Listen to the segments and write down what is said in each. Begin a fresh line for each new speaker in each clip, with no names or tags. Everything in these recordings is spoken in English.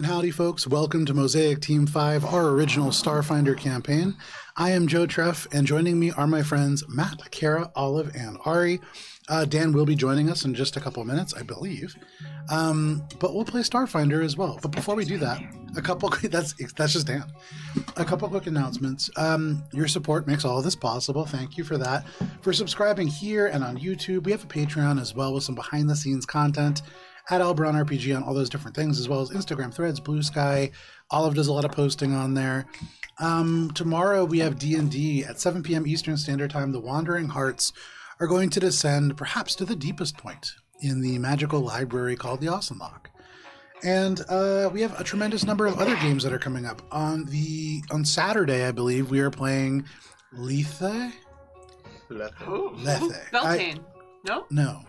And howdy, folks. Welcome to Mosaic Team 5, our original Starfinder campaign. I am Joe Treff, and joining me are my friends Matt, Cara, Olive, and Ari. Dan will be joining us in just a couple of minutes, I believe. But we'll play Starfinder as well. But before we do that, that's just Dan. A couple quick announcements. Your support makes all of this possible. Thank you for that. For subscribing here and on YouTube, we have a Patreon as well with some behind-the-scenes content at AlberonRPG on all those different things, as well as Instagram, Threads, Blue Sky. Olive does a lot of posting on there. Tomorrow we have D&D at 7 p.m. Eastern Standard Time. The Wandering Hearts are going to descend perhaps to the deepest point in the magical library called the Lock. And we have a tremendous number of other games that are coming up. On Saturday, I believe, we are playing Lethe? Lethe.
Beltane. No?
No.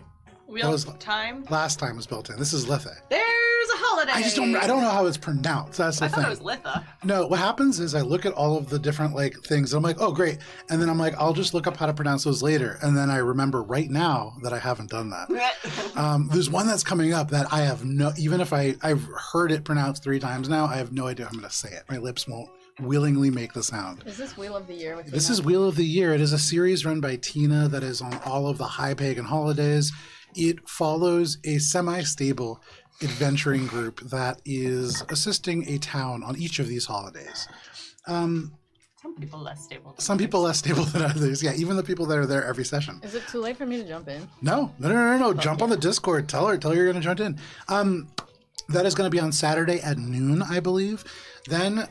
Time?
Last time was Beltane. This is Lethe.
There's a holiday!
I don't know how it's pronounced. That's the thing.
I thought it was Litha.
No, what happens is I look at all of the different things and I'm like, oh great. And then I'm like, I'll just look up how to pronounce those later. And then I remember right now that I haven't done that. There's one that's coming up that I have even if I've heard it pronounced 3 times now, I have no idea how I'm going to say it. My lips won't willingly make the sound.
Is this Wheel of the Year with Tina?
This is Wheel of the Year. It is a series run by Tina that is on all of the high pagan holidays. It follows a semi-stable adventuring group that is assisting a town on each of these holidays.
Some people less stable.
Some people less stable than others. Yeah, even the people that are there every session.
Is it too late for me to jump in?
No. Jump on the Discord. Tell her you're going to jump in. That is going to be on Saturday at noon, I believe. Then,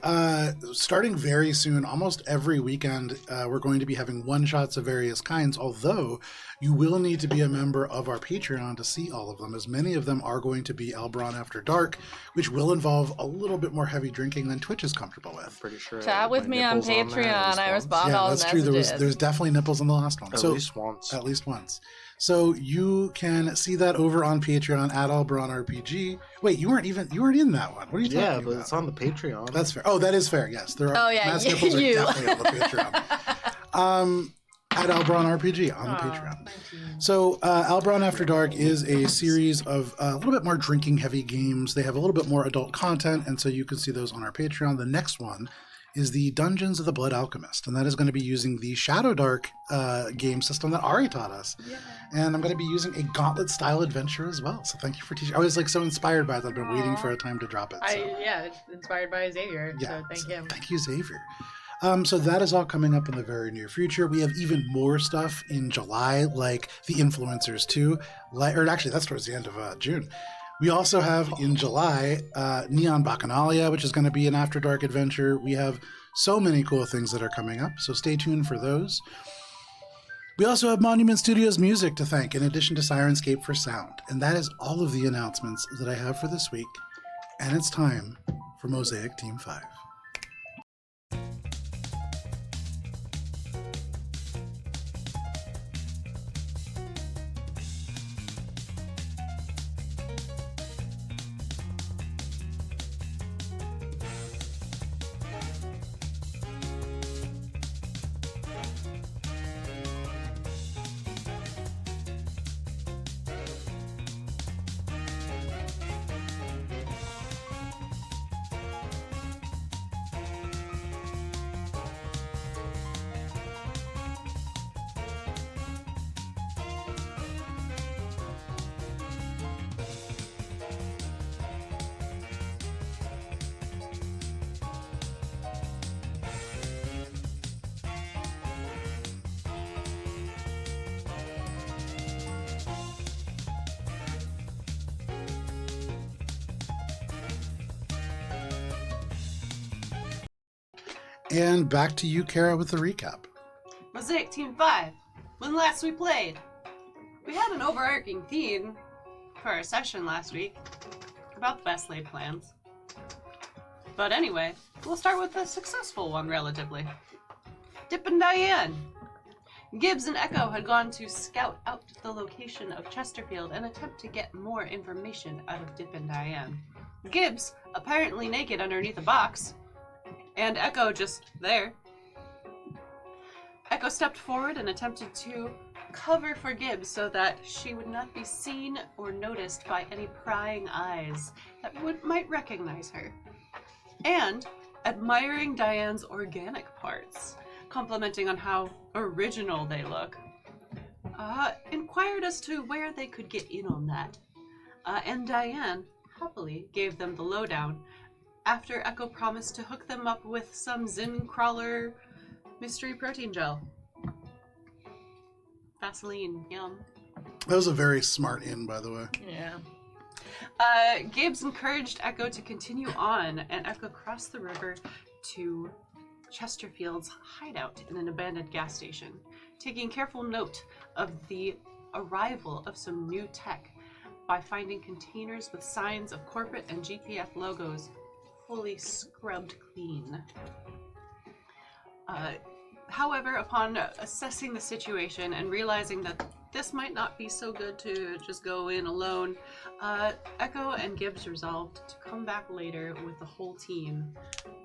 starting very soon, almost every weekend, we're going to be having one-shots of various kinds, although you will need to be a member of our Patreon to see all of them, as many of them are going to be Alberon After Dark, which will involve a little bit more heavy drinking than Twitch is comfortable with.
Pretty sure.
Chat with me on Patreon. I respond
yeah,
all the
that's true.
messages.
There's definitely nipples in the last one.
At least once.
At least once. So you can see that over on Patreon at AlberonRPG. Wait, you weren't in that one. What are you talking about?
Yeah, but it's on the Patreon.
That's fair. Oh, that is fair. Yes, there are.
Oh yeah,
Matt's nipples
you.
are definitely on the Patreon. At AlberonRPG on the Patreon. So Alberon After Dark is a series of a little bit more drinking-heavy games. They have a little bit more adult content, and so you can see those on our Patreon. The next one is the Dungeons of the Blood Alchemist, and that is going to be using the Shadow Dark game system that Ari taught us. Yeah. And I'm going to be using a Gauntlet-style adventure as well. So thank you for teaching. I was so inspired by that. I've been waiting for a time to drop it. So.
It's inspired by Xavier.
Yeah,
so thank him.
Thank you, Xavier. So that is all coming up in the very near future. We have even more stuff in July, like the Influencers 2. Or actually, that's towards the end of June. We also have in July Neon Bacchanalia, which is going to be an After Dark adventure. We have so many cool things that are coming up, so stay tuned for those. We also have Monument Studios music to thank, in addition to Sirenscape for sound. And that is all of the announcements that I have for this week. And it's time for Mosaic Team 5. And back to you, Cara, with the recap.
Mosaic Team 5. When last we played, we had an overarching theme for our session last week about the best laid plans. But anyway, we'll start with a successful one relatively. Dip and Diane. Gibbs and Echo had gone to scout out the location of Chesterfield and attempt to get more information out of Dip and Diane. Gibbs, apparently naked underneath a box, and Echo just there. Echo stepped forward and attempted to cover for Gibbs so that she would not be seen or noticed by any prying eyes that might recognize her. And admiring Diane's organic parts, complimenting on how original they look, inquired as to where they could get in on that. And Diane happily gave them the lowdown after Echo promised to hook them up with some Zin Crawler mystery protein gel. Vaseline, yum.
That was a very smart in, by the way.
Yeah.
Gibbs encouraged Echo to continue on, and Echo crossed the river to Chesterfield's hideout in an abandoned gas station, taking careful note of the arrival of some new tech by finding containers with signs of corporate and GPF logos fully scrubbed clean. However, upon assessing the situation and realizing that this might not be so good to just go in alone, Echo and Gibbs resolved to come back later with the whole team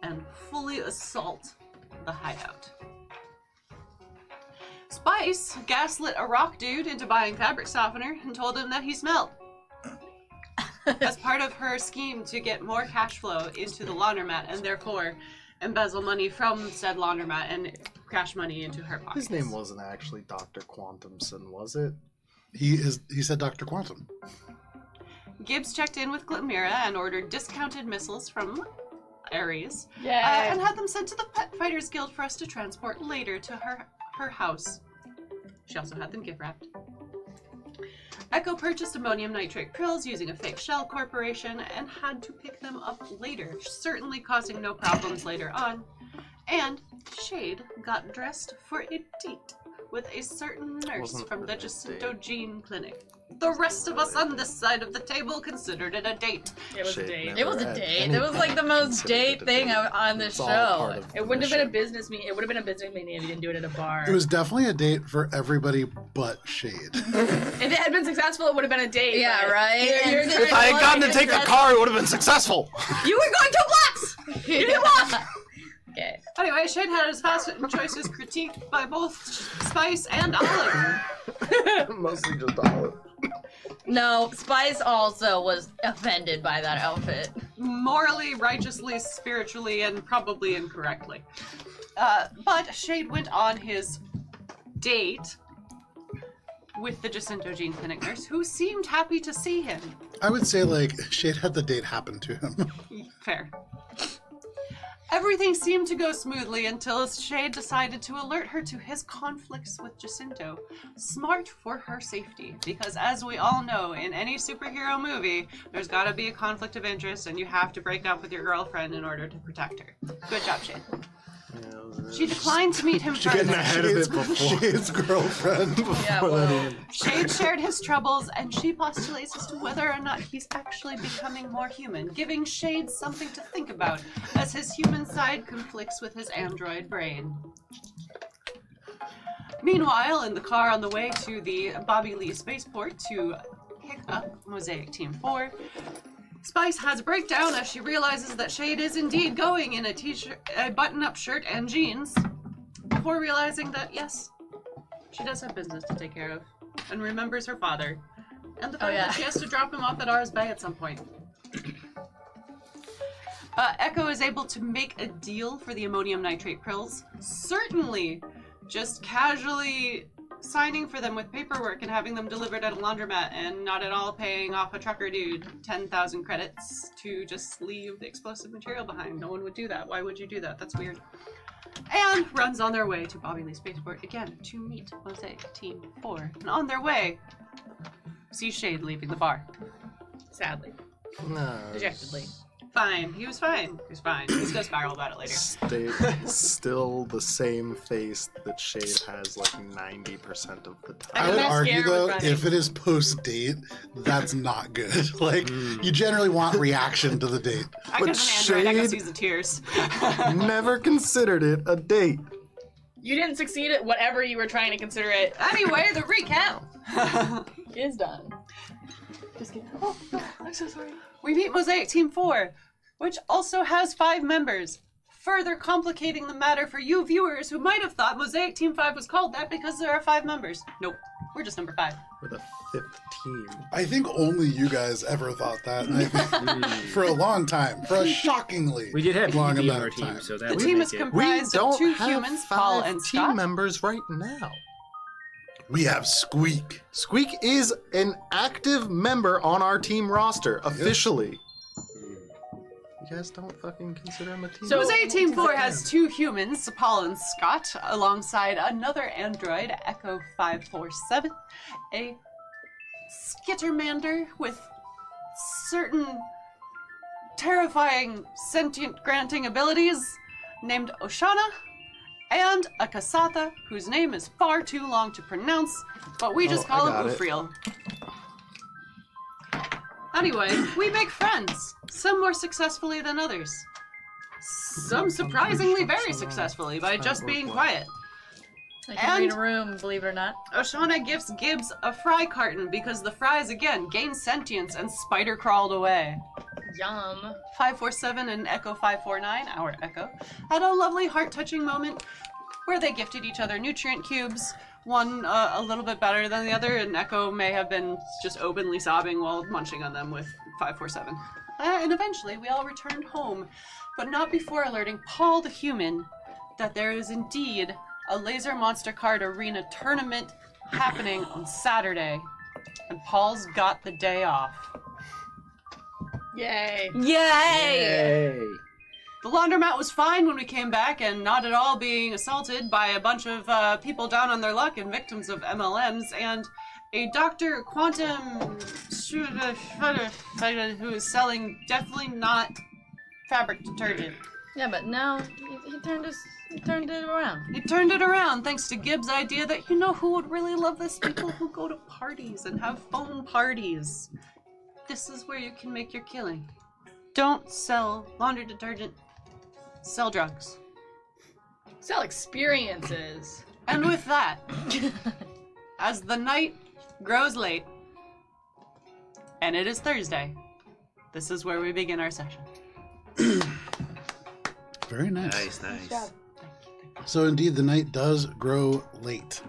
and fully assault the hideout. Spice gaslit a rock dude into buying fabric softener and told him that he smelled. As part of her scheme to get more cash flow into the laundromat and therefore embezzle money from said laundromat and cash money into her pockets.
His name wasn't actually Dr. Quantumson, was it?
He said Dr. Quantum.
Gibbs checked in with Glimira and ordered discounted missiles from Ares,
Yeah.
and had them sent to the Pet Fighters Guild for us to transport later to her house. She also had them gift wrapped. Echo purchased ammonium nitrate pills using a fake shell corporation and had to pick them up later, certainly causing no problems later on. And Shade got dressed for a date with a certain nurse
Wasn't
from the
really a
Jacinto
date.
Gene Clinic. The rest of us on this side of the table considered it a date.
It was a
Shade
date.
never
It was a
had
date. It was like the most
considered
date
it a
thing
date.
on the
It's all
show.
part of
It wouldn't have been a
mission.
business meeting. It would have been a business meeting if you didn't do it at a bar.
It was definitely a date for everybody but Shade.
If it had been successful, it would have been a date.
Yeah,
but
right?
If I had gotten to take the car, it would have been successful.
You were going 2 blocks. You didn't walk. Okay.
Anyway, Shade had his fast food choices critiqued by both Spice and Olive.
Mostly just Olive.
No, Spice also was offended by that outfit.
Morally, righteously, spiritually, and probably incorrectly. But Shade went on his date with the Jacinto Gene Clinic nurse, who seemed happy to see him.
I would say, like, Shade had the date happen to him.
Fair. Everything seemed to go smoothly until Shade decided to alert her to his conflicts with Jacinto. Smart for her safety, because as we all know, in any superhero movie, there's gotta be a conflict of interest and you have to break up with your girlfriend in order to protect her. Good job, Shade. She declined to meet him
Getting
further.
ahead of it before.
Shade's girlfriend.
Yeah, well,
Shade shared his troubles, and she postulates as to whether or not he's actually becoming more human, giving Shade something to think about as his human side conflicts with his android brain. Meanwhile, in the car on the way to the Bobby Lee spaceport to pick up Mosaic Team 4, Spice has a breakdown as she realizes that Shade is indeed going in a t-shirt, a button-up shirt and jeans, before realizing that, yes, she does have business to take care of, and remembers her father, and the fact that she has to drop him off at Ars Bay at some point. Echo is able to make a deal for the ammonium nitrate pills, certainly just casually signing for them with paperwork and having them delivered at a laundromat and not at all paying off a trucker dude 10,000 credits to just leave the explosive material behind. No one would do that. Why would you do that? That's weird. And runs on their way to Bobby Lee Spaceport again to meet Mosaic Team 4. And on their way, see Shade leaving the bar.
sadly.
No.
Dejectedly.
Fine. He was fine. He was fine. He's gonna spiral about it later.
Still the same face that Shade has like 90% of the
I
time.
would
mascara
argue
was
though,
running.
if it is post date, that's not good. Like, you generally want reaction to the date.
I
But
got an Android. I can
Shade-
see the tears.
Never considered it a date.
You didn't succeed at whatever you were trying to consider it.
Anyway, the recap.
Is done.
Just kidding. Oh, no, I'm so sorry. We meet Mosaic Team 4, which also has 5 members, further complicating the matter for you viewers who might have thought Mosaic Team 5 was called that because there are 5 members. Nope. We're just number 5.
We're the 5th team.
I think only you guys ever thought that. And I think for a long time, for a shockingly
We did have
long
PvP in
amount
our
of
team,
time.
so that
The
would
team
make
is
it.
comprised
We
of
don't
2
have
humans,
5
Paul and
team
Scott.
members right now.
We have Squeak.
Squeak is an active member on our team roster, officially. You guys don't fucking consider him a team?
So-
Mosaic Team 4 has 2 humans, Paul and Scott, alongside another android, Echo 547, a skittermander with certain terrifying sentient granting abilities named Oshana, and a Kasatha whose name is far too long to pronounce, but we just call him Ufriel. Anyway, we make friends, some more successfully than others. Some surprisingly very successfully by just being quiet.
I can read a room, believe it or not.
Oshana gives Gibbs a fry carton because the fries again gained sentience and spider crawled away.
Yum.
547 and Echo 549, our Echo, had a lovely heart-touching moment where they gifted each other nutrient cubes, one a little bit better than the other, and Echo may have been just openly sobbing while munching on them with 547. And eventually we all returned home, but not before alerting Paul the human that there is indeed a Laser Monster Card Arena tournament happening on Saturday, and Paul's got the day off.
Yay. Yay!
Yay!
The laundromat was fine when we came back and not at all being assaulted by a bunch of people down on their luck and victims of MLMs and a Dr. Quantum who is selling definitely not fabric detergent.
Yeah, but now he turned it around.
He turned it around thanks to Gibbs' idea that you know who would really love this? People who go to parties and have foam parties. This is where you can make your killing. Don't sell laundry detergent. Sell drugs.
Sell experiences.
And with that, as the night grows late, and it is Thursday, this is where we begin our session.
Very nice.
Nice.
So indeed, the night does grow late.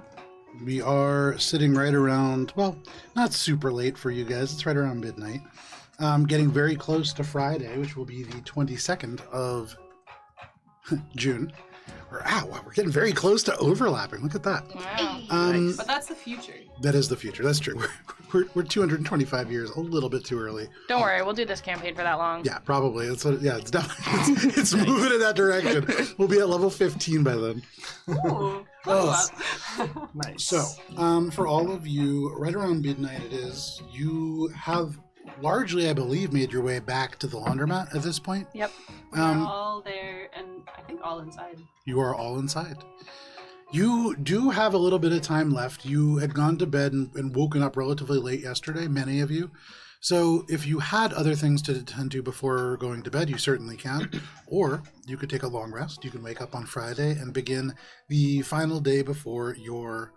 We are sitting right around, well, not super late for you guys. It's right around midnight. Getting very close to Friday, which will be the 22nd of June. We're getting very close to overlapping. Look at that.
Wow.
But that's the future.
That is the future. That's true. We're 225 years, a little bit too early.
Don't worry, we'll do this campaign for that long.
Yeah, probably. It's definitely it's moving in that direction. We'll be at level 15 by then.
Ooh,
Oh.
Nice.
So, for all of you, right around midnight it is, you have largely, I believe, made your way back to the laundromat at this point.
Yep.
We're all there, and I think all inside.
You are all inside. You do have a little bit of time left. You had gone to bed and woken up relatively late yesterday, many of you. So if you had other things to attend to before going to bed, you certainly can. Or you could take a long rest. You can wake up on Friday and begin the final day before your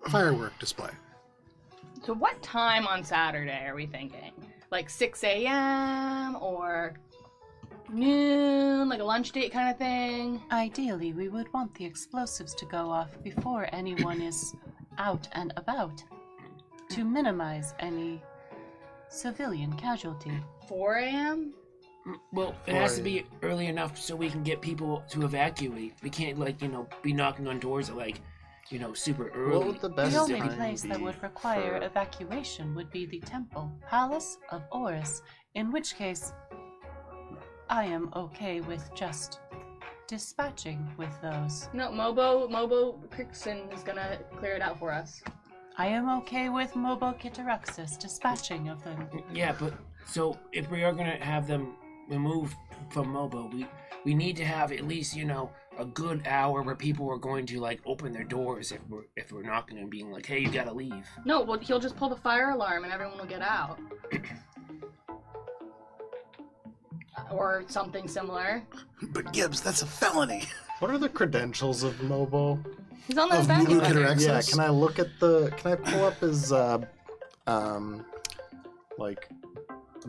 firework display.
So what time on Saturday are we thinking? Like 6 a.m. or noon, like a lunch date kind of thing?
Ideally, we would want the explosives to go off before anyone is out and about, to minimize any civilian casualty.
4 a.m.?
Well, it has to be early enough so we can get people to evacuate. We can't, be knocking on doors at, super early.
What would the best
The only
time
place that
be
would require
for-
evacuation would be the temple, Palace of Oras, in which case I am okay with just dispatching with those.
No, Mobo Crixon is gonna clear it out for us.
I am okay with Mobo Kitaraxis dispatching of them.
Yeah, but so if we are gonna have them removed from Mobo, we need to have at least a good hour where people are going to open their doors if we're knocking and being like, hey, you gotta leave.
No, well, he'll just pull the fire alarm and everyone will get out. Or something similar.
But Gibbs, that's a felony.
What are the credentials of Mobo?
He's on the
Of
back.
Mobo Kitaraxis?
Yeah, can I pull up his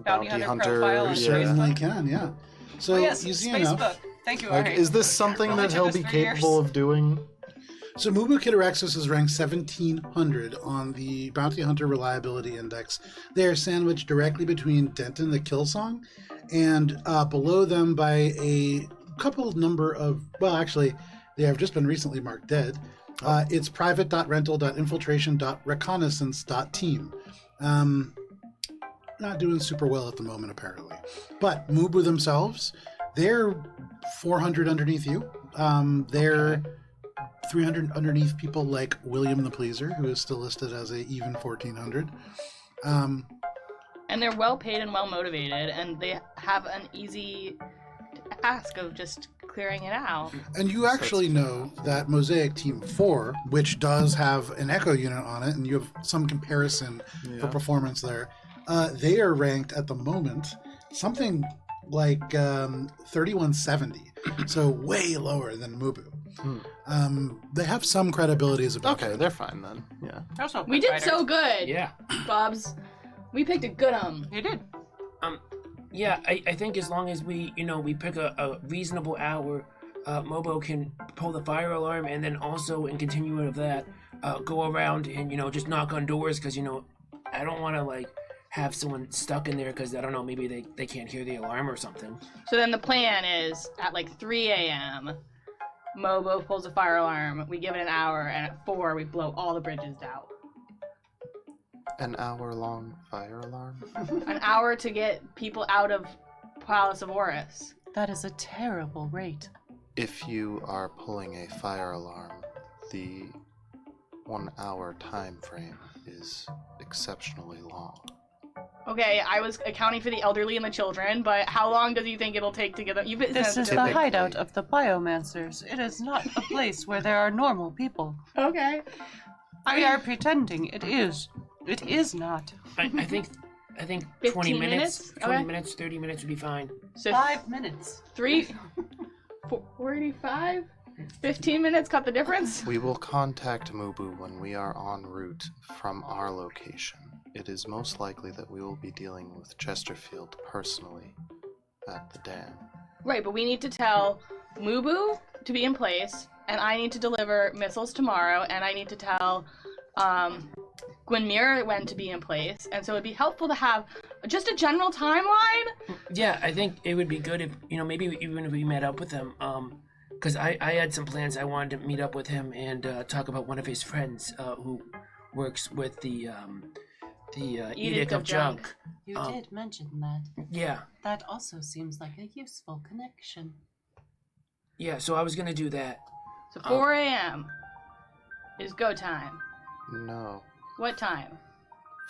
Bounty hunter profile
You
on
certainly
Facebook?
can, yeah. So
Oh yes,
easy
Facebook.
enough.
Thank you,
Like,
Ari.
is this something
Only
that
took
he'll
us
be
3
capable
years.
of doing?
So Mubu Kitarexis is ranked 1700 on the Bounty Hunter Reliability Index. They are sandwiched directly between Denton the Killsong and below them by a couple number of, well, actually, they have just been recently marked dead. It's private.rental.infiltration.reconnaissance.team. Not doing super well at the moment, apparently. But Mubu themselves, they're 400 underneath you. They're 300 underneath people like William the Pleaser, who is still listed as a even 1400.
And they're well paid and well motivated, and they have an easy task of just clearing it out.
And you actually know that Mosaic Team 4, which does have an Echo unit on it, and you have some comparison for performance there, they are ranked at the moment something like 3170, so way lower than Mubu. They have some credibility as a
Okay, they're fine then. Yeah.
We did so good,
Yeah.
Bobs. We picked a good
You did.
Yeah, I think as long as we pick a reasonable hour, Mobo can pull the fire alarm, and then also in continuing of that, go around and just knock on doors, because I don't want to have someone stuck in there because I don't know, maybe they can't hear the alarm or something.
So then the plan is at 3 a.m. Mobo pulls a fire alarm. We give it an hour, and at 4 we blow all the bridges out.
An hour-long fire alarm?
An hour to get people out of Palace of Oras.
That is a terrible rate.
If you are pulling a fire alarm, the 1 hour time frame is exceptionally long.
Okay, I was accounting for the elderly and the children, but how long does you think it'll take to get them?
This is the
Typically.
hideout of the Biomancers. It is not a place where there are normal people.
Okay.
We are pretending it is. It is not.
I think
15
20 minutes, 20
Okay.
minutes, 30 minutes would be fine.
So
5 minutes.
45? 15 minutes cut the difference?
We will contact Mubu when we are en route from our location. It is most likely that we will be dealing with Chesterfield personally at the dam.
Right, but we need to tell Mubu to be in place, and I need to deliver missiles tomorrow, and I need to tell Gwynmira when to be in place, and so it'd be helpful to have just a general timeline.
Yeah, I think it would be good if, maybe even if we met up with him, because I had some plans. I wanted to meet up with him and talk about one of his friends who works with the Edict of Junk.
You did mention that.
Yeah.
That also seems like a useful connection.
Yeah, so I was going to do that.
So 4 a.m. is go time.
No,
What time?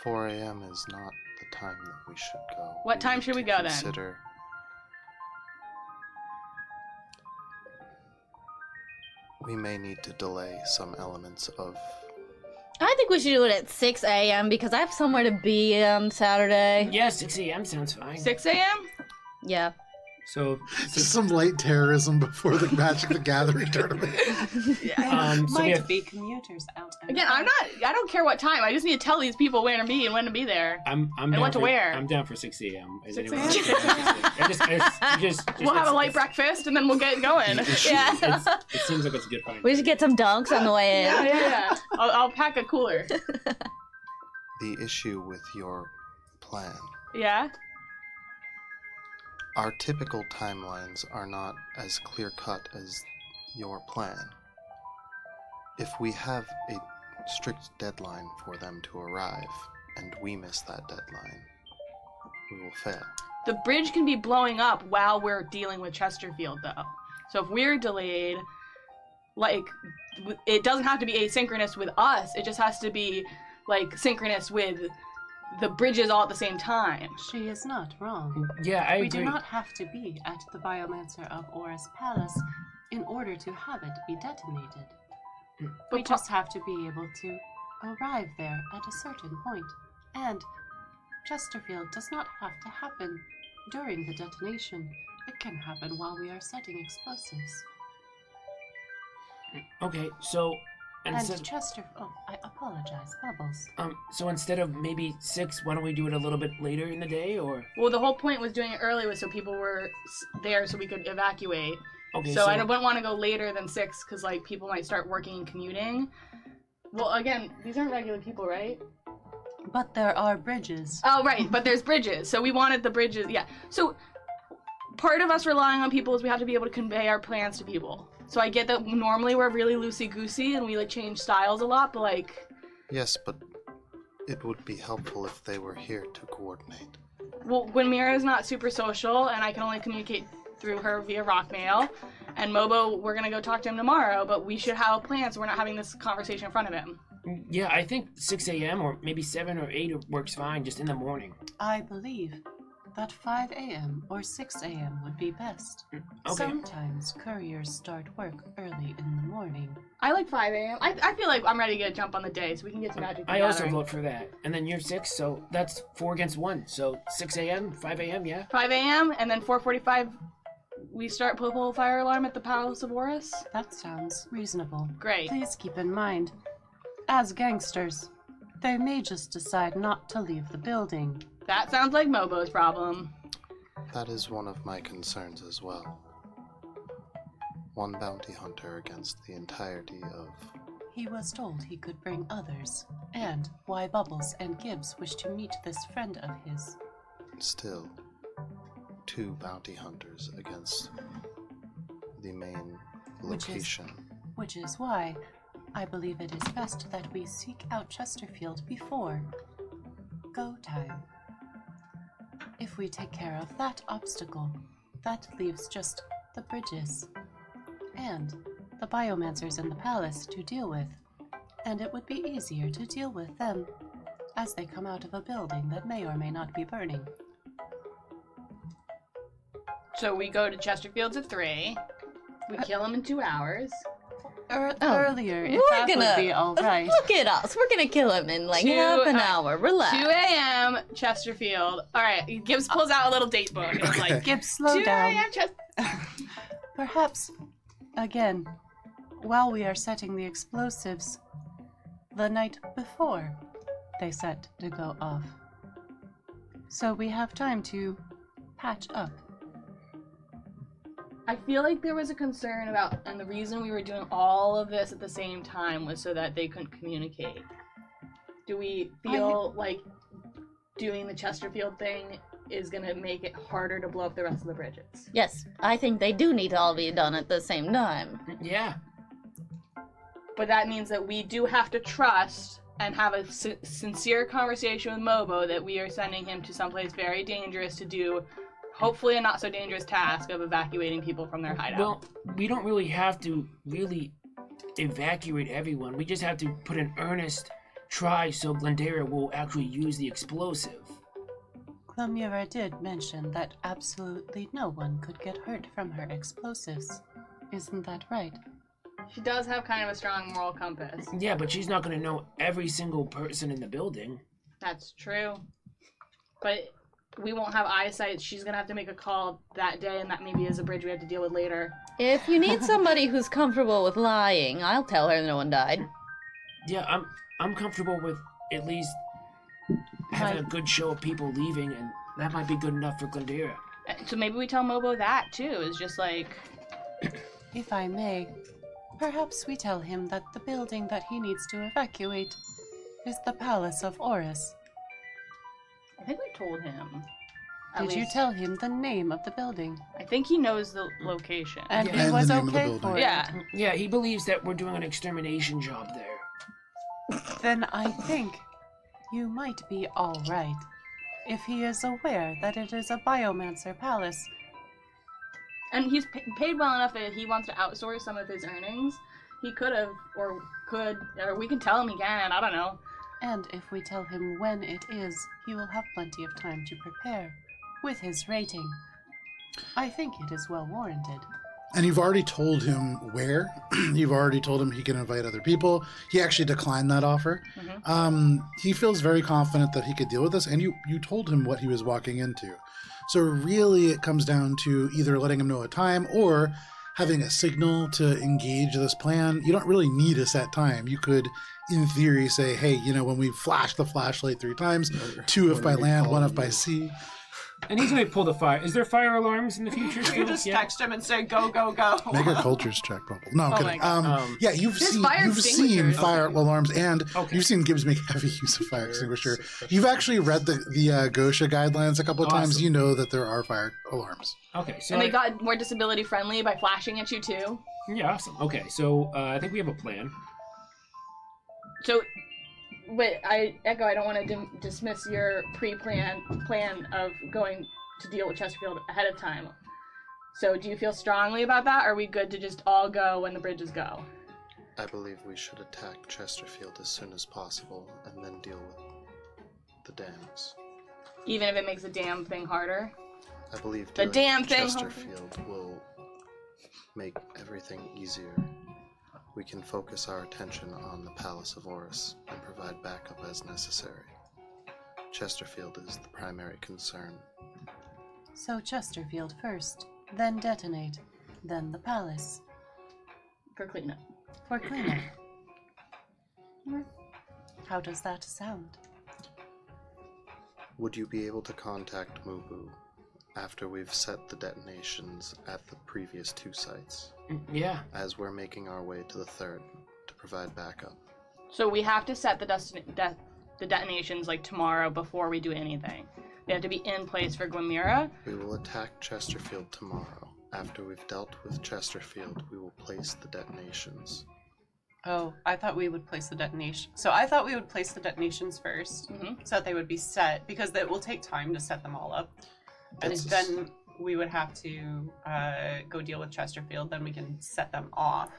4 a.m. is not the time that we should go.
What time
need
should we
to
go then?
consider... We may need to delay some elements of...
I think we should do it at 6 a.m. because I have somewhere to be on Saturday.
Yeah, 6 a.m. sounds fine.
6 a.m.?
Yeah.
So,
Just some light terrorism before the Magic the Gathering tournament.
Might be commuters out and
Again, I don't care what time. I just need to tell these people where to be and when to be there.
I'm
And
down
what to
for,
wear.
I'm down for 6 a.m. Is
6
anyone
a.m.?
else? Just
We'll have a light
it's-
breakfast and then we'll get going.
Yeah.
It seems like it's a good fine.
We should get some dunks on the way in.
Yeah. I'll pack a cooler.
The issue with your plan.
Yeah?
Our typical timelines are not as clear-cut as your plan. If we have a strict deadline for them to arrive, and we miss that deadline, we will fail.
The bridge can be blowing up while we're dealing with Chesterfield, though. So if we're delayed, it doesn't have to be asynchronous with us. It just has to be, synchronous with the bridges all at the same time.
She is not wrong.
Yeah, I
We
agree.
do not have to be at the Biomancer of Oras Palace in order to have it be detonated.
But
We just have to be able to arrive there at a certain point. And Chesterfield does not have to happen during the detonation. It can happen while we are setting explosives.
Okay, so
And
instead,
I apologize, Bubbles.
so instead of maybe 6, why don't we do it a little bit later in the day, or?
Well, the whole point was doing it early was so people were there so we could evacuate.
Okay,
So I wouldn't want to go later than 6 because like people might start working and commuting. Well, again, these aren't regular people, right?
But there are bridges.
Oh, right, but there's bridges. So we wanted the bridges, yeah. So part of us relying on people is we have to be able to convey our plans to people. So I get that normally we're really loosey-goosey and we like change styles a lot, but like...
Yes, but it would be helpful if they were here to coordinate.
Well, when Mira's not super social and I can only communicate through her via Rockmail, and Mobo, we're gonna go talk to him tomorrow, but we should have a plan so we're not having this conversation in front of him.
Yeah, I think 6 a.m. or maybe 7 or 8 works fine, just in the morning.
I believe that 5 a.m. or 6 a.m. would be best.
Okay.
Sometimes couriers start work early in the morning.
I like 5 a.m. I feel like I'm ready to get a jump on the day so we can get to Magic the
I also
Gathering.
vote for that. And then you're 6, so that's 4 against 1. So 6 a.m., 5 a.m., yeah?
5 a.m. and then 4:45 we start Popo Fire Alarm at the Palace of Oras.
That sounds reasonable.
Great.
Please keep in mind, as gangsters, they may just decide not to leave the building.
That sounds like Mobo's problem.
That is one of my concerns as well. One bounty hunter against the entirety of...
He was told he could bring others, and why Bubbles and Gibbs wish to meet this friend of his.
Still, 2 bounty hunters against the main location.
Which is why I believe it is best that we seek out Chesterfield before go time. If we take care of that obstacle, that leaves just the bridges and the Biomancers in the palace to deal with, and it would be easier to deal with them as they come out of a building that may or may not be burning.
So we go to Chesterfield's at 3. We kill him in 2 hours.
Earlier, if
We're
that
gonna
would be all right.
Look at us. We're gonna kill him in like
2
half an hour. Relax.
2 a.m. Chesterfield. All right, Gibbs pulls out a little date book and is like,
Gibbs, slow
2
down.
a.m.
Perhaps, again, while we are setting the explosives, the night before they set to go off. So we have time to patch up.
I feel like there was a concern about, and the reason we were doing all of this at the same time was so that they couldn't communicate. Do we feel like doing the Chesterfield thing is going to make it harder to blow up the rest of the bridges?
Yes, I think they do need to all be done at the same time.
Yeah.
But that means that we do have to trust and have a sincere conversation with Mobo that we are sending him to someplace very dangerous to do hopefully a not so dangerous task of evacuating people from their hideout.
Well, we don't really have to really evacuate everyone. We just have to put an earnest try so Glendera will actually use the explosive.
Clemura did mention that absolutely no one could get hurt from her explosives. Isn't that right?
She does have kind of a strong moral compass.
Yeah, but she's not going to know every single person in the building.
That's true. But we won't have eyesight. She's going to have to make a call that day, and that maybe is a bridge we have to deal with later.
If you need somebody who's comfortable with lying, I'll tell her no one died.
Yeah, I'm comfortable with at least having a good show of people leaving, and that might be good enough for Glendera.
So maybe we tell Mobo that, too. It's just like...
If I may, perhaps we tell him that the building that he needs to evacuate is the Palace of Oras.
I think we told him.
Did you tell him the name of the building?
I think he knows the location.
And
Yeah.
he
And
was
the name of the
okay
building.
for
Yeah.
Yeah, he believes that we're doing an extermination job there.
it. Then I think you might be all right. If he is aware that it is a Biomancer palace.
And he's paid well enough that if he wants to outsource some of his earnings, he could have, or we can tell him he can, I don't know.
And if we tell him when it is, he will have plenty of time to prepare. With his rating, I think it is well warranted.
And you've already told him where. You've already told him he can invite other people. He actually declined that offer. He feels very confident that he could deal with this, and you told him what he was walking into. So really it comes down to either letting him know a time or having a signal to engage this plan. You don't really need a set time. You could, in theory, say, hey, when we flash the flashlight 3 times, 2 if by land, 1 if by sea.
And he's gonna pull the fire. Is there fire alarms in the future?
You
still?
just
Yeah.
text him and say, go, go, go.
Make a cultures check, Bubble. No, I'm
Oh
kidding.
my God.
Yeah, you've
There's
seen
fire
seen
extinguishers.
fire alarms, and
Okay.
you've seen Gibbs make heavy use of fire extinguisher. You've actually read the Gosha guidelines a couple of times.
Awesome.
You know that there are fire alarms.
Okay, so
And they got more disability friendly by flashing at you too.
yeah, awesome. Okay, so I think we have a plan.
So, but I don't want to dismiss your plan of going to deal with Chesterfield ahead of time. So, do you feel strongly about that? Or are we good to just all go when the bridges go?
I believe we should attack Chesterfield as soon as possible and then deal with the dams.
Even if it makes the damn thing harder?
I believe
The
doing
damn thing-
Chesterfield will make everything easier. We can focus our attention on the Palace of Oras and provide backup as necessary. Chesterfield is the primary concern.
So Chesterfield first, then detonate, then the palace.
For cleanup.
For cleanup. How does that sound?
Would you be able to contact Mubu after we've set the detonations at the previous 2 sites,
Yeah.
as we're making our way to the 3rd to provide backup?
So we have to set the detonations like tomorrow before we do anything. They have to be in place for Glimira.
We will attack Chesterfield tomorrow. After we've dealt with Chesterfield, we will place the detonations.
Oh, I thought we would place the detonation. So I thought we would place the detonations first, so that they would be set, because it will take time to set them all up. And
That's-
then we would have to go deal with Chesterfield, then we can set them off.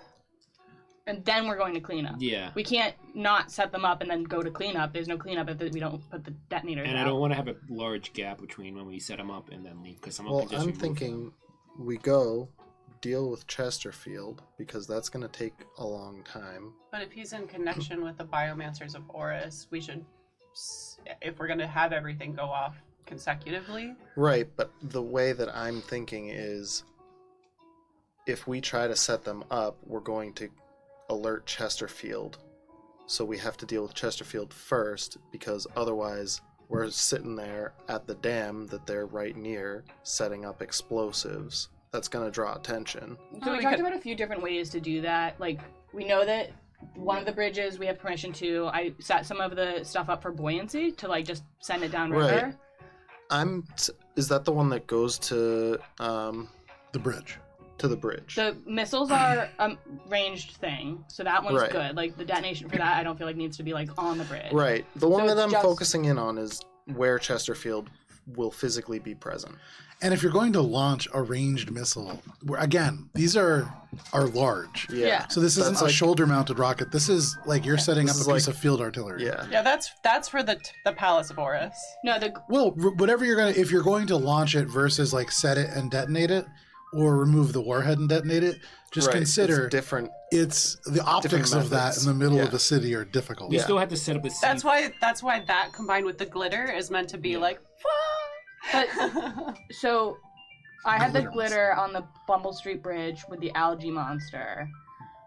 And then we're going to cleanup.
Yeah.
We can't not set them up and then go to cleanup. There's no cleanup if we don't put the detonators
And
out.
I don't want to have a large gap between when we set them up and then leave, because someone
Well,
can just
I'm
remove
thinking we go deal with Chesterfield, because that's going to take a long time.
But if he's in connection with the Biomancers of Oras, we should, if we're going to have everything go off consecutively.
Right, but the way that I'm thinking is if we try to set them up, we're going to alert Chesterfield. So we have to deal with Chesterfield first, because otherwise we're sitting there at the dam that they're right near setting up explosives. That's going to draw attention.
So
Oh,
we
we
talked
could-
about a few different ways to do that. Like, we know that one of the bridges we have permission to. I set some of the stuff up for buoyancy to, like, just send it down river.
Right. Is that the one that goes to
The bridge.
the bridge?
The missiles are a ranged thing, so that one's
Right.
good. Like, the detonation for that, I don't feel like needs to be, like, on the bridge.
Right. The one
So
that
it's
I'm
just-
focusing in on is where Chesterfield will physically be present.
And if you're going to launch a ranged missile, again, these are large.
Yeah.
So this isn't
That's
a
like-
shoulder-mounted rocket. This is like you're setting up
This
a
is
piece
like-
of field artillery.
Yeah.
Yeah, that's for the Palace of Oras.
No, the
Well, whatever if you're going to launch it versus like set it and detonate it, or remove the warhead and detonate it, just
Right,
consider
it's different.
it's the optics of that
methods.
in the middle
Yeah.
of the city are difficult.
We
Yeah.
still have to set up a seed.
That's why that combined with the glitter is meant to be
Yeah.
like.
but so I had the
Glitter
glitter on the Bumble Street Bridge with the algae monster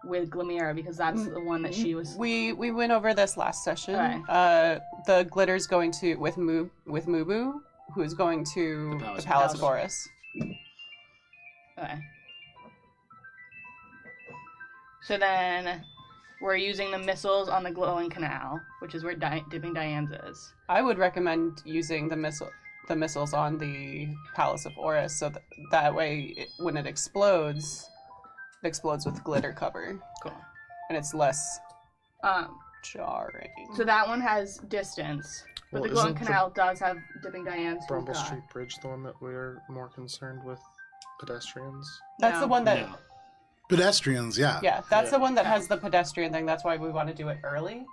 with Glimira because that's the one that she was.
We went over this last session.
Okay.
The glitter's going to with Mubu, who is going to
The
the
Palace
Palace
of
of Oras.
Okay. So then we're using the missiles on the glowing canal, which is where Dipping Diane's is.
I would recommend using the missiles on the Palace of Oras, so that way when it explodes with glitter cover,
Cool.
and it's less
Um,
jarring.
so that one has distance, but
Well,
the glowing
isn't the
canal does have Dipping Diane's. who's
Brumble
got-
Street Bridge the one that we're more concerned with pedestrians?
That's
No.
the one that.
No.
Pedestrians, yeah.
Yeah, that's the
Yeah.
one that has the pedestrian thing. That's why we want to do it early.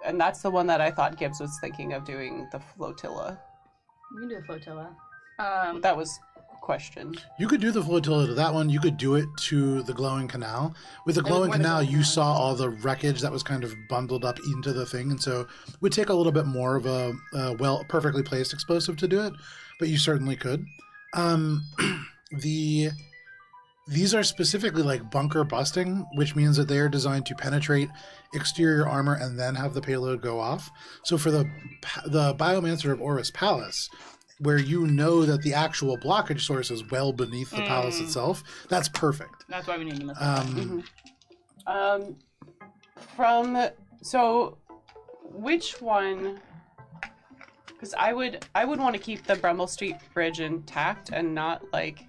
And that's the one that I thought Gibbs was thinking of doing the flotilla.
We can do a flotilla.
That was questioned.
You could do the flotilla to that one. You could do it to the glowing canal. With the
There's
glowing
more than
canal,
glowing
you
canal.
saw all the wreckage that was kind of bundled up into the thing, and so it would take a little bit more of a perfectly placed explosive to do it, but you certainly could. These are specifically like bunker busting, which means that they are designed to penetrate exterior armor and then have the payload go off. So for the Biomancer of Oras Palace, where you know that the actual blockage source is well beneath the palace itself, that's perfect.
That's why we need to
So, which one? Because I would want to keep the Brummel Street Bridge intact and not like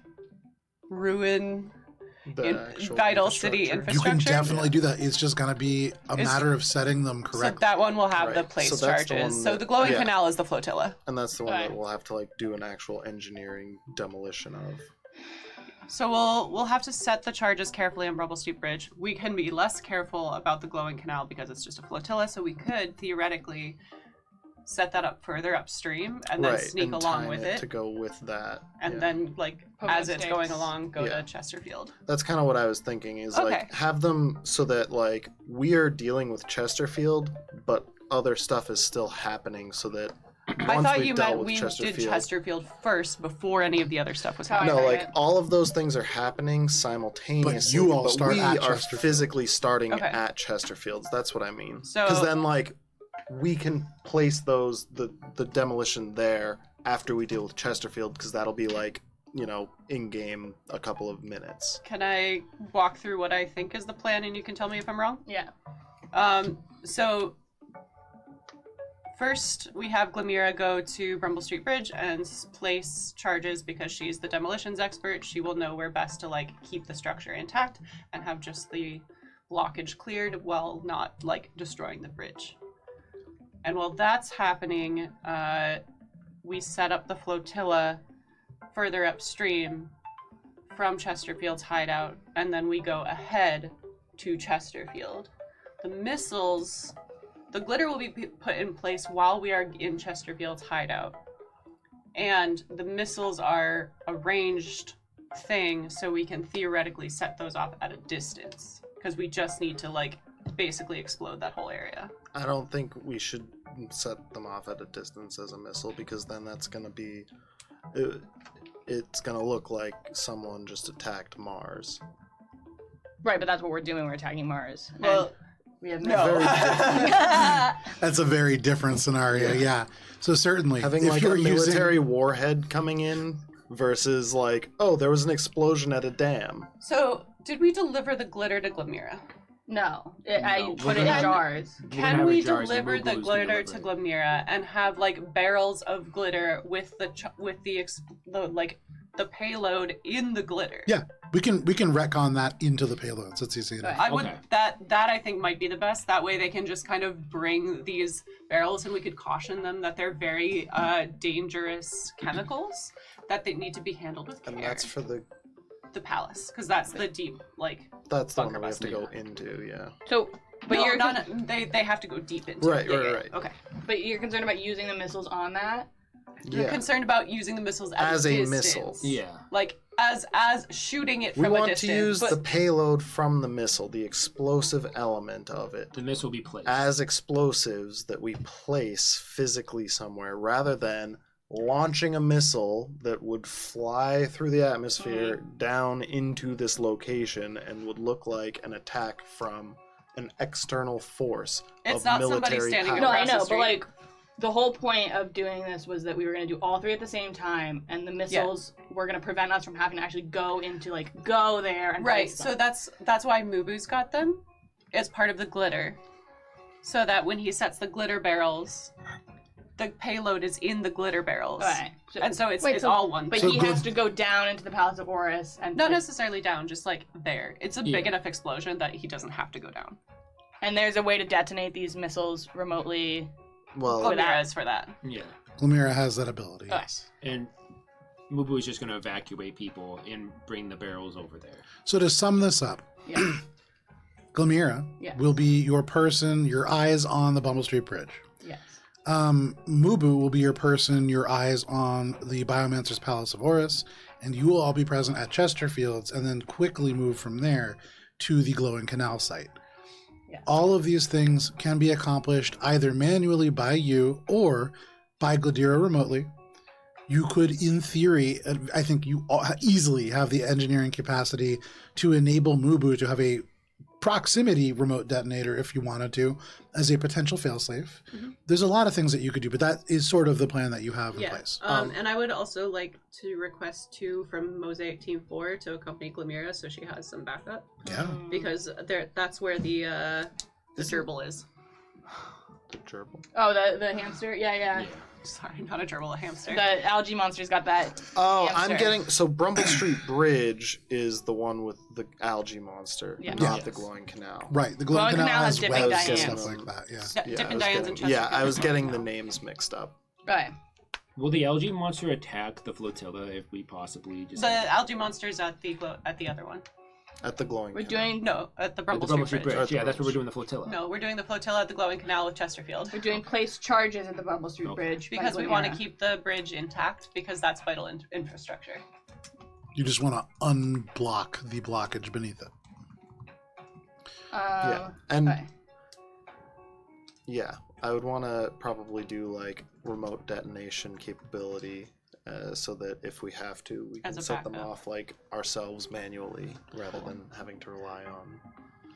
ruin vital city infrastructure.
You can definitely do that. It's just going to be a matter of setting them correctly.
So that one will have the place charges. So the glowing canal is the flotilla.
And that's the one that we'll have to like do an actual engineering demolition of.
So we'll have to set the charges carefully on Brummel Street Bridge. We can be less careful about the glowing canal because it's just a flotilla. So we could theoretically set that up further upstream and then sneak along with it
to go with that,
and then like as it's going along go to Chesterfield.
That's kind of what I was thinking is like have them so that like we are dealing with Chesterfield but other stuff is still happening so that
I thought you meant we did Chesterfield first before any of the other stuff was happening.
No, like all of those things are happening simultaneously.
But you all start
we
at
are
Chesterfield.
Physically starting at Chesterfields. That's what I mean.
So
because then like we can place those the demolition there after we deal with Chesterfield because that'll be like, you know, in game a couple of minutes.
Can I walk through what I think is the plan and you can tell me if I'm wrong?
Yeah.
So first we have Glamira go to Brummel Street Bridge and place charges because she's the demolitions expert. She will know where best to like keep the structure intact and have just the blockage cleared while not like destroying the bridge. And while that's happening, we set up the flotilla further upstream from Chesterfield's hideout, and then we go ahead to Chesterfield. The missiles, the glitter will be put in place while we are in Chesterfield's hideout. And the missiles are a ranged thing, so we can theoretically set those off at a distance, because we just need to, like, basically explode that whole area.
I don't think we should set them off at a distance as a missile because then that's going to be... It's going to look like someone just attacked Mars.
Right, but that's what we're doing. We're attacking Mars.
Well,
we have
no.
That's a very different scenario, yeah. So certainly,
having
if
like
you're
a military warhead coming in versus like, oh, there was an explosion at a dam.
So, did we deliver the glitter to Glamira?
No, I put it in jars.
Can we deliver the glitter to Glamira and have like barrels of glitter with the payload in the glitter?
Yeah, we can retcon that into the payloads. It's easy enough.
I would that I think might be the best. That way they can just kind of bring these barrels and we could caution them that they're very dangerous chemicals that they need to be handled with care.
And that's for the
palace, because that's the deep
that's the one that we have to go into, yeah.
So, but
no,
you're
not they have to go deep into
right,
it.
Right.
Okay.
But you're concerned about using the missiles on that?
You're concerned about using the missiles
as a
distance.
missile.
Yeah.
Like as shooting it from a distance.
We want to use the payload from the missile, the explosive element of it.
The missile will be placed
as explosives that we place physically somewhere rather than launching a missile that would fly through the atmosphere down into this location and would look like an attack from an external force
it's
of
not
military
somebody standing
power.
No, I
across the
know,
street.
but like the whole point of doing this was that we were going to do all three at the same time, and the missiles were going to prevent us from having to actually go there and
right.
place them.
So that's why Mubu's got them as part of the glitter, so that when he sets the glitter barrels, the payload is in the glitter barrels.
Okay.
And so it's all one.
But
So
he has to go down into the Palace of Oras and
not necessarily down, just like there. It's a big enough explosion that he doesn't have to go down.
And there's a way to detonate these missiles remotely.
Well,
Glamira is for that.
Yeah.
Glamira has that ability.
Yes.
And Mubu is just going to evacuate people and bring the barrels over there.
So to sum this up,
Yeah.
Glamira will be your person, your eyes on the Bumble Street Bridge.
Yes.
Mubu will be your person, your eyes on the Biomancers Palace of Oras, and you will all be present at Chesterfields and then quickly move from there to the Glowing Canal site.
Yeah.
All of these things can be accomplished either manually by you or by Gladira remotely. You could, in theory, I think you easily have the engineering capacity to enable Mubu to have a proximity remote detonator if you wanted to as a potential failsafe. There's a lot of things that you could do, but that is sort of the plan that you have in place.
And I would also like to request 2 from Mosaic Team 4 to accompany Glamira so she has some backup.
Yeah.
Because that's where the gerbil is.
The gerbil.
Oh, the hamster? Yeah.
Sorry, not a gerbil, a hamster.
The algae monster's got that.
Oh,
hamster.
I'm getting... So Brumble Street Bridge is the one with the algae monster,
Yeah.
not
Yes.
the glowing canal.
Right. The glowing canal has
dipping
webs and
Dianes.
stuff like that. Yeah.
Yeah,
I
Dippin'
was
Diane's
getting-
and Chesterfield.
I was getting the names mixed up.
Right.
Will the algae monster attack the flotilla if we possibly just...
The algae monster's at the other one.
At the glowing
We're
canal.
doing
No, at the
the
Brumble
Brumble
Street
Street
Bridge.
Bridge. Yeah, that's where we're doing the flotilla.
No, we're doing the flotilla at the glowing canal with Chesterfield.
place charges at the Bumble Street
Okay.
Bridge. by
Because we want to
Glamira.
keep the bridge intact because that's vital infrastructure.
You just want to unblock the blockage beneath it.
Yeah. And
Okay.
yeah, I would want to probably do like remote detonation capability so that if we have to, we
As
can
a
set them
backup.
off like ourselves manually rather than having to rely on.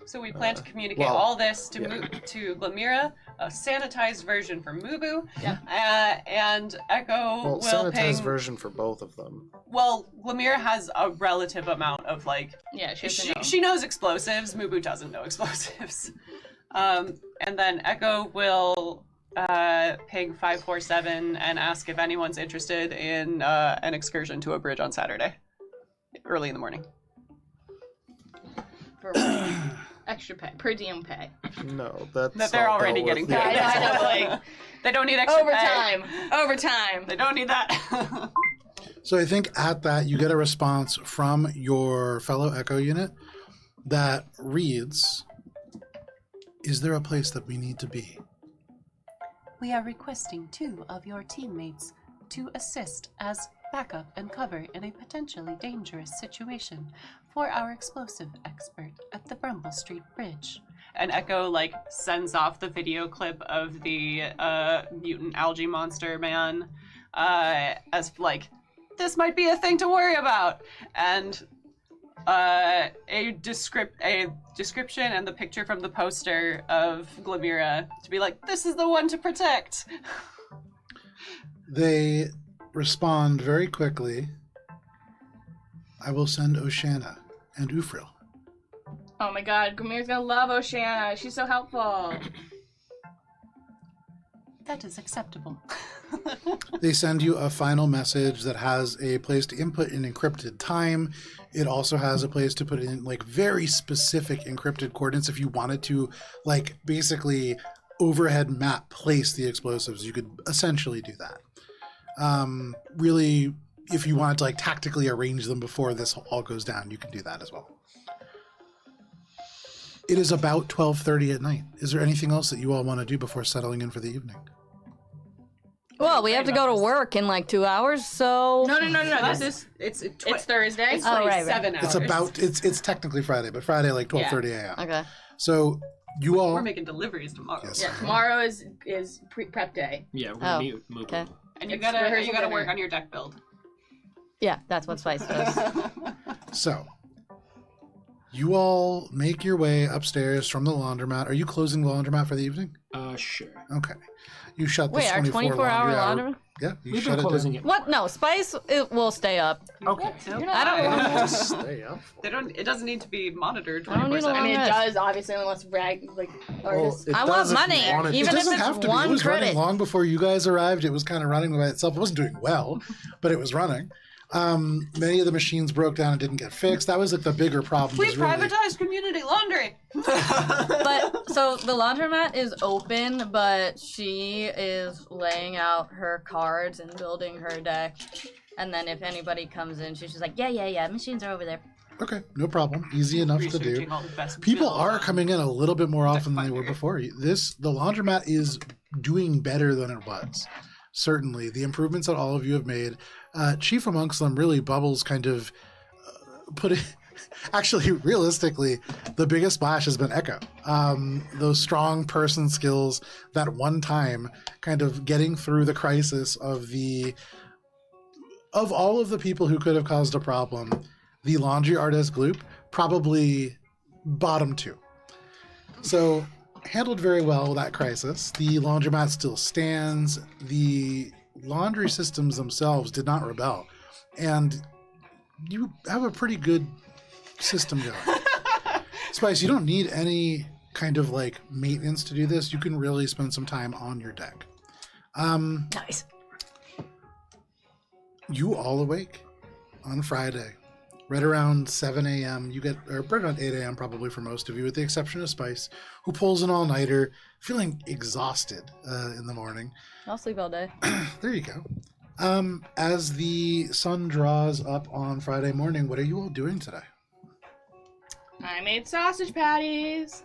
So we plan to communicate
well,
all this to
yeah.
to Glamira, a sanitized version for Mubu,
Yeah.
and Echo
Well,
will
sanitized
ping.
version for both of them.
Well, Glamira has a relative amount of like
Yeah, she has to know.
she knows explosives. Mubu doesn't know explosives. And then Echo will ping 547 and ask if anyone's interested in an excursion to a bridge on Saturday, early in the morning.
For extra pay, per diem pay.
No, that's
That they're
all
already
dealt
getting
with.
paid.
Yeah, I know, like,
they don't need extra pay.
Overtime.
They don't need that.
So I think at that you get a response from your fellow Echo unit that reads, "Is there a place that we need to be?"
We are requesting 2 of your teammates to assist as backup and cover in a potentially dangerous situation for our explosive expert at the Brumble Street Bridge. And Echo sends off the video clip of the mutant algae monster man as this might be a thing to worry about, and a description and the picture from the poster of Glamira to be like, this is the one to protect.
They respond very quickly. "I will send Oshana and Ufril."
Oh my god, Glamira's gonna love Oshana. She's so helpful.
That is acceptable.
They send you a final message that has a place to input in encrypted time. It also has a place to put in very specific encrypted coordinates if you wanted to basically overhead map place the explosives. You could essentially do that. Really, if you wanted to tactically arrange them before this all goes down, you can do that as well. It is about 12:30 at night. Is there anything else that you all want to do before settling in for the evening?
Well, we have to go to work in 2 hours, so...
No. This is
It's
Thursday.
It's
Oh, right.
7 hours.
It's about it's technically Friday, but Friday 12:30 a.m.
Okay.
So you all
We're making deliveries tomorrow.
Yes.
Yeah, tomorrow is prep day.
Yeah, we're
Oh,
gonna meet Mubu.
okay.
And you
It's
gotta
rehearsal dinner.
work on your deck build.
Yeah, that's what Spice does.
So, you all make your way upstairs from the laundromat. Are you closing the laundromat for the evening?
Sure.
Okay. You shut the
Wait, our
24-hour
24-hour
laundry
laundromat?
Yeah, you
We've
shut
been
it
closing
down.
it.
What? No, Spice will stay up.
Okay.
I don't want
Just stay up.
It doesn't need to be monitored
I don't need
24/7.
a
I mean, it
Yes.
does obviously, unless artists.
it
I
does
want
if you
money,
want it.
even
It
if
doesn't
it's
have to be. It
one
was running
credit.
long before you guys arrived. It was kind of running by itself. It wasn't doing well, but it was running. Many of the machines broke down and didn't get fixed. That was the bigger problem.
We
was really-
privatized community laundry.
But, so the laundromat is open, but she is laying out her cards and building her deck. And then if anybody comes in, she's just like, yeah, machines are over there.
Okay, no problem. Easy enough to do.
Researching all the best
People
build,
are coming in a little bit more often than they were
Finder.
before. The laundromat is doing better than it was. Certainly, the improvements that all of you have made. Chief amongst them, really, Bubbles kind of put it. Actually, realistically, the biggest splash has been Echo. Those strong person skills, that one time kind of getting through the crisis of all of the people who could have caused a problem, the laundry artist group probably bottom 2. So, handled very well that crisis. The laundromat still stands. The laundry systems themselves did not rebel. And you have a pretty good system going. Spice, you don't need any kind of like maintenance to do this. You can really spend some time on your deck.
Nice.
You all awake on Friday, right around 7 a.m. You get, or right around 8 a.m. probably for most of you, with the exception of Spice, who pulls an all-nighter, feeling exhausted in the morning.
I'll sleep all day.
There you go. As the sun draws up on Friday morning, what are you all doing today?
I made sausage patties.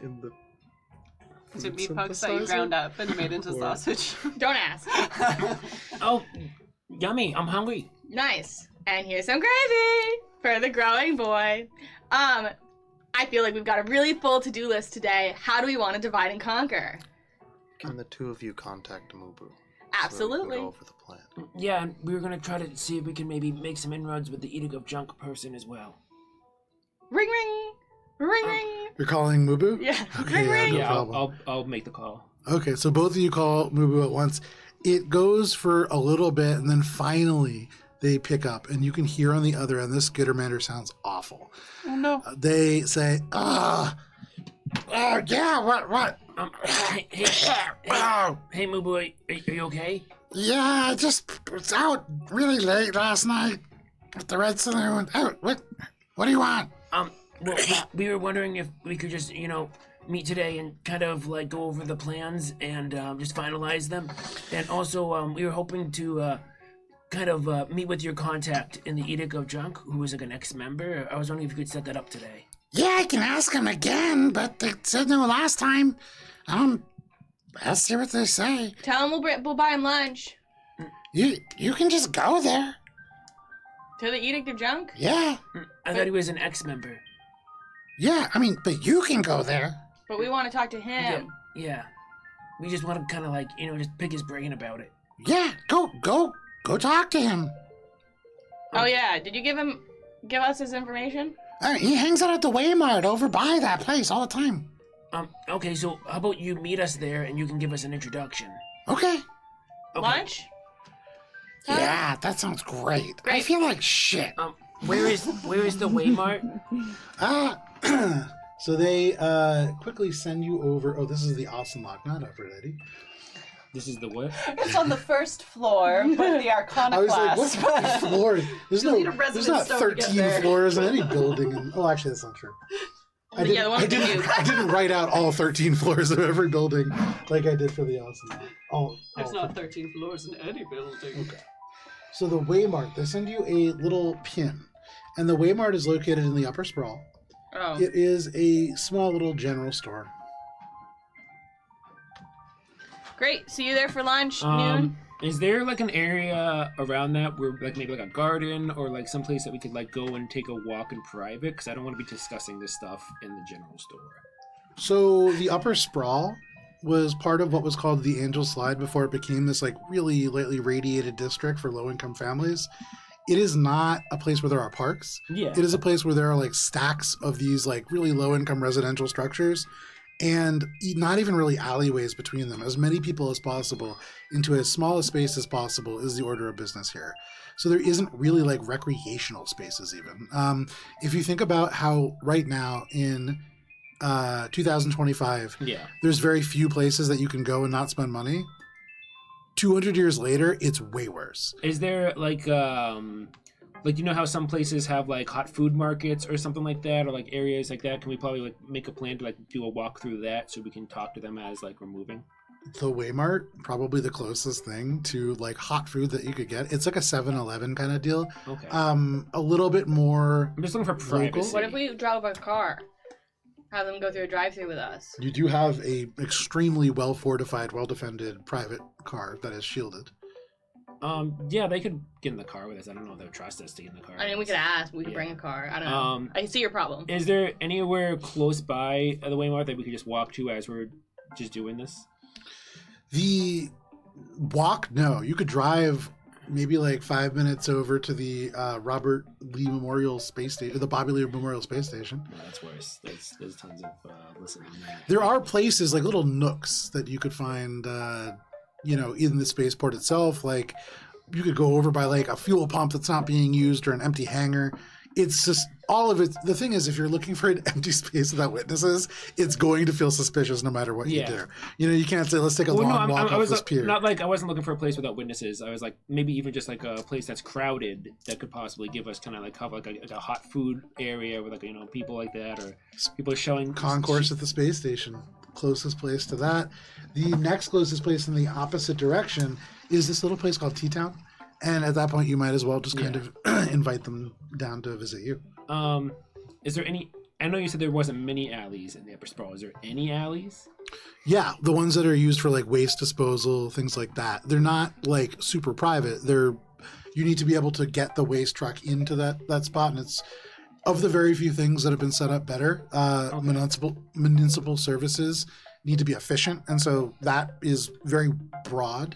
In the
Is it meat pucks that you ground up and made into sausage?
Don't ask.
Oh, yummy! I'm hungry.
Nice. And here's some gravy for the growing boy. I feel like we've got a really full to-do list today. How do we want to divide and conquer?
Can the two of you contact Mubu?
Absolutely.
So that we can go over the plan.
Yeah, and we were gonna try to see if we can maybe make some inroads with the Edict of Junk person as well.
Ring ring. Ring ring.
You're calling Mubu?
Yeah.
Okay,
Ring ring.
no
Yeah,
problem.
I'll make the call.
Okay, so both of you call Mubu at once. It goes for a little bit, and then finally they pick up, and you can hear on the other end, this Skittermander sounds awful.
Oh no.
They say, yeah, what?
Hey, Mubu, are you okay?
Yeah, I just was out really late last night at the Red Saloon. Oh, what do you want?
Well, we were wondering if we could just, meet today and kind of like go over the plans and just finalize them. And also, we were hoping to kind of meet with your contact in the Edict of Junk, who is like an ex-member. I was wondering if you could set that up today.
Yeah, I can ask them again, but they said no last time. I'll see what they say.
Tell them we'll buy him lunch.
You can just go there.
To the Edict of Junk?
Yeah.
I thought he was an ex-member.
Yeah, but you can go there.
But we want to talk to him.
Yeah. We just want to kind of like, just pick his brain about it.
Yeah, go talk to him.
Oh yeah, did you give us his information?
He hangs out at the Waymart over by that place all the time.
Okay, so how about you meet us there and you can give us an introduction?
Okay.
Lunch? Huh?
Yeah, that sounds great. I feel like shit.
Where is the Waymart?
So they quickly send you over. Oh, this is the Austenloch, not Upper Lady.
This is the what?
It's on the first floor, but the Arcana
I was like,
class.
what's 50 floors? There's
You'll need a
there's
resident
not
stone to get
13
there.
floors in any building. Oh, actually, that's not true. I
Yeah, the one with the view.
I didn't write out all 13 floors of every building like I did for the Austenloch.
There's not 13 floors in any building.
Okay. So the Waymart, they send you a little pin, and the Waymart is located in the upper sprawl.
Oh.
It is a small little general store.
Great. See you there for lunch, noon.
Is there like an area around that where like maybe like a garden or like some place that we could like go and take a walk in private? Because I don't want to be discussing this stuff in the general store.
So the upper sprawl was part of what was called the Angel Slide before it became this like really lightly radiated district for low-income families. It is not a place where there are parks.
Yeah.
It is a place where there are like stacks of these like really low-income residential structures and not even really alleyways between them. As many people as possible into as small a space as possible is the order of business here. So there isn't really like recreational spaces even. If you think about how right now in 2025, there's very few places that you can go and not spend money. 200 years later, it's way worse.
Is there like you know how some places have like hot food markets or something like that, or like areas like that? Can we probably like make a plan to like do a walk through that so we can talk to them as like we're moving?
The Waymart, probably the closest thing to like hot food that you could get. It's like a 7-Eleven kind of deal.
Okay.
A little bit more.
I'm just looking for privacy.
What if we drove a car? Have them go through a drive-through with us.
You do have a extremely well-fortified, well-defended private car that is shielded.
Yeah, they could get in the car with us. I don't know if they would trust us to get in the car.
I mean, we could ask. We could bring a car. I don't know. I can see your problem.
Is there anywhere close by the Waymart that we could just walk to as we're just doing this?
The walk, no. You could drive maybe like 5 minutes over to the Robert Lee Memorial Space Station, the Bobby Lee Memorial Space Station.
No, that's worse. There's tons of listening.
There are places like little nooks that you could find, in the spaceport itself. Like you could go over by like a fuel pump that's not being used or an empty hangar. It's just all of it. The thing is, if you're looking for an empty space without witnesses, it's going to feel suspicious no matter what you do. You can't say, let's take a long walk off this pier.
Not like I wasn't looking for a place without witnesses. I was like, maybe even just like a place that's crowded that could possibly give us kind of like have like a hot food area with like, people like that, or people showing
concourse at the space station. Closest place to that. The next closest place in the opposite direction is this little place called T-Town. And at that point, you might as well just kind of invite them down to visit you.
Is there any... I know you said there wasn't many alleys in the Upper Sprawl. Is there any alleys?
Yeah, the ones that are used for like waste disposal, things like that. They're not like super private. You need to be able to get the waste truck into that spot, and it's of the very few things that have been set up better. Municipal services need to be efficient, and so that is very broad.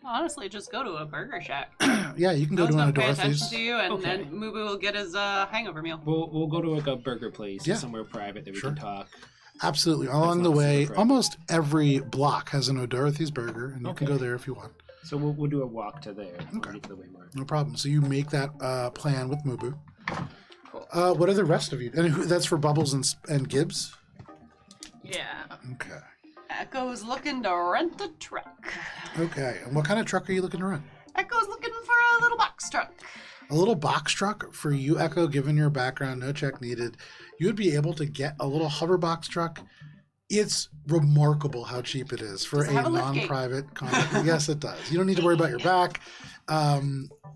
Honestly, just go to a burger shack.
Yeah, you can go to one of
pay
Dorothy's.
attention to you, and then Mubu will get his hangover meal.
We'll go to like a burger place, somewhere private that we can talk.
Absolutely. Along the way, almost every block has an O'Dorothy's burger, and you can go there if you want.
So we'll do a walk to there.
Okay. No problem. So you make that plan with Mubu. Cool. What are the rest of you? And that's for Bubbles and Gibbs?
Yeah.
Okay.
Echo's looking to rent a truck.
Okay. And what kind of truck are you looking to rent?
Echo's looking for a little box truck.
A little box truck for you, Echo, given your background, no check needed. You would be able to get a little hover box truck. It's remarkable how cheap it is for a non-private contract. Yes, it does. You don't need to worry about your back.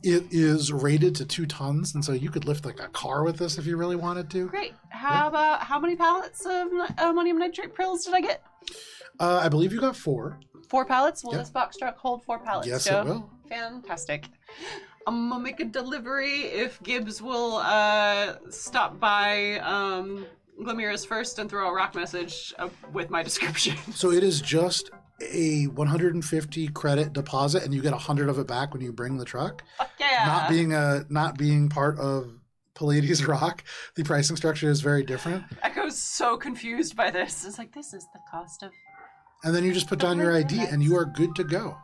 It is rated to 2 tons, and so you could lift like a car with this if you really wanted to.
Great. How many pallets of ammonium nitrate pills did I get?
I believe you got 4.
4 pallets? Will this box truck hold 4 pallets?
Yes,
Joe?
it will.
Fantastic. I'm gonna make a delivery if Gibbs will stop by Glimira's first and throw a rock message with my description.
So it is just a 150 credit deposit, and you get 100 of it back when you bring the truck.
Fuck yeah!
Not being part of Pallades Rock, the pricing structure is very different.
Echo's so confused by this. It's like, this is the cost of...
And then you just put down your ID, and you are good to go.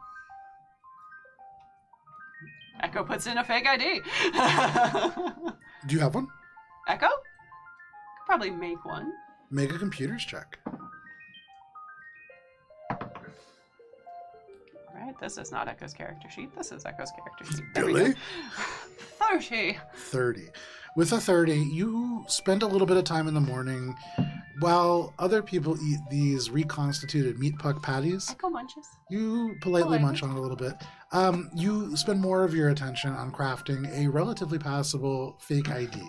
Echo puts in a fake ID.
Do you have one?
Echo? Could probably make one.
Make a computer's check.
Right, this is not Echo's character sheet. This is Echo's character sheet. There
Really?
30.
30. With a 30, you spend a little bit of time in the morning while other people eat these reconstituted meat puck patties.
Echo munches.
You politely munch on it a little bit. You spend more of your attention on crafting a relatively passable fake ID.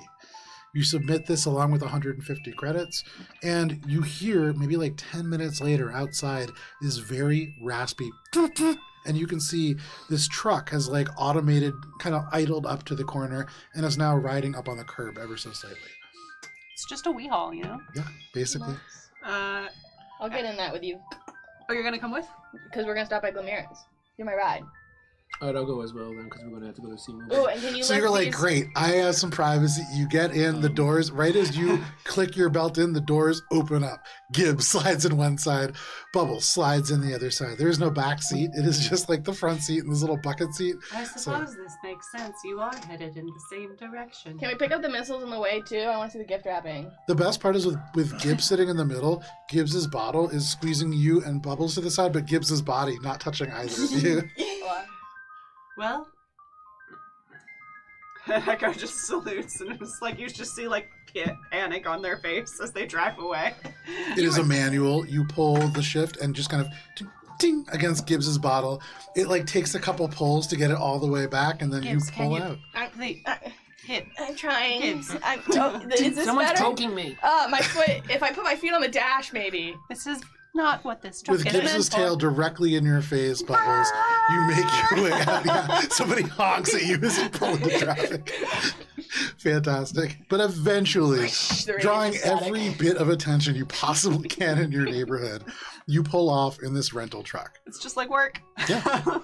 You submit this along with 150 credits, and you hear maybe like 10 minutes later outside this very raspy and you can see this truck has like automated, kind of idled up to the corner and is now riding up on the curb ever so slightly.
It's just a wee haul, you know?
Yeah, basically.
I'll get in that with you.
Oh, you're gonna come with?
Because we're gonna stop by Glimira's. You're my ride.
Alright, I'll go as well then, because we're gonna have to go to see movies.
Oh, and can you
So you're like, great, I have some privacy. You get in, the doors, right as you click your belt in, the doors open up. Gibbs slides in one side, Bubbles slides in the other side. There's no back seat. It is just like the front seat and this little bucket seat.
I suppose this makes sense. You are headed in the same direction.
Can we pick up the missiles on the way too? I want to see the gift wrapping.
The best part is with Gibbs sitting in the middle, Gibbs's bottle is squeezing you and Bubbles to the side, but Gibbs's body not touching either of you.
Well, Echo just salutes, and it's like you just see like panic on their face as they drive away.
It is a manual. You pull the shift and just kind of ting, ting against Gibbs's bottle. It like takes a couple pulls to get it all the way back, and then
Gibbs,
you pull out.
Hit.
I'm trying.
Gibbs.
Is this
Someone's
better?
poking me.
My foot. If I put my feet on the dash, maybe.
This is not what this truck
With
is
Gibbs's
meant for.
tail directly in your face, Bubbles, you make your way out. Yeah, somebody honks at you as you pull into traffic. Fantastic. But eventually, drawing every bit of attention you possibly can in your neighborhood, you pull off in this rental truck.
It's just like work.
Yeah.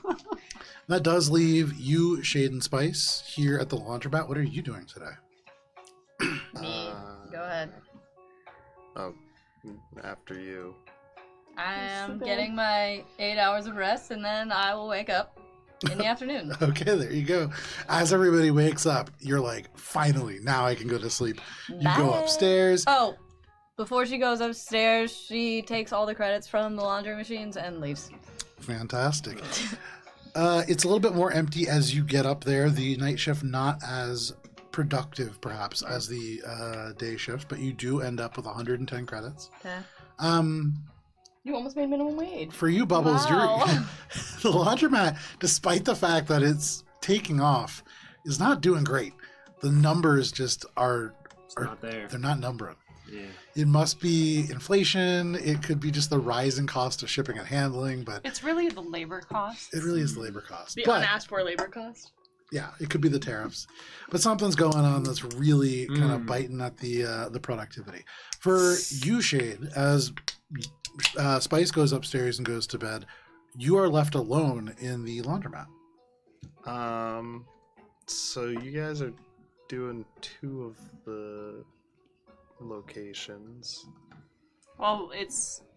That does leave you, Shade and Spice, here at the laundromat. What are you doing today?
Go ahead.
Oh, after you.
I am getting my 8 hours of rest, and then I will wake up in the afternoon.
Okay, there you go. As everybody wakes up, you're like, finally, now I can go to sleep. You go
Bye.
upstairs.
Oh, before she goes upstairs, she takes all the credits from the laundry machines and leaves.
Fantastic. It's a little bit more empty as you get up there. The night shift not as productive, perhaps, as the day shift, but you do end up with 110 credits.
Okay.
You almost made minimum wage.
For you, Bubbles,
Wow.
the laundromat, despite the fact that it's taking off, is not doing great. The numbers just are
not there.
They're not numbering.
Yeah.
It must be inflation. It could be just the rising cost of shipping and handling, but
It's really the labor cost.
it really is the labor cost.
The
But
unasked for labor cost.
yeah, it could be the tariffs, but something's going on that's really kind of biting at the productivity. For you, Shade, as Spice goes upstairs and goes to bed, you are left alone in the laundromat.
So you guys are doing 2 of the locations.
Well,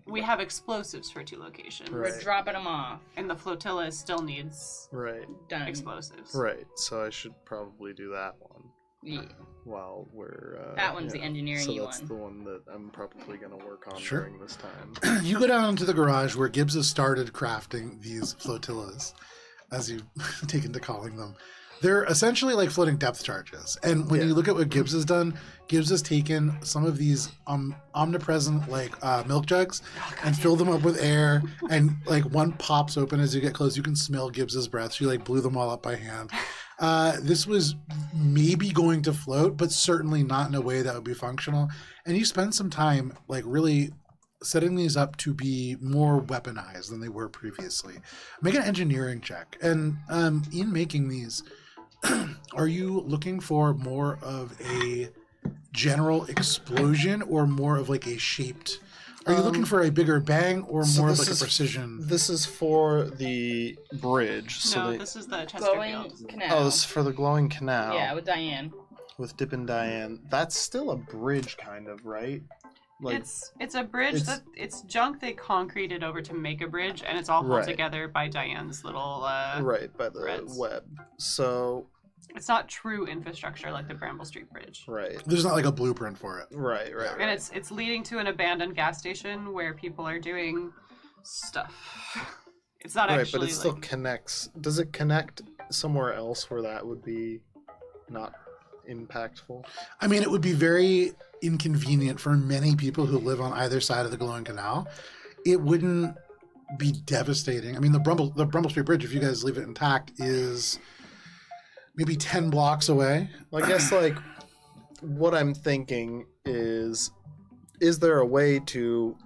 we have explosives for 2 locations.
Right.
We're dropping them off.
And the flotilla still needs
Right.
Done.
explosives.
Right. So I should probably do that one
Yeah.
while we're.
That one's the engineering
So that's
one.
the one that I'm probably going to work on
Sure.
during this time.
You go down into the garage where Gibbs has started crafting these flotillas, as you've taken to calling them. They're essentially like floating depth charges. And when you look at what Gibbs has done, Gibbs has taken some of these omnipresent like milk jugs and filled them up with air. And like one pops open as you get close. You can smell Gibbs's breath. She like blew them all up by hand. This was maybe going to float, but certainly not in a way that would be functional. And you spend some time like really setting these up to be more weaponized than they were previously. Make an engineering check. And in making these, are you looking for more of a general explosion or more of like a shaped? Are you looking for a bigger bang or
So
more of
this
like a
is-
precision?
This is for the bridge. So
No,
they,
this is the
Glowing
Chesterfield.
canal.
oh, this is for the glowing canal.
Yeah, with Diane.
With Dip and Diane. That's still a bridge, kind of, right? Like,
It's a bridge
it's-
it's junk they concreted over to make a bridge, and it's all held
Right.
together by Diane's little
right by the
threads.
web. So
It's not true infrastructure like the Bramble Street Bridge.
right,
There's not like a blueprint for it.
right.
And it's leading to an abandoned gas station where people are doing stuff. It's not
right,
actually
but it still
like
connects. Does it connect somewhere else where that would be not impactful?
I mean, it would be very inconvenient for many people who live on either side of the glowing canal. It wouldn't be devastating. I mean, the Brumble Street Bridge, if you guys leave it intact, is maybe 10 blocks away.
Well, I guess like what I'm thinking is there a way to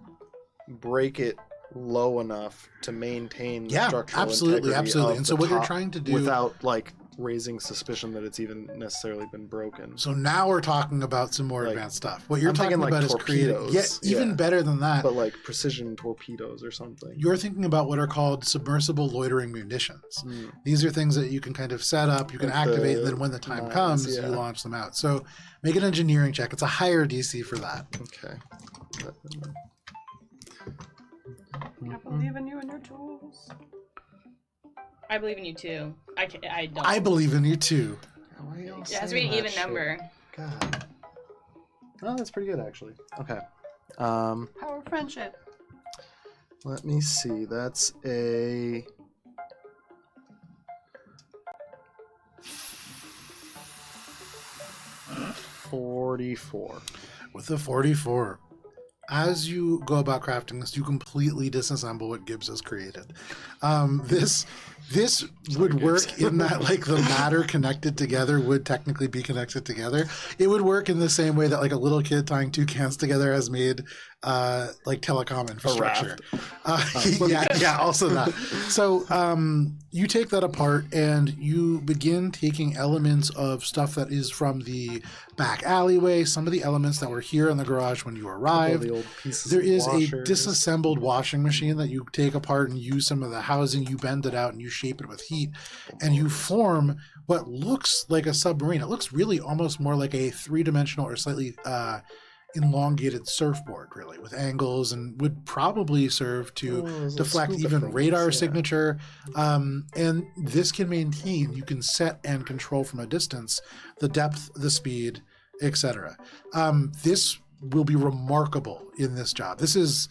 break it low enough to maintain the
Yeah,
structural
absolutely,
integrity
absolutely.
of
And
the
so what you're
top
trying to do
without like raising suspicion that it's even necessarily been broken?
So now we're talking about some more
Like,
advanced stuff. What you're
I'm
talking
thinking, like,
about is creating,
torpedoes.
even
Yeah.
better than that.
But like precision torpedoes or something.
You're thinking about what are called submersible loitering munitions.
Hmm.
These are things that you can kind of set up, you can
Like
activate,
the
and then when the time
mines,
comes,
yeah.
you launch them out. So make an engineering check. It's a higher DC for that.
Okay.
I believe in you and your tools.
I believe in you too. I don't.
I believe in you too.
Why are y'all
It has to
saying
be an
that
even
shit?
number.
God. Oh, that's pretty good actually. Okay.
Power of friendship.
Let me see. That's a 44.
With the 44. As you go about crafting this, you completely disassemble what Gibbs has created. This would work in that like the matter connected together would technically be connected together. It would work in the same way that like a little kid tying 2 cans together has made like telecom infrastructure. Yeah, also that. So you take that apart and you begin taking elements of stuff that is from the back alleyway, some of the elements that were here in the garage when you arrived.
The old pieces
There
of
is a
washers.
disassembled washing machine that you take apart and use some of the housing, you bend it out and you shape it with heat, and you form what looks like a submarine. It looks really almost more like a three-dimensional or slightly elongated surfboard, really, with angles, and would probably serve to
those
deflect
scuba
even
things,
radar
yeah.
signature. And this can maintain, you can set and control from a distance the depth, the speed, etc. This will be remarkable in this job. This is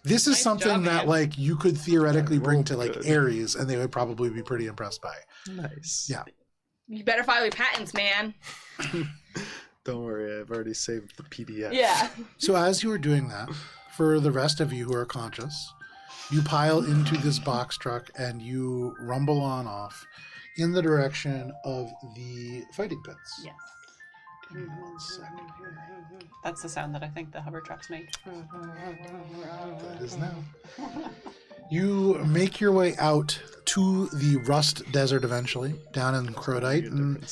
Nice
something
job,
that
man.
like you could theoretically bring
rolled
to like
good.
Ares, and they would probably be pretty impressed by.
Nice.
Yeah.
You better file your patents, man.
Don't worry, I've already saved the PDF.
Yeah.
So as you are doing that, for the rest of you who are conscious, you pile into this box truck and you rumble on off in the direction of the fighting pits.
Yes.
Give me 1 second here.
That's the sound that I think the hover trucks make.
That is now. You make your way out to the Rust Desert eventually, down in Crowdite, and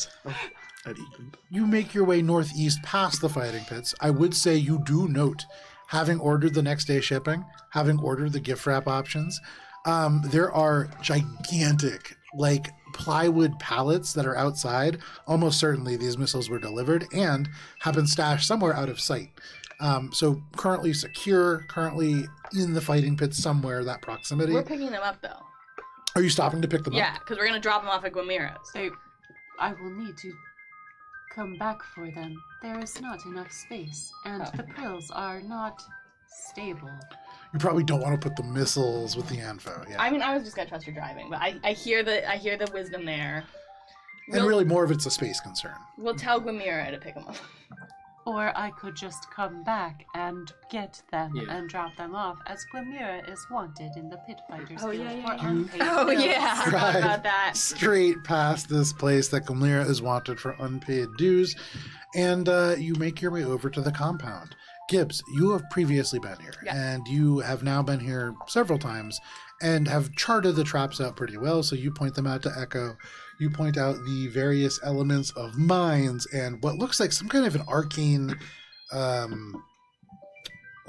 At even.
you make your way northeast past the fighting pits. I would say you do note, having ordered the next day shipping, having ordered the gift wrap options, there are gigantic, like plywood pallets that are outside. Almost certainly these missiles were delivered and have been stashed somewhere out of sight. So currently secure, currently in the fighting pits somewhere, that proximity.
We're picking them up, though.
Are you stopping to pick them
Yeah,
up?
because we're going to drop them off at Guamira's.
I will need to come back for them. There is not enough space, and the prills are not stable.
You probably don't want to put the missiles with the Anfo, yeah.
I mean, I was just going to trust your driving, but I hear the wisdom there.
And really more of it's a space concern.
We'll tell Guamira to pick them up.
Or I could just come back and get them
Yeah.
and drop them off, as Glimira is wanted in the Pit Fighters
Oh,
Guild
yeah, yeah,
for
yeah.
unpaid
Oh,
bills.
yeah. Forgot about that.
Straight past this place that Glimira is wanted for unpaid dues, and you make your way over to the compound. Gibbs, you have previously been here,
Yeah.
and you have now been here several times and have charted the traps out pretty well, so you point them out to Echo. You point out the various elements of mines and what looks like some kind of an arcane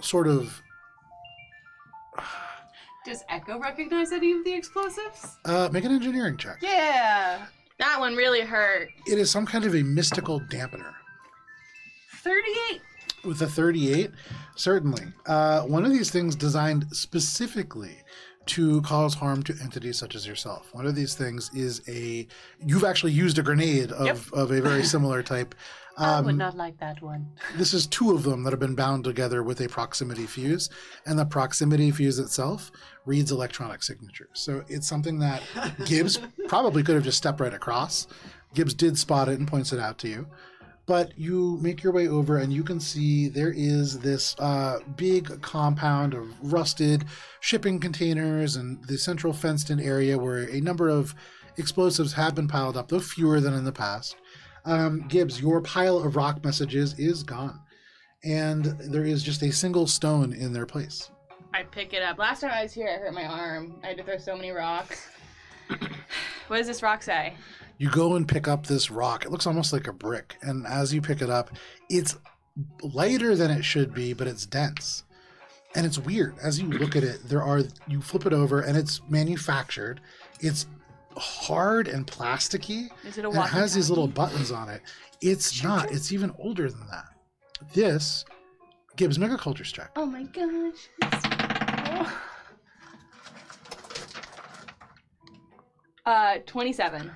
sort of...
Does Echo recognize any of the explosives?
make an engineering check.
Yeah!
That one really hurt.
It is some kind of a mystical dampener.
38!
With a 38, certainly. One of these things designed specifically to cause harm to entities such as yourself. One of these things is you've actually used a grenade of a very similar type.
I would not like that one.
This is 2 of them that have been bound together with a proximity fuse, and the proximity fuse itself reads electronic signatures. So it's something that Gibbs probably could have just stepped right across. Gibbs did spot it and points it out to you. But you make your way over and you can see there is this big compound of rusted shipping containers and the central fenced-in area where a number of explosives have been piled up, though fewer than in the past. Gibbs, your pile of rock messages is gone. And there is just a single stone in their place.
I pick it up. Last time I was here, I hurt my arm. I had to throw so many rocks. What does this rock say?
You go and pick up this rock. It looks almost like a brick. And as you pick it up, it's lighter than it should be, but it's dense. And it's weird. As you look at it, you flip it over and it's manufactured. It's hard and plasticky.
Is it a
And it has these
walkie-talkie?
little buttons on it. It's not. It's even older than that. This gives make a cultures check.
Oh my gosh. Oh. 27.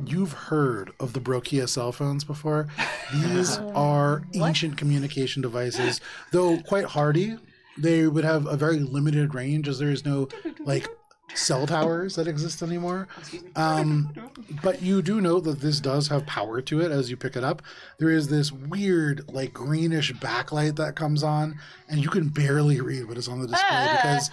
You've heard of the Brokia cell phones before. These are ancient communication devices, though quite hardy. They would have a very limited range, as there is no like cell towers that exist anymore. But you do know that this does have power to it as you pick it up. There is this weird, like, greenish backlight that comes on, and you can barely read what is on the display because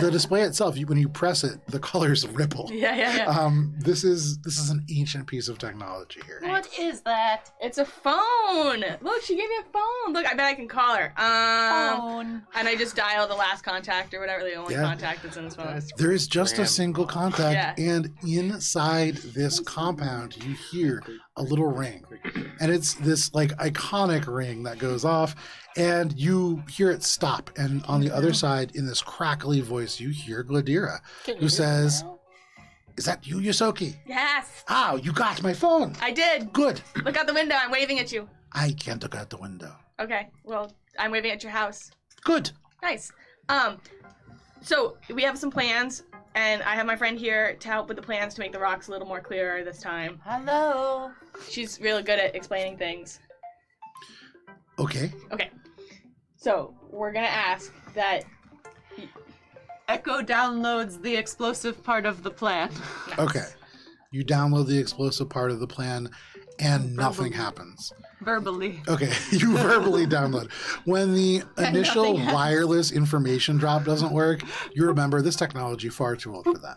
the display itself, when you press it, the colors ripple.
Yeah.
This is an ancient piece of technology here.
What is that?
It's a phone. Look, she gave me a phone. Look, I bet I can call her.
Phone.
And I just dial the last contact or whatever, the only
Yeah.
contact that's in this phone.
There is just a single contact,
Yeah.
and inside this compound, you hear a little ring. And it's this, like, iconic ring that goes off, and you hear it stop. And on the other side, in this crackly voice, you hear Gladira, who says, "Is that you, Yosoki?
Yes,
Oh, you got my phone.
I did.
Good.
Look out the window. I'm waving at you.
I can't look out the window.
Okay, well, I'm waving at your house.
Good.
Nice. So we have some plans, and I have my friend here to help with the plans to make the rocks a little more clearer this time.
Hello.
She's really good at explaining things.
Okay.
Okay. So we're gonna ask that.
Echo downloads the explosive part of the plan.
Okay. You download the explosive part of the plan, and nothing happens.
Verbally.
Okay, you verbally download. When the initial wireless information drop doesn't work, you remember this technology far too old for that.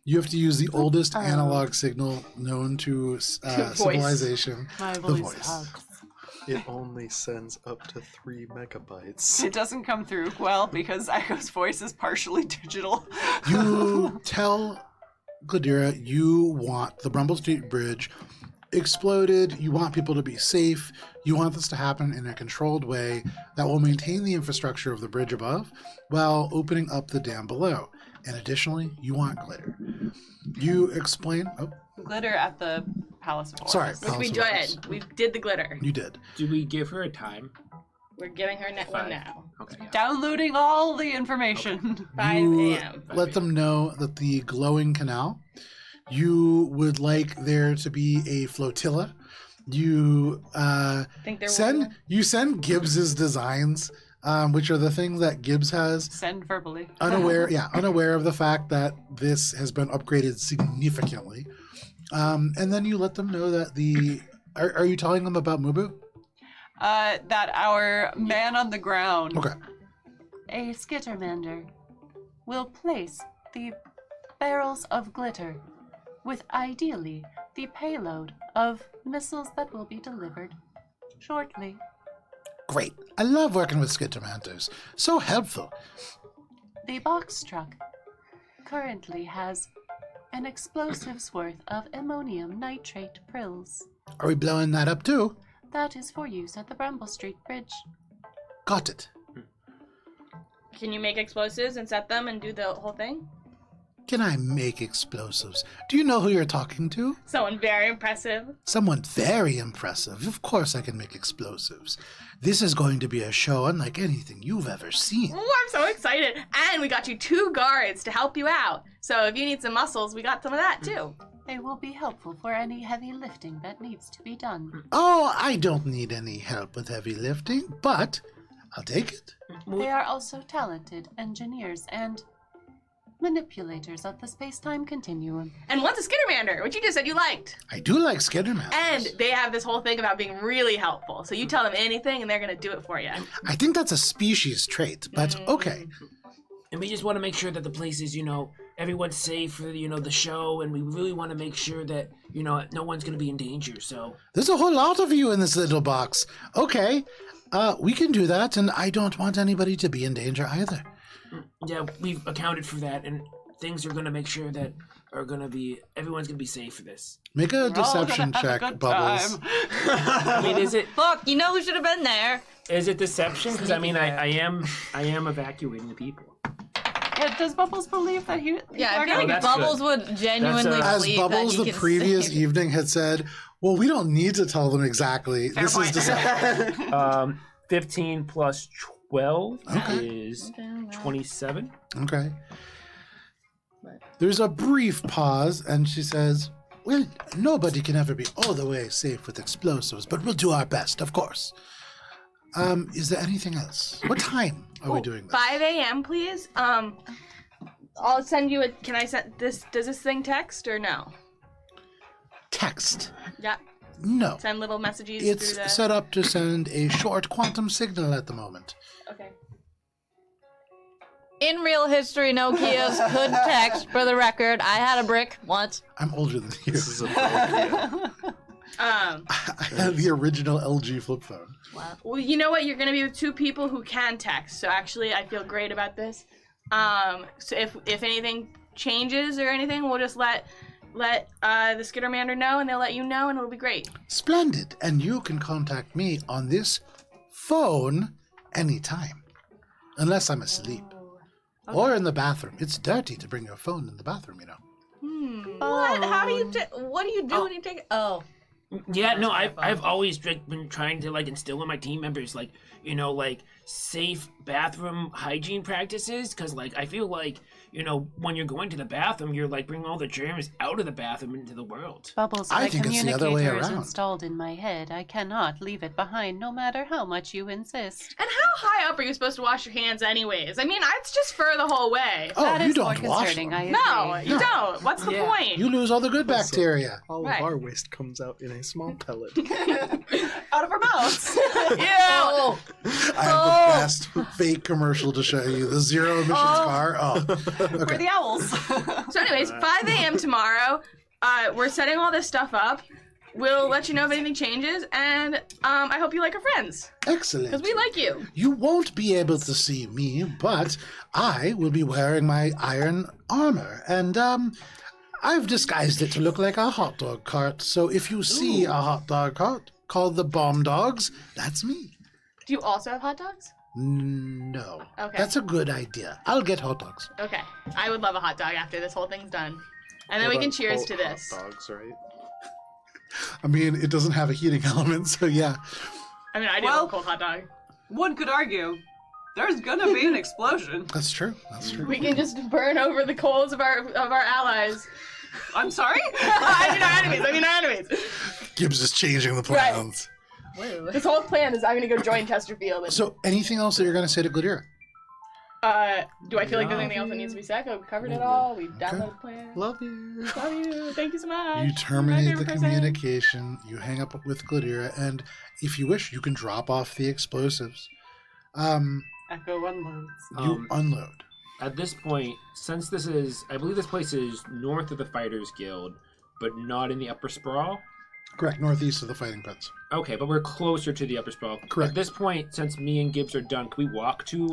You have to use the oldest analog signal known to civilization,
My
the
voice
voice.
hugs.
It only sends up to 3 megabytes.
It doesn't come through well because Echo's voice is partially digital.
You tell Gladira you want the Brumble Street Bridge exploded, you want people to be safe, you want this to happen in a controlled way that will maintain the infrastructure of the bridge above while opening up the dam below. And additionally, you want glitter. You explain... Oh,
Glitter at the Palace of Oras.
sorry.
Which we
Palace of Oras.
did. We did the glitter.
You did.
Do we give her a time?
We're giving her one
5.
now.
Okay.
Downloading all the information.
5
You
a.m.
let them know that the glowing canal, you would like there to be a flotilla. You
Think there
send Gibbs's designs, which are the things that Gibbs has,
Send verbally.
unaware of the fact that this has been upgraded significantly. And then you let them know that are you telling them about Mubu?
That our man on the ground,
Okay.
a skittermander, will place the barrels of glitter with ideally the payload of missiles that will be delivered shortly.
Great. I love working with skittermanders. So helpful.
The box truck currently has an explosive's worth of ammonium nitrate prills.
Are we blowing that up too?
That is for use at the Bramble Street Bridge.
Got it.
Can you make explosives and set them and do the whole thing?
Can I make explosives? Do you know who you're talking to?
Someone very impressive.
Someone very impressive. Of course I can make explosives. This is going to be a show unlike anything you've ever seen.
Ooh, I'm so excited. And we got you 2 guards to help you out. So if you need some muscles, we got some of that too.
They will be helpful for any heavy lifting that needs to be done.
Oh, I don't need any help with heavy lifting, but I'll take it.
They are also talented engineers and manipulators of the space-time continuum.
And one's a skittermander, which you just said you liked.
I do like skittermanders.
And they have this whole thing about being really helpful. So you tell them anything and they're going to do it for you.
I think that's a species trait, but okay.
And we just want to make sure that the place is, everyone's safe for, the show, and we really want to make sure that, no one's going to be in danger, so...
There's a whole lot of you in this little box. Okay, we can do that, and I don't want anybody to be in danger either.
Yeah, we've accounted for that, and things are going to make sure that everyone's going to be safe for this.
Make a
We're all
deception
gonna have a
check,
good
Bubbles.
time.
I mean, is it
Look, you know who should have been there.
deception? Because, I mean, I am evacuating the people.
Yeah, does Bubbles believe that he?
Yeah, I
are
feel
gonna
like
that's
Bubbles
good.
would genuinely
That's,
As
believe
Bubbles
that
the
he can
previous
save-
evening had said, well, we don't need to tell them exactly. This is deception.
15 plus 12
Okay.
is 27.
Okay. There's a brief pause, and she says, well, nobody can ever be all the way safe with explosives, but we'll do our best, of course. Is there anything else? What time are we doing this?
5 a.m., please. I'll send you a. Can I send this? Does this thing text or no?
Text.
Yeah.
No.
Send little messages
It's
through the.
set up to send a short quantum signal at the moment.
Okay.
In real history, Nokias could text. For the record, I had a brick once.
I'm older than you.
This is a Nokia.
I had the original LG flip phone.
Wow.
Well, you know what? You're gonna be with two people who can text. So actually, I feel great about this. So if anything changes or anything, we'll just let the Skittermander know, and they'll let you know, and it'll be great.
Splendid. And you can contact me on this phone anytime. Unless I'm asleep. Or in the bathroom. It's dirty to bring your phone in the bathroom, you know.
What? How do you? What do you do when you take? Oh.
Yeah, no, I've always been trying to like instill in my team members like safe bathroom hygiene practices, because like I feel like when you're going to the bathroom, you're like bringing all the germs out of the bathroom into the world.
Bubbles,
I
my
think it's the other way
communicator is
around.
installed in my head. I cannot leave it behind, no matter how much you insist.
And how high up are you supposed to wash your hands, anyways? I mean, it's just fur the whole way.
Oh,
That
you
is more
don't wash
concerning,
them.
I
No,
agree.
you don't. What's the point?
You lose all the good bacteria.
All
Right.
of our waste comes out in a small pellet.
Out of our mouths.
Ew.
I have the best fake commercial to show you. The zero emissions car. Oh,
We're
okay.
the owls.
So anyways, 5 a.m. tomorrow, we're setting all this stuff up. We'll let you know if anything changes, and I hope you like our friends, because
Excellent.
we like you.
You won't be able to see me, but I will be wearing my iron armor, and I've disguised it to look like a hot dog cart. So if you see a hot dog cart called the Bomb Dogs, that's me.
Do you also have hot dogs?
No.
Okay.
That's a good idea. I'll get hot dogs.
Okay. I would love a hot dog after this whole thing's done. And then we can cheers to this.
Hot dogs, right?
I mean, it doesn't have a heating element, so yeah.
I mean, I do
Well-
love a cold hot dog.
One could argue there's gonna be an explosion.
That's true. That's true.
We can just burn over the coals of our allies.
I'm sorry?
I mean our enemies.
Gibbs is changing the
Right.
plans.
Whoa.
This whole plan is I'm gonna go join Chesterfield. And,
So, anything else that you're going to say to Gladira?
do I feel like there's anything else that needs to be said? We've covered it all. We've downloaded the plan.
Love you.
Love you. Thank you so much.
You terminate the
favorite person.
communication, you hang up with Gladira, and if you wish, you can drop off the explosives.
Echo unloads.
You unload.
At this point, since I believe this place is north of the Fighters Guild, but not in the Upper Sprawl.
Correct, northeast of the fighting pits.
Okay, but we're closer to the Upper Sprawl.
Correct.
At this point, since me and Gibbs are done, can we walk to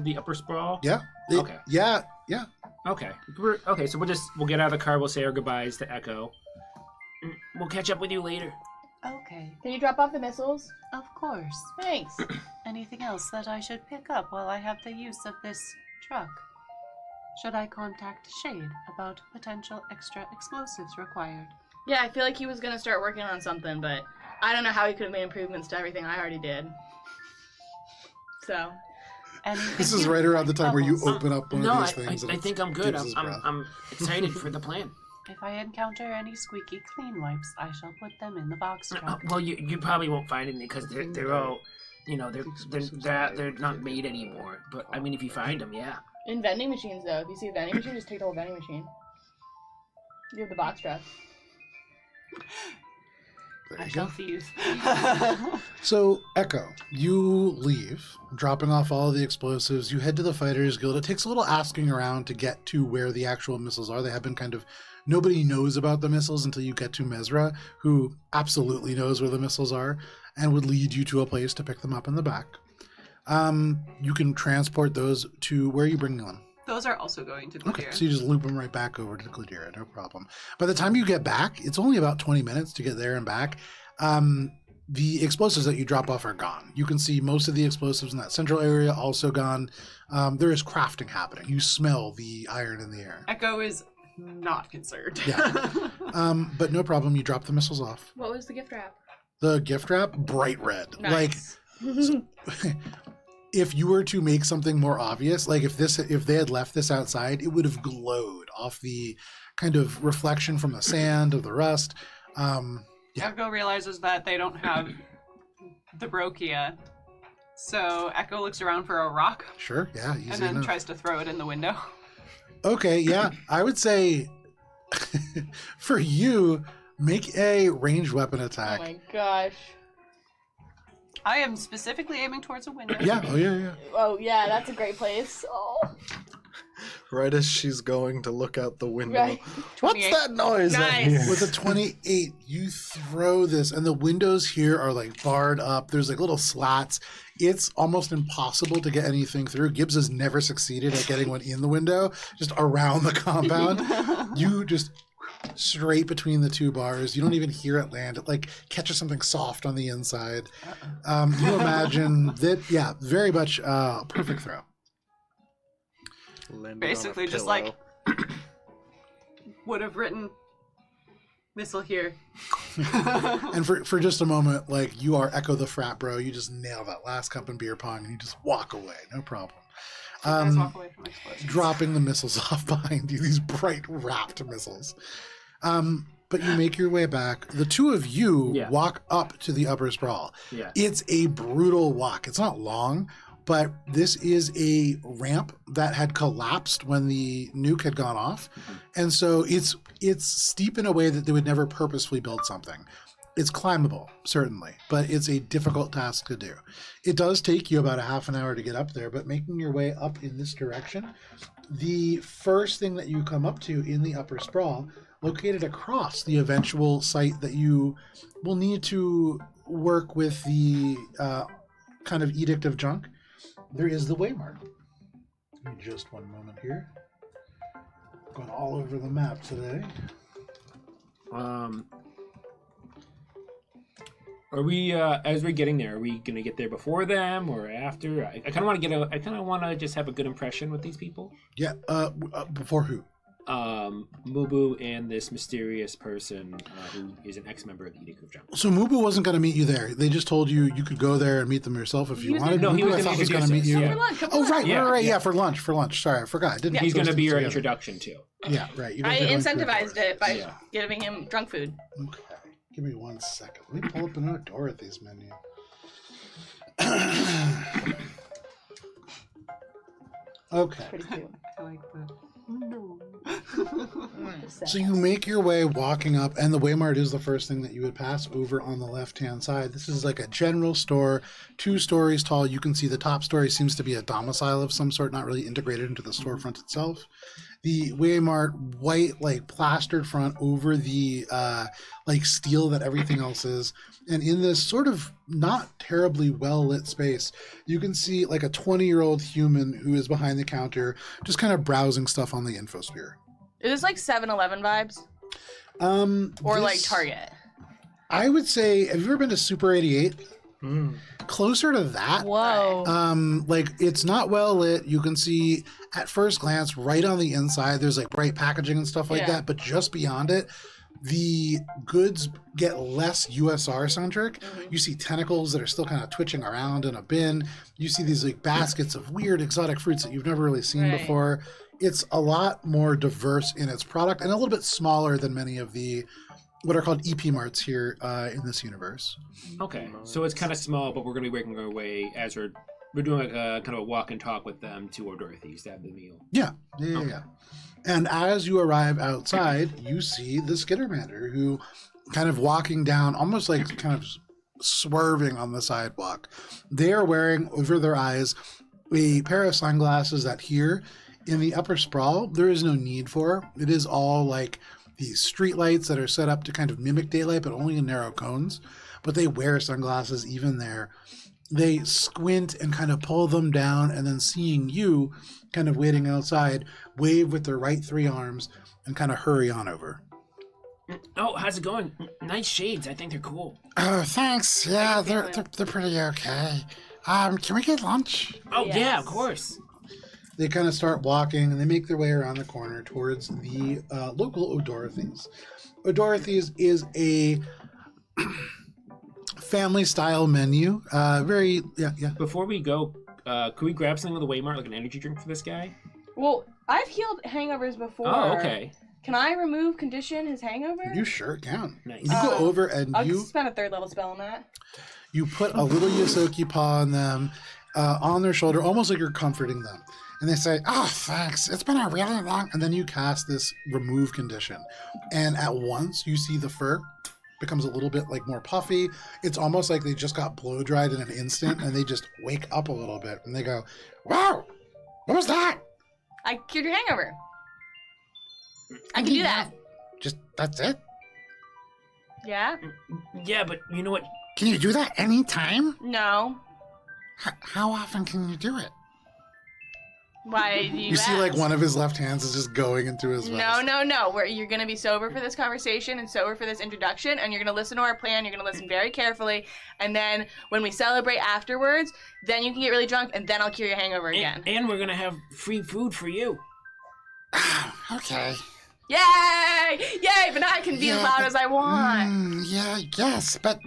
the Upper Sprawl?
Yeah.
Okay.
Yeah.
Okay. So we'll get out of the car. We'll say our goodbyes to Echo. We'll catch up with you later.
Okay,
Can you drop off the missiles?
of course.
Thanks.
Anything else that I should pick up while I have the use of this truck? Should I contact Shade about potential extra explosives required?
Yeah, I feel like he was gonna start working on something, but I don't know how he could have made improvements to everything I already did. So,
This is right around the time where you open up one
No,
of
I,
these things. and
I
it's
think I'm good.
Gibbs's breath.
I'm excited for the plan.
If I encounter any squeaky clean wipes, I shall put them in the box truck.
Well, you probably won't find any because they're all, they're not made anymore. But I mean, if you find them, yeah.
in vending machines though, if you see a vending machine, just take the whole vending machine. You have the box truck.
There
I
you
shall
go.
thieve.
So, Echo, you leave, dropping off all of the explosives. You head to the Fighters Guild. It takes a little asking around to get to where the actual missiles are. They have been nobody knows about the missiles until you get to Mesra, who absolutely knows where the missiles are and would lead you to a place to pick them up in the back. You can transport those to where are you bringing them?
Those are also going to
Okay,
Gladira.
so you just loop them right back over to Gladira, no problem. By the time you get back, it's only about 20 minutes to get there and back. The explosives that you drop off are gone. You can see most of the explosives in that central area also gone. There is crafting happening. You smell the iron in the air.
Echo is not concerned.
Yeah. But no problem. You drop the missiles off.
What was the gift wrap?
The gift wrap, bright red.
Nice.
If you were to make something more obvious, like if they had left this outside, it would have glowed off the kind of reflection from the sand of the rust.
Echo realizes that they don't have the Brokia. So Echo looks around for a rock
Sure, yeah, easy
and then
enough.
tries to throw it in the window.
Okay, yeah. I would say for you, make a ranged weapon
Oh
attack.
my gosh.
I am specifically aiming towards a window.
Yeah, oh yeah.
Oh yeah, that's a great place. Oh.
Right as she's going to look out the window.
Right.
What's
28.
that noise out
Nice.
here?
With a 28, you throw this, and the windows here are like barred up. There's like little slats. It's almost impossible to get anything through. Gibbs has never succeeded at getting one in the window, just around the compound. You just straight between the two bars. You don't even hear it land. It like catches something soft on the inside. You imagine that, yeah, very much perfect throw.
Landed on a
Basically just
pillow.
like would have written missile here.
And for just a moment, like you are Echo the frat bro. You just nail that last cup and beer pong, and you just walk away, no problem.
Guys walk away from explosions.
Dropping the missiles off behind you, these bright wrapped missiles. But you make your way back. The two of you
Yeah.
walk up to the upper sprawl.
Yeah.
It's a brutal walk. It's not long, but this is a ramp that had collapsed when the nuke had gone off. And so it's steep in a way that they would never purposefully build something. It's climbable, certainly, but it's a difficult task to do. It does take you about a half an hour to get up there, but making your way up in this direction, the first thing that you come up to in the upper sprawl, located across the eventual site that you will need to work with the kind of Edict of Junk, there is the waymark. Give me just one moment here. Going all over the map today.
Are we as we're getting there? Are we gonna get there before them or after? I kind of want to I kind of want to just have a good impression with these people.
Yeah. Before who?
Mubu and this mysterious person who is an ex-member of the Edict of Junk.
So Mubu wasn't going to meet you there. They just told you you could go there and meet them yourself if you wanted.
No, he
Mubu,
was
I
gonna
thought was going to meet
introduce
you.
us, yeah.
Come on, come
Oh,
on.
right,
Yeah,
right,
yeah.
yeah, for lunch. Sorry, I forgot. Didn't
He's
put
gonna
those
be your
together.
introduction too.
Yeah, right. You guys
I
are going through
incentivized it by
Yeah.
giving him drunk food.
Okay, give me 1 second. Let me pull up another Dorothy's menu. Okay.
Pretty cute.
I like that.
So you make your way walking up, and the Waymart is the first thing that you would pass over on the left-hand side. This is like a general store, 2 stories tall. You can see the top story seems to be a domicile of some sort, not really integrated into the storefront itself. The Waymart white, like plastered front over the like steel that everything else is. And in this sort of not terribly well lit space, you can see like a 20-year-old human who is behind the counter, just kind of browsing stuff on the infosphere.
Is this like 7-Eleven vibes? Or like
This-
Target?
I would say, have you ever been to Super 88? Closer to that.
Whoa.
Like it's not well lit. You can see at first glance right on the inside there's like bright packaging and stuff like
Yeah.
that, but just beyond it, the goods get less USR centric. You see tentacles that are still kind of twitching around in a bin. You see these like baskets of weird exotic fruits that you've never really seen
Right.
before. It's a lot more diverse in its product and a little bit smaller than many of the what are called EP marts here in this universe.
Okay, so it's kind of small, but we're gonna be working our way as we're doing like a kind of a walk and talk with them to Dorothy's to have the meal.
Yeah. And as you arrive outside, you see the Skittermander, who kind of walking down, almost like kind of swerving on the sidewalk. They are wearing over their eyes a pair of sunglasses that here in the upper sprawl, there is no need for. It is all like these street lights that are set up to kind of mimic daylight, but only in narrow cones. But they wear sunglasses even there. They squint and kind of pull them down, and then seeing you kind of waiting outside, wave with their right 3 arms and kind of hurry on over.
Oh, how's it going? Nice shades. I think they're cool.
Oh, thanks. Yeah, they're pretty okay. Can we get lunch?
Oh yeah,
Yes.
of course.
They kind of start walking, and they make their way around the corner towards the local O'Dorothy's. O'Dorothy's is a family-style menu. Yeah.
Before we go, could we grab something with a Waymart, like an energy drink for this guy?
Well, I've healed hangovers before.
Oh, okay.
Can I remove condition his hangover?
You sure can.
Nice.
You go over and
I'll
you
spend a 3rd level spell on that.
put a little Yosoki paw on them. on their shoulder, almost like you're comforting them. And they say, "Oh, thanks. It's been a really long..." And then you cast this remove condition. And at once, you see the fur becomes a little bit like more puffy. It's almost like they just got blow dried in an instant, and they just wake up a little bit. And they go, "Wow, what was that?"
I cured your hangover. I can do that.
Just, that's it?
Yeah?
Yeah, but you know what?
Can you do that anytime?
No.
How often can you do it?
Why do you
You see, like,
ask?
one of his left hands is just going into his vest.
No. You're going to be sober for this conversation and sober for this introduction, and you're going to listen to our plan. You're going to listen very carefully, and then when we celebrate afterwards, then you can get really drunk, and then I'll cure your hangover again.
And we're gonna have free food for you.
Okay.
Yay! Yay! But now I can be as loud as I want.
Yeah, I guess, but,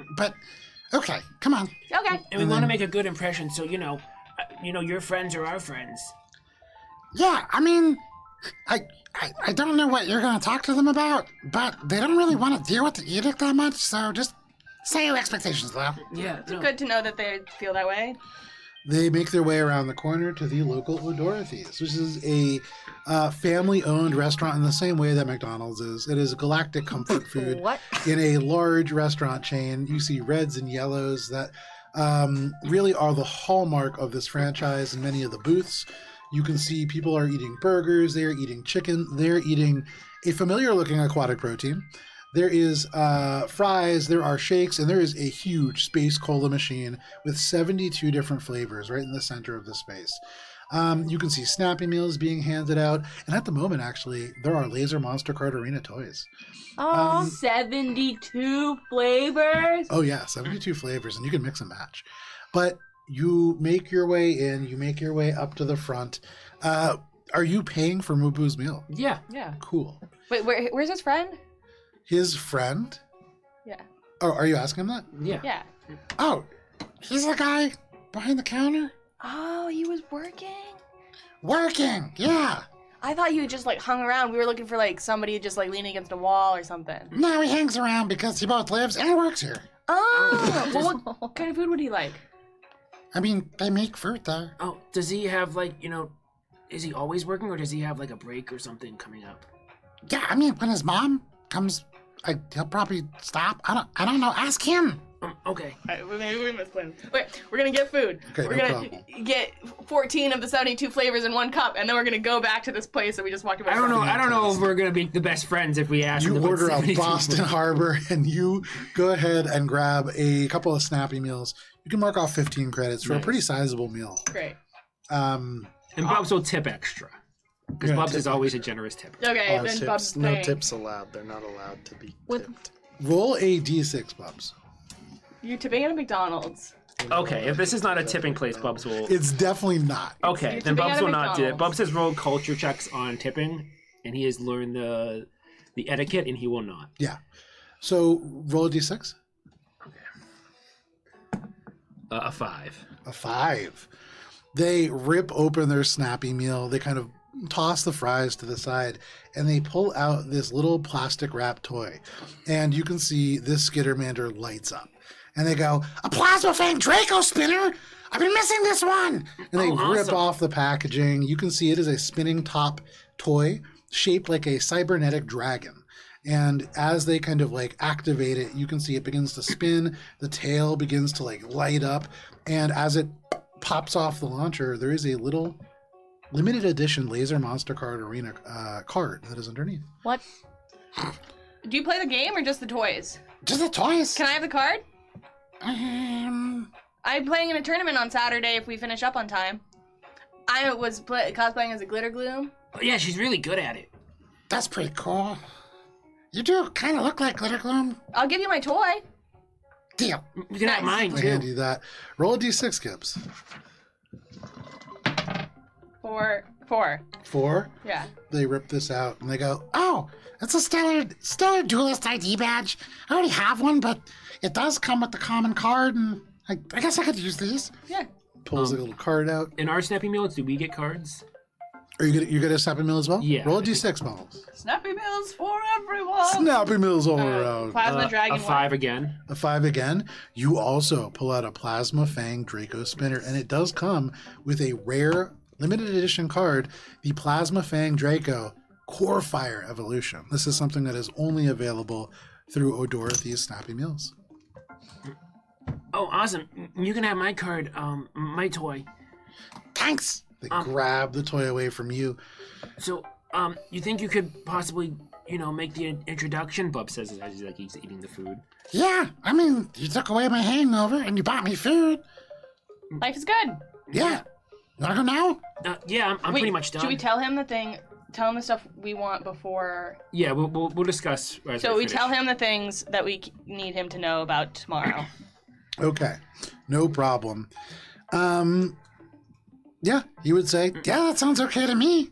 okay, come on.
Okay.
And we want to make a good impression, so your friends are our friends.
Yeah, I mean, I don't know what you're going to talk to them about, but they don't really want to deal with the edict that much, so just say your expectations, though.
Yeah,
It's good to know that they feel that way.
They make their way around the corner to the local O'Dorothy's, which is a family-owned restaurant in the same way that McDonald's is. It is galactic comfort food
What?
in a large restaurant chain. You see reds and yellows that really are the hallmark of this franchise in many of the booths. You can see people are eating burgers, they're eating chicken, they're eating a familiar-looking aquatic protein. There is fries, there are shakes, and there is a huge space cola machine with 72 different flavors right in the center of the space. You can see Snappy Meals being handed out, and at the moment, actually, there are Laser Monster Kart Arena toys.
Oh, 72 flavors?
Oh yeah, 72 flavors, and you can mix and match. But you make your way in, you make your way up to the front. Are you paying for Mubu's meal?
Yeah.
Yeah.
Cool.
Wait, where's his friend?
His friend?
Yeah.
Oh, are you asking him that?
Yeah.
Yeah.
Oh, he's the guy behind the counter?
Oh, he was working?
Working, yeah.
I thought you just like hung around. We were looking for like somebody just like leaning against a wall or something.
No, he hangs around because he both lives and works here.
Oh, well, what kind of food would he like?
I mean, they make fruit there.
Oh, does he have is he always working, or does he have like a break or something coming up?
Yeah, I mean, when his mom comes, he'll probably stop. I don't know. Ask him.
Okay.
Alright, maybe we must plan. Wait, we're gonna get food.
Okay,
we're
no
gonna
problem.
get 14 of the 72 flavors in one cup, and then we're gonna go back to this place that we just walked away from.
I don't know if we're gonna be the best friends if we ask.
You
him to put
order a
72
Boston Harbor, and you go ahead and grab a couple of Snappy Meals. You can mark off 15 credits for a
Nice.
pretty sizable meal.
Great.
And Bubs will tip extra, because
Yeah,
Bubs
tip
is always a generous tipper.
Okay,
Pause
then
tips.
Bub's
No
paying.
tips allowed. They're not allowed to be
With-
tipped.
roll a d6, Bubs.
You're tipping at a McDonald's.
Okay, if this is not a tipping place, Bubs will.
It's definitely not.
Okay,
You're
then
tipping
Bubs
at a
will not do it.
McDonald's.
Bubs has rolled culture checks on tipping, and he has learned the etiquette, and he will not.
Yeah. So roll a d6.
A 5.
A 5. They rip open their Snappy Meal. They kind of toss the fries to the side, and they pull out this little plastic wrap toy. And you can see this Skittermander lights up. And they go, "A Plasma Fang Draco Spinner! I've been missing this one!" And they
Oh,
rip
awesome.
off the packaging. You can see it is a spinning top toy shaped like a cybernetic dragon. And as they kind of like activate it, you can see it begins to spin. The tail begins to like light up. And as it pops off the launcher, there is a little limited edition Laser Monster Kart Arena card that is underneath.
What?
Do you play the game or just the toys?
Just the toys.
Can I have the card?
Um,
I'm playing in a tournament on Saturday if we finish up on time. I was cosplaying as a Glitter Gloom.
Oh, yeah, she's really good at it.
that's pretty cool. You do kind of look like Glitter Gloom.
I'll give you my toy.
Deal.
You can have mine,
I hand
too.
you that. Roll a d6, Gibbs.
4.
4.
Yeah.
They rip this out and they go, "Oh, it's a stellar duelist ID badge. I already have one, but it does come with the common card, and I guess I could use these."
Yeah.
Pulls a little card out.
In our Snappy Meals, do we get cards?
Are you gonna Snappy Meal as well?
Yeah.
Roll a d6, Bubbles.
Snappy meals for everyone.
Snappy Meals all around.
Plasma Dragon.
A 5 again.
A 5 again. You also pull out a Plasma Fang Draco Spinner, and it does come with a rare limited edition card, the Plasma Fang Draco Core Fire Evolution. This is something that is only available through O'Dorothy's Snappy Meals.
Oh, awesome. You can have my card, my toy.
Thanks. They grab the toy away from you.
So, you think you could possibly, make the introduction? Bub says as he's eating the food.
Yeah, I mean, you took away my hangover and you bought me food.
Life is good.
Yeah. You wanna go now?
Yeah, I'm
Wait,
pretty much done.
Should we tell him the stuff we want before?
Yeah, we'll discuss.
So we tell him the things that we need him to know about tomorrow.
Okay, no problem. Yeah, he would say, yeah, that sounds okay to me.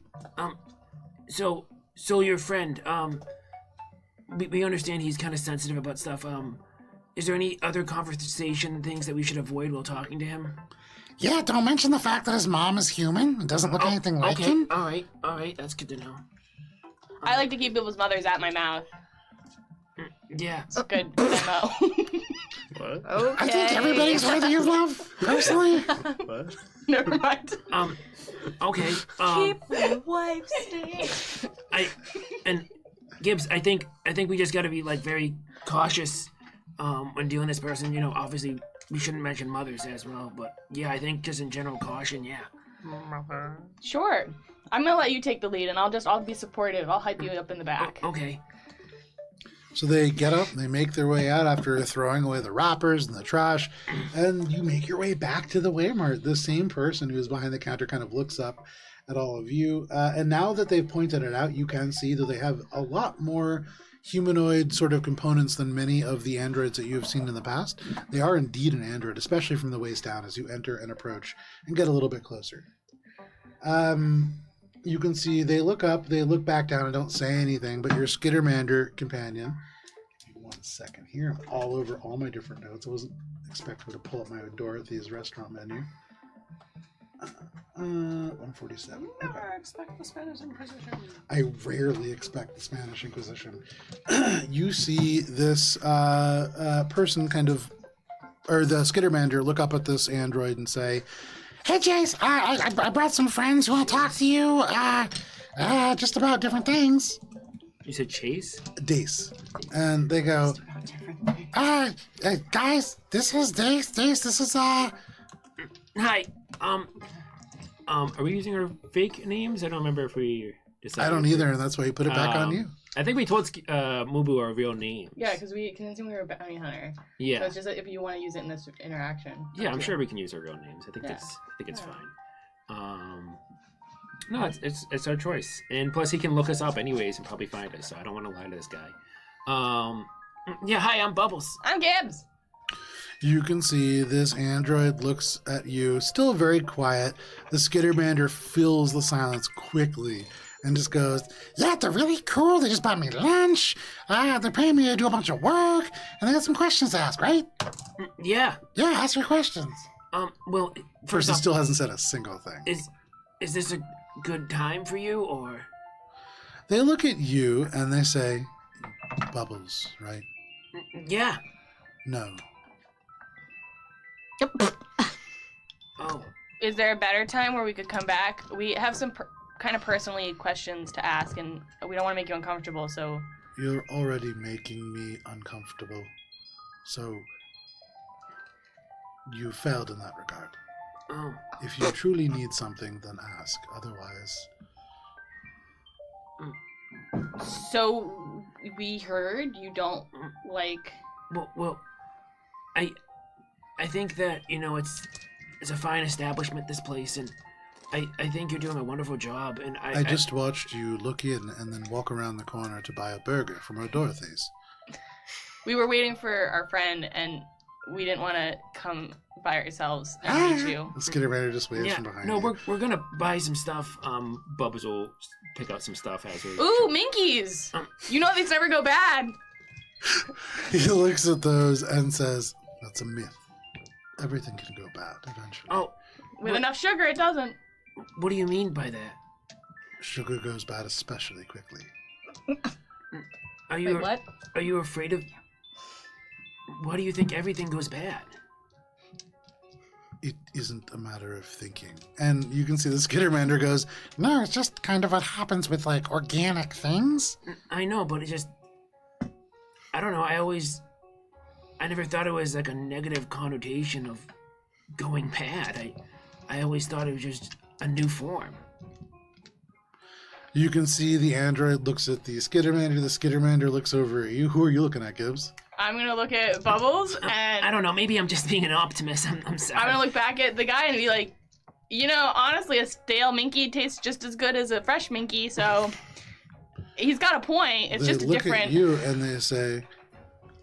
So your friend, we understand he's kind of sensitive about stuff. Is there any other conversation things that we should avoid while talking to him?
Yeah, don't mention the fact that his mom is human and doesn't look anything like him.
All right, that's good to know.
I like to keep people's mothers at my mouth.
Yeah.
It's good MO.
What?
Okay.
I think everybody's worthy of love, personally.
What?
Never mind.
Okay.
Keep your wife safe.
Gibbs, I think we just got to be very cautious when dealing with this person. Obviously we shouldn't mention mothers as well, but yeah, I think just in general caution. Yeah.
Sure. I'm gonna let you take the lead, and I'll be supportive. I'll hype you up in the back.
Okay.
So they get up, they make their way out after throwing away the wrappers and the trash, and you make your way back to the Waymart. The same person who's behind the counter kind of looks up at all of you. And now that they've pointed it out, you can see that they have a lot more humanoid sort of components than many of the androids that you have seen in the past. They are indeed an android, especially from the waist down as you enter and approach and get a little bit closer. You can see they look up, they look back down and don't say anything, but your Skittermander companion, give me 1 second here, I'm all over all my different notes. I wasn't expecting to pull up my Dorothy's restaurant menu. 147. Okay.
Expect the Spanish Inquisition.
I rarely expect the Spanish Inquisition. You see this person kind of, or the Skittermander look up at this android and say, hey, Jace, I brought some friends who want to talk to you, just about different things.
You said Chase?
Dace. And they go, guys, this is Dace. Dace, this is,
Hi. Are we using our fake names? I don't remember if we decided.
I don't either, and that's why he put it back on you.
I think we told Mubu our real names.
Yeah, because we were a bounty hunter.
Yeah.
So it's just that if you want to use it in this interaction.
Yeah, I'm sure we can use our real names. I think it's fine. No, it's our choice, and plus he can look us up anyways and probably find us. So I don't want to lie to this guy. Yeah, hi, I'm Bubbles.
I'm Gibbs.
You can see this android looks at you, still very quiet. The Skittermander fills the silence quickly and just goes, yeah, they're really cool. They just bought me lunch. They're paying me to do a bunch of work, and they got some questions to ask, right?
Yeah.
Yeah, ask your questions.
Well,
First, he still hasn't said a single thing.
Is this a good time for you, or?
They look at you and they say, Bubbles, right?
Yeah.
No.
Oh.
Is there a better time where we could come back? We have some kind of personally questions to ask, and we don't want to make you uncomfortable, so...
You're already making me uncomfortable. So, you failed in that regard.
Oh.
If you truly need something, then ask. Otherwise...
So, we heard you don't like...
Well, I think that, it's a fine establishment, this place, and I think you're doing a wonderful job, and
I just watched you look in and then walk around the corner to buy a burger from O'Dorothy's.
We were waiting for our friend, and we didn't want to come by ourselves and meet you.
The Skittermander just waves from behind
no,
you.
we're gonna buy some stuff. Bubbles will pick out some stuff as we...
Ooh, Minkies! You know these never go bad!
He looks at those and says, that's a myth. Everything can go bad eventually.
Oh.
With enough sugar, it doesn't.
What do you mean by that?
Sugar goes bad especially quickly.
Are you
Wait, what?
Are you afraid of? Why do you think everything goes bad?
It isn't a matter of thinking. And you can see the Skittermander goes, no, it's just kind of what happens with, like, organic things.
I know, but it just... I don't know, I never thought it was like a negative connotation of going bad. I always thought it was just a new form.
You can see the android looks at the Skittermander looks over at you. Who are you looking at, Gibbs?
I'm gonna look at Bubbles and
I don't know, maybe I'm just being an optimist. I'm sorry.
I'm gonna look back at the guy and be like, you know, honestly, a stale Minky tastes just as good as a fresh Minky, so he's got a point. It's just a different.
They look at you and they say,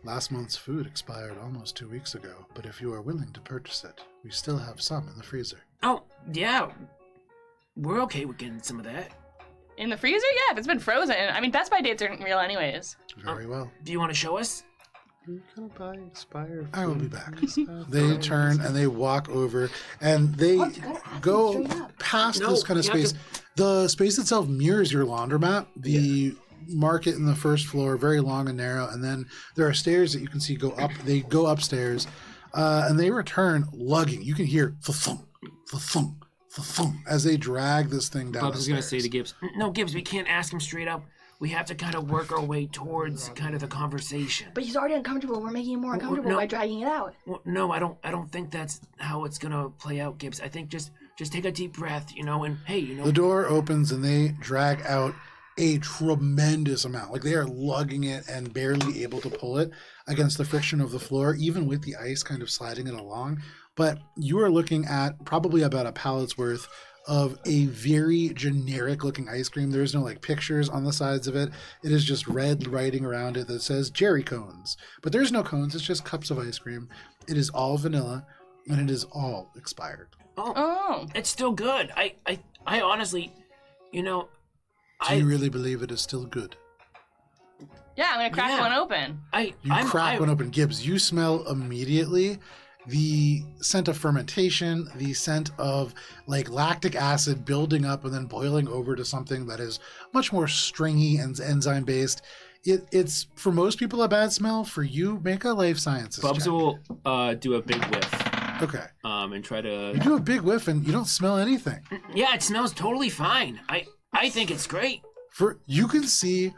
last month's food expired almost 2 weeks ago, but if you are willing to purchase it, we still have some in the freezer.
Oh, yeah. We're okay with getting some of that.
In the freezer? Yeah, if it's been frozen. I mean, Best By dates aren't real anyways.
Very well.
Do you want to show us?
You can buy expired.
I will be back. They turn and they walk over and they go past this kind of space. The space itself mirrors your laundromat. The market in the first floor, very long and narrow, and then there are stairs that you can see go up. They go upstairs, and they return lugging. You can hear thump, thump, thump as they drag this thing down.
Bubs is gonna say to Gibbs, "No, Gibbs, we can't ask him straight up. We have to kind of work our way towards kind of the conversation."
But he's already uncomfortable. We're making him more uncomfortable by dragging it out.
Well, no, I don't think that's how it's gonna play out, Gibbs. I think just take a deep breath, you know, and hey, you know.
The door opens and they drag out a tremendous amount. Like, they are lugging it and barely able to pull it against the friction of the floor, even with the ice kind of sliding it along. But you are looking at probably about a pallet's worth of a very generic looking ice cream. There's no like pictures on the sides of it. It is just red writing around it that says Jerry cones. But there's no cones, it's just cups of ice cream. It is all vanilla and it is all expired.
Oh.
It's still good. I honestly, you know,
Do you really believe it is still good?
Yeah, I'm gonna crack one open.
You crack one open. Gibbs, you smell immediately the scent of fermentation, the scent of like lactic acid building up and then boiling over to something that is much more stringy and enzyme based. It's for most people a bad smell. For you, make a life sciences
Bubs
check.
will do a big whiff.
Okay.
And try to.
You do a big whiff and you don't smell anything.
Yeah, it smells totally fine. I think it's great.
You can see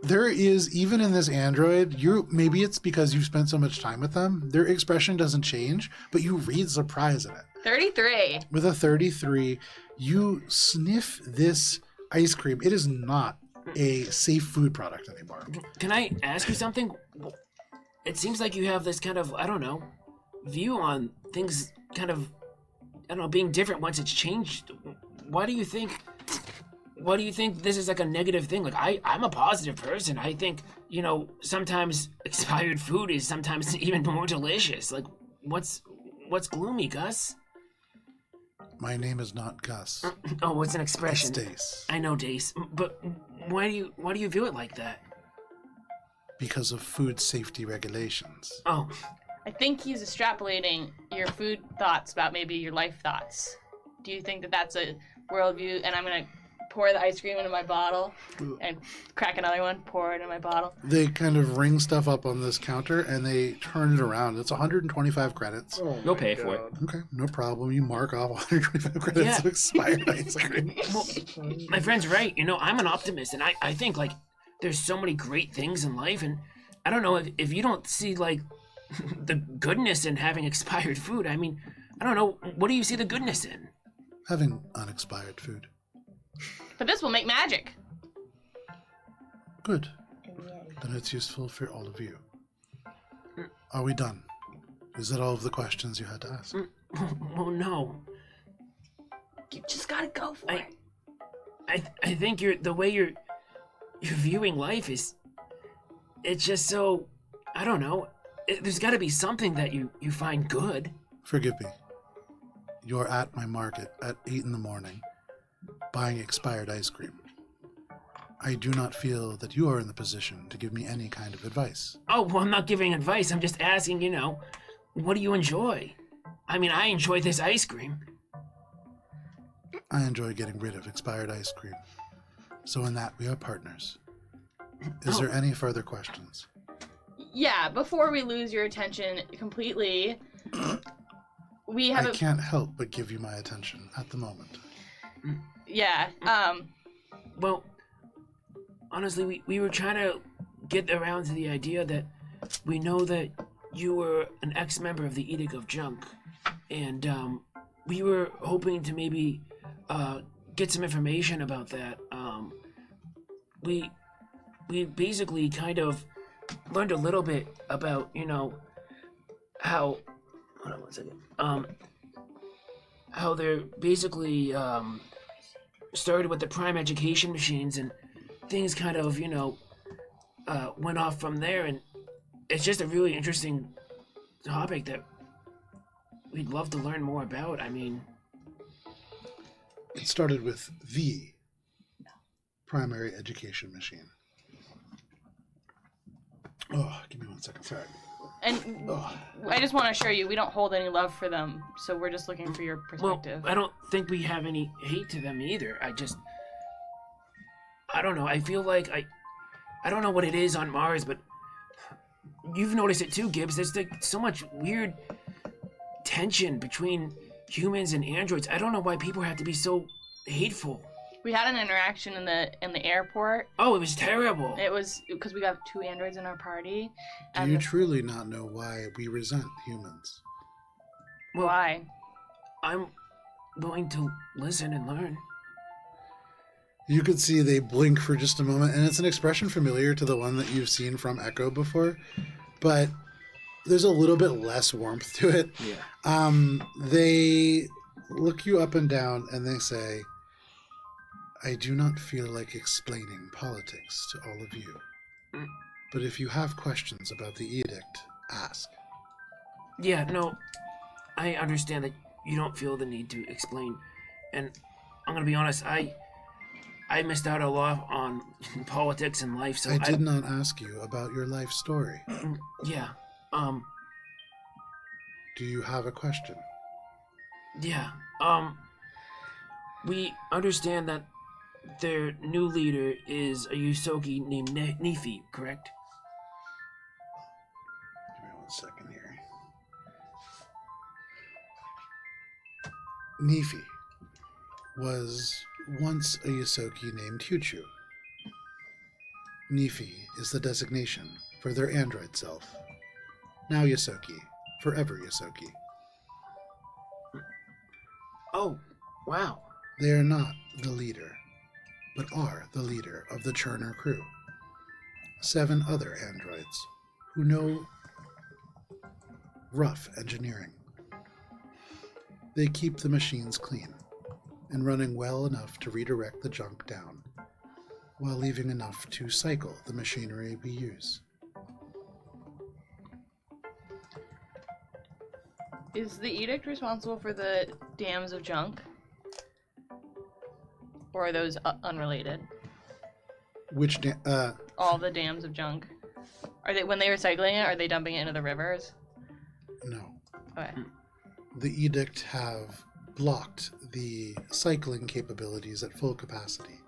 there is, even in this android, maybe it's because you've spent so much time with them, their expression doesn't change, but you read surprise in it.
33.
With a 33, you sniff this ice cream. It is not a safe food product anymore.
Can I ask you something? It seems like you have this kind of, I don't know, view on things kind of, I don't know, being different once it's changed. Why do you think this is like a negative thing? Like, I'm a positive person. I think, you know, sometimes expired food is sometimes even more delicious. Like, what's gloomy, Gus?
My name is not Gus.
Oh, it's an expression.
It's Dace.
I know, Dace. But why do you view it like that?
Because of food safety regulations.
Oh.
I think he's extrapolating your food thoughts about maybe your life thoughts. Do you think that that's a worldview? And I'm gonna pour the ice cream into my bottle and crack another one, pour it into my bottle.
They kind of ring stuff up on this counter and they turn it around. It's 125 credits.
Oh
You'll
my
pay for it.
God.
Okay, no problem. You mark off 125 credits of expired ice cream.
Well, my friend's right. You know, I'm an optimist, and I think, like, there's so many great things in life, and I don't know, if you don't see, like, the goodness in having expired food, I mean, I don't know, what do you see the goodness in?
Having unexpired food.
But this will make magic.
Good. Then it's useful for all of you. Are we done? Is that all of the questions you had to ask?
Well, no.
You just gotta go for it.
I think the way you're viewing life is, it's just so, I don't know, there's got to be something that you find good.
Forgive me. You're at my market at 8 in the morning, buying expired ice cream. I do not feel that you are in the position to give me any kind of advice.
Oh, well, I'm not giving advice. I'm just asking, you know, what do you enjoy? I mean, I enjoy this ice cream.
I enjoy getting rid of expired ice cream. So in that, we are partners. Is there any further questions?
Yeah, before we lose your attention completely, we have
I can't help but give you my attention at the moment.
Yeah,
Well, honestly, we were trying to get around to the idea that we know that you were an ex-member of the Edict of Junk, and we were hoping to maybe get some information about that. We basically kind of learned a little bit about, how... Hold on one second. How they're basically started with the prime education machines, and things kind of, went off from there, and it's just a really interesting topic that we'd love to learn more about. I mean...
It started with the primary education machine. Oh, give me 1 second, sorry.
And I just want to assure you, we don't hold any love for them, so we're just looking for your perspective.
Well, I don't think we have any hate to them either. I don't know. I feel like I don't know what it is on Mars, but you've noticed it too, Gibbs. There's like so much weird tension between humans and androids. I don't know why people have to be so hateful.
We had an interaction in the airport.
Oh, it was terrible.
It was because we got 2 androids in our party.
Do you truly not know why we resent humans?
Well,
why?
I'm willing to listen and learn.
You could see they blink for just a moment, and it's an expression familiar to the one that you've seen from Echo before, but there's a little bit less warmth to it.
Yeah.
They look you up and down, and they say, I do not feel like explaining politics to all of you. But if you have questions about the edict, ask.
Yeah, no, I understand that you don't feel the need to explain. And I'm going to be honest, I missed out a lot on politics and life, so
I did not ask you about your life story.
Yeah,
Do you have a question?
Yeah, we understand that their new leader is a Yusoki named Nefi, correct?
Give me 1 second here. Nefi was once a Yusoki named Huchu. Nefi is the designation for their android self. Now Yusoki, forever Yusoki.
Oh, wow.
They are not the leader, but are the leader of the Churner crew. 7 other androids who know rough engineering. They keep the machines clean and running well enough to redirect the junk down, while leaving enough to cycle the machinery we use.
Is the edict responsible for the dams of junk? Or are those unrelated?
Which
all the dams of junk. Are they, when they're recycling it, are they dumping it into the rivers?
No.
Okay.
The edict have blocked the cycling capabilities at full capacity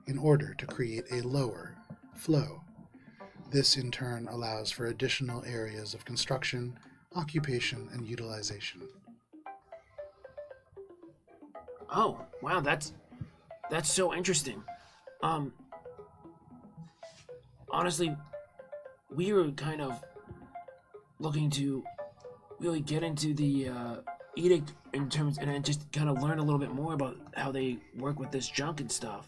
in order to create a lower flow. This in turn allows for additional areas of construction, occupation, and utilization.
Oh, wow, that's so interesting. Honestly, we were kind of looking to really get into the edict in terms, and then just kind of learn a little bit more about how they work with this junk and stuff.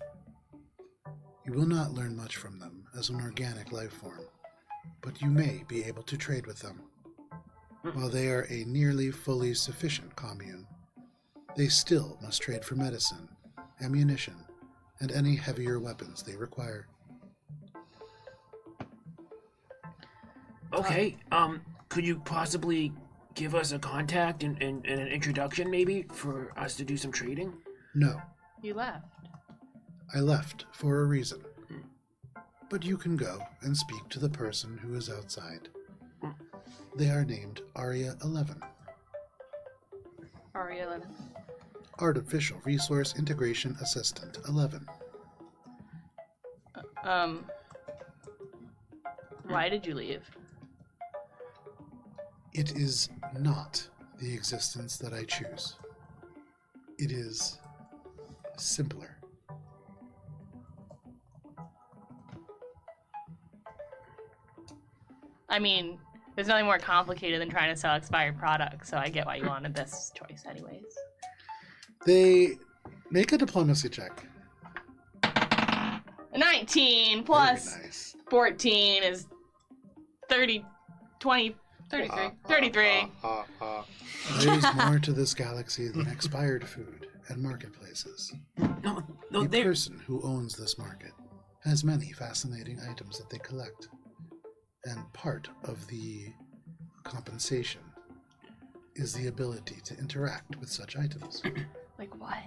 You will not learn much from them as an organic life form, but you may be able to trade with them. While they are a nearly fully sufficient commune, they still must trade for medicine, ammunition, and any heavier weapons they require.
Okay, could you possibly give us a contact and an introduction maybe for us to do some trading?
No.
You left.
I left for a reason. But you can go and speak to the person who is outside. They are named Aria 11.
Aria 11.
Artificial Resource Integration Assistant 11.
Why did you leave?
It is not the existence that I choose. It is simpler.
I mean, there's nothing more complicated than trying to sell expired products, so I get why you wanted this choice anyways.
They make a diplomacy check.
19 plus
Very nice.
14 is 30, 20,
33.
33.
There's more to this galaxy than expired food and marketplaces.
No,
The
there.
person who owns this market has many fascinating items that they collect. And part of the compensation is the ability to interact with such items.
Like what?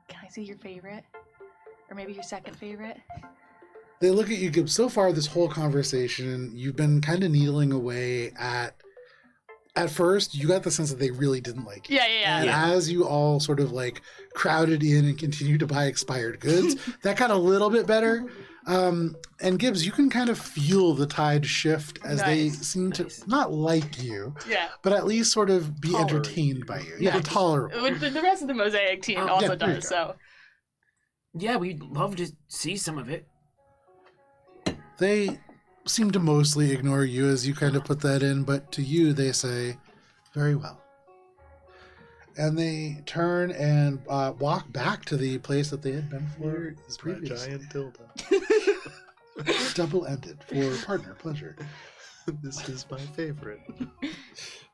Can I see your favorite? Or maybe your second favorite?
They look at you, Gibbs. So far, this whole conversation, you've been kind of needling away at first, you got the sense that they really didn't like you.
Yeah.
And as you all sort of like crowded in and continued to buy expired goods, that got a little bit better. And Gibbs, you can kind of feel the tide shift as they seem to not like you, but at least sort of be entertained by you. Yeah, tolerable.
The rest of the Mosaic team also does, so.
Yeah, we'd love to see some of it.
They seem to mostly ignore you as you kind of put that in, but to you they say, very well. And they turn and walk back to the place that they had been for
Is my
previously.
giant dildo.
Double-ended for partner pleasure.
This is my favorite.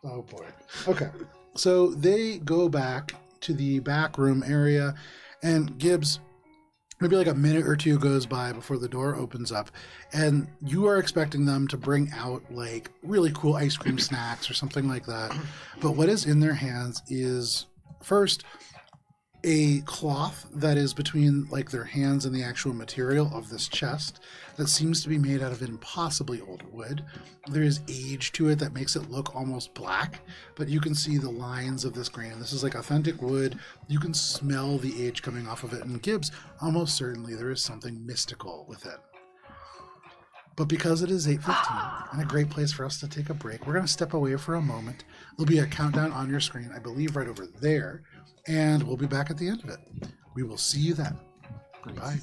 Oh boy. Okay. So they go back to the back room area, and Gibbs, maybe like a minute or two goes by before the door opens up, and you are expecting them to bring out like really cool ice cream snacks or something like that. But what is in their hands is first a cloth that is between like their hands and the actual material of this chest that seems to be made out of impossibly old wood. There is age to it that makes it look almost black, but you can see the lines of this grain. This is like authentic wood. You can smell the age coming off of it. And Gibbs, almost certainly there is something mystical with it. But because it is 8:15 and a great place for us to take a break, we're going to step away for a moment. There'll be a countdown on your screen, I believe right over there, and we'll be back at the end of it. We will see you then. Goodbye.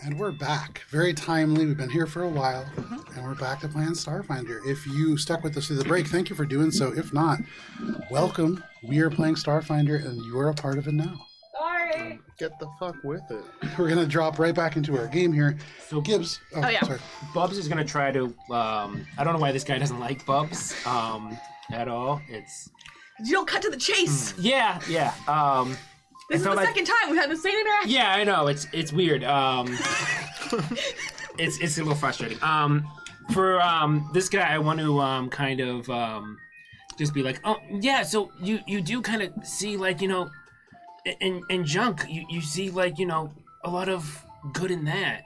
And we're back. Very timely. We've been here for a while, and we're back to playing Starfinder. If you stuck with us through the break, thank you for doing so. If not, welcome. We are playing Starfinder, and you are a part of it now.
Sorry.
Get the fuck with it.
We're going to drop right back into our game here.
So
Gibbs.
Oh, yeah.
Sorry.
Bubs is gonna try to. I don't know why this guy doesn't like Bubs at all. It's
You don't cut to the chase.
yeah.
This is the second time we've had the same interaction.
Yeah, I know. It's weird. It's a little frustrating. For this guy, I want to kind of just be like, oh yeah. So you do kind of see like in junk you see like a lot of good in that.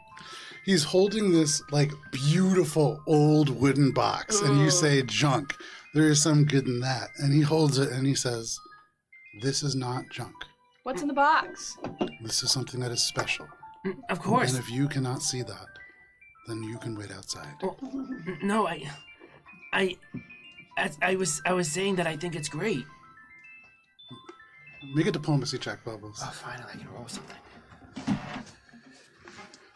He's holding this like beautiful old wooden box, and you say junk. There is some good in that. And he holds it and he says, "This is not junk.
What's in the box?
This is something that is special.
Of course.
And if you cannot see that, then you can wait outside."
Well, no, I was saying that I think it's great.
Make a diplomacy check, Bubbles.
Oh, finally, I can roll something.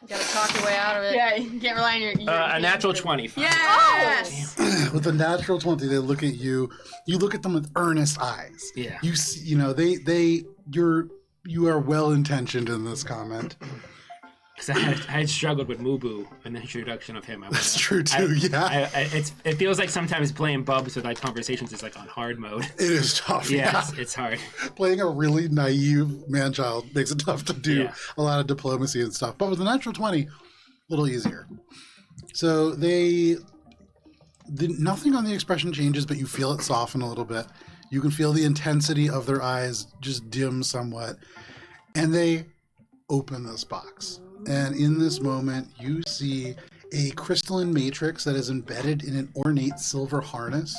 You gotta talk your way out of it.
Yeah, you can't rely on your
A natural 20.
Yes!
With a natural 20, they look at you. You look at them with earnest eyes.
Yeah.
You see, you are well intentioned in this comment.
Because I had struggled with Mubu in the introduction of him.
That's true too. Yeah.
It feels like sometimes playing Bubs with like conversations is like on hard mode.
It is tough.
Yeah, it's hard.
Playing a really naive man-child makes it tough to do a lot of diplomacy and stuff. But with a natural 20, a little easier. So nothing on the expression changes, but you feel it soften a little bit. You can feel the intensity of their eyes just dim somewhat. And they open this box. And in this moment, you see a crystalline matrix that is embedded in an ornate silver harness.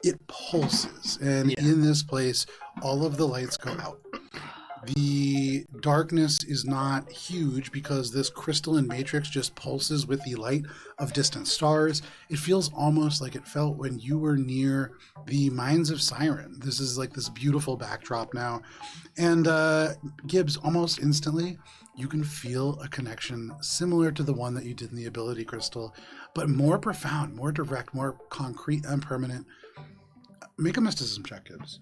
It pulses. And in this place, all of the lights go out. The darkness is not huge because this crystalline matrix just pulses with the light of distant stars. It feels almost like it felt when you were near the Mines of Siren. This is like this beautiful backdrop now. And Gibbs, almost instantly, you can feel a connection similar to the one that you did in the ability crystal, but more profound, more direct, more concrete and permanent. Make a mysticism check, Gibbs.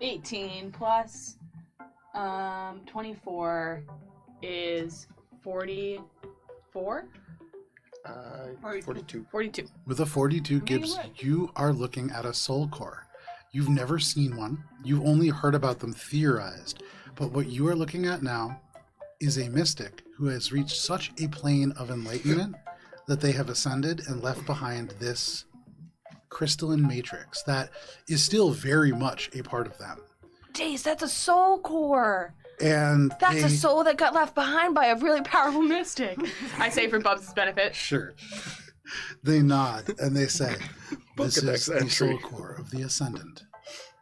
18 plus 24 is 44?
42.
42.
With a 42, Gibbs, you are looking at a soul core. You've never seen one. You've only heard about them theorized. But what you are looking at now is a mystic who has reached such a plane of enlightenment that they have ascended and left behind this crystalline matrix that is still very much a part of them.
Jace, that's a soul core.
And
That's a soul that got left behind by a really powerful mystic.
I say for Bubs' benefit.
Sure. They nod and they say, "This is
Pokedex
the
entry.
soul core of the Ascendant.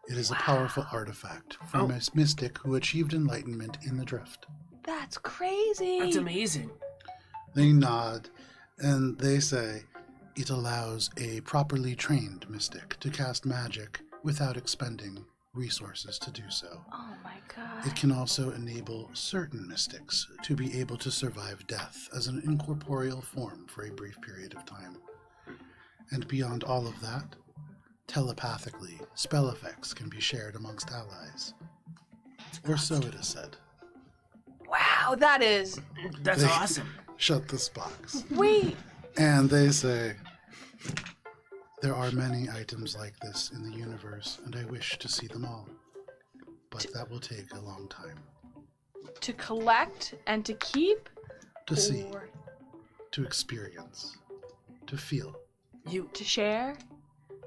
It is a powerful artifact from a mystic who achieved enlightenment in the Drift."
That's crazy.
That's amazing.
They nod and they say, "It allows a properly trained mystic to cast magic without expending resources to do so.
Oh my god.
It can also enable certain mystics to be able to survive death as an incorporeal form for a brief period of time. And beyond all of that, telepathically, spell effects can be shared amongst allies. Or so it is said."
Wow, that's
That's awesome.
Shut this box.
Wait.
And they say, "There are many items like this in the universe, and I wish to see them all. But that will take a long time.
To collect and to keep?
To see,
Or
to experience, to feel,
to share?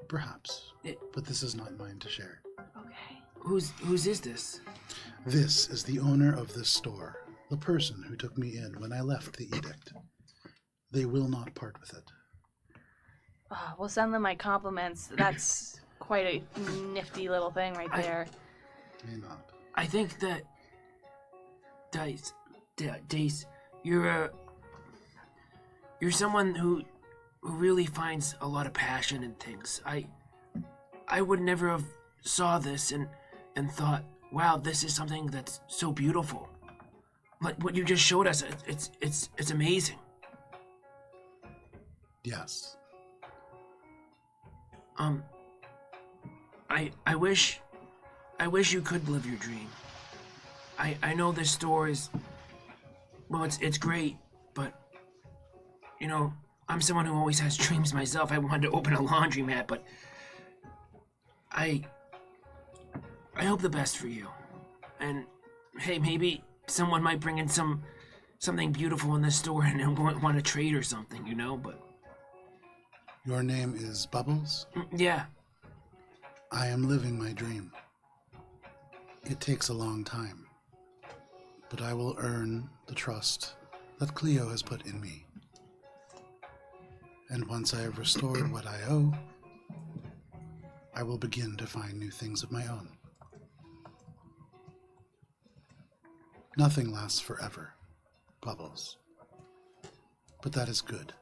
perhaps. But this is not mine to share.
Okay.
Whose is this?
This is the owner of this store, the person who took me in when I left the edict. They will not part with it."
We'll send them my compliments. That's quite a nifty little thing right there.
May not.
I think that Dace, you're someone who really finds a lot of passion in things. I would never have saw this and thought, wow, this is something that's so beautiful. what you just showed us, it's amazing.
Yes.
I wish you could live your dream. I know this store is, well, it's great, but, you know, I'm someone who always has dreams myself. I wanted to open a laundromat, but I hope the best for you. And, hey, maybe someone might bring in something beautiful in this store and they'll want to trade or something, you know, but...
Your name is Bubbles?
Yeah.
I am living my dream. It takes a long time, but I will earn the trust that Cleo has put in me. And once I have restored what I owe, I will begin to find new things of my own. Nothing lasts forever, Bubbles. But that is good.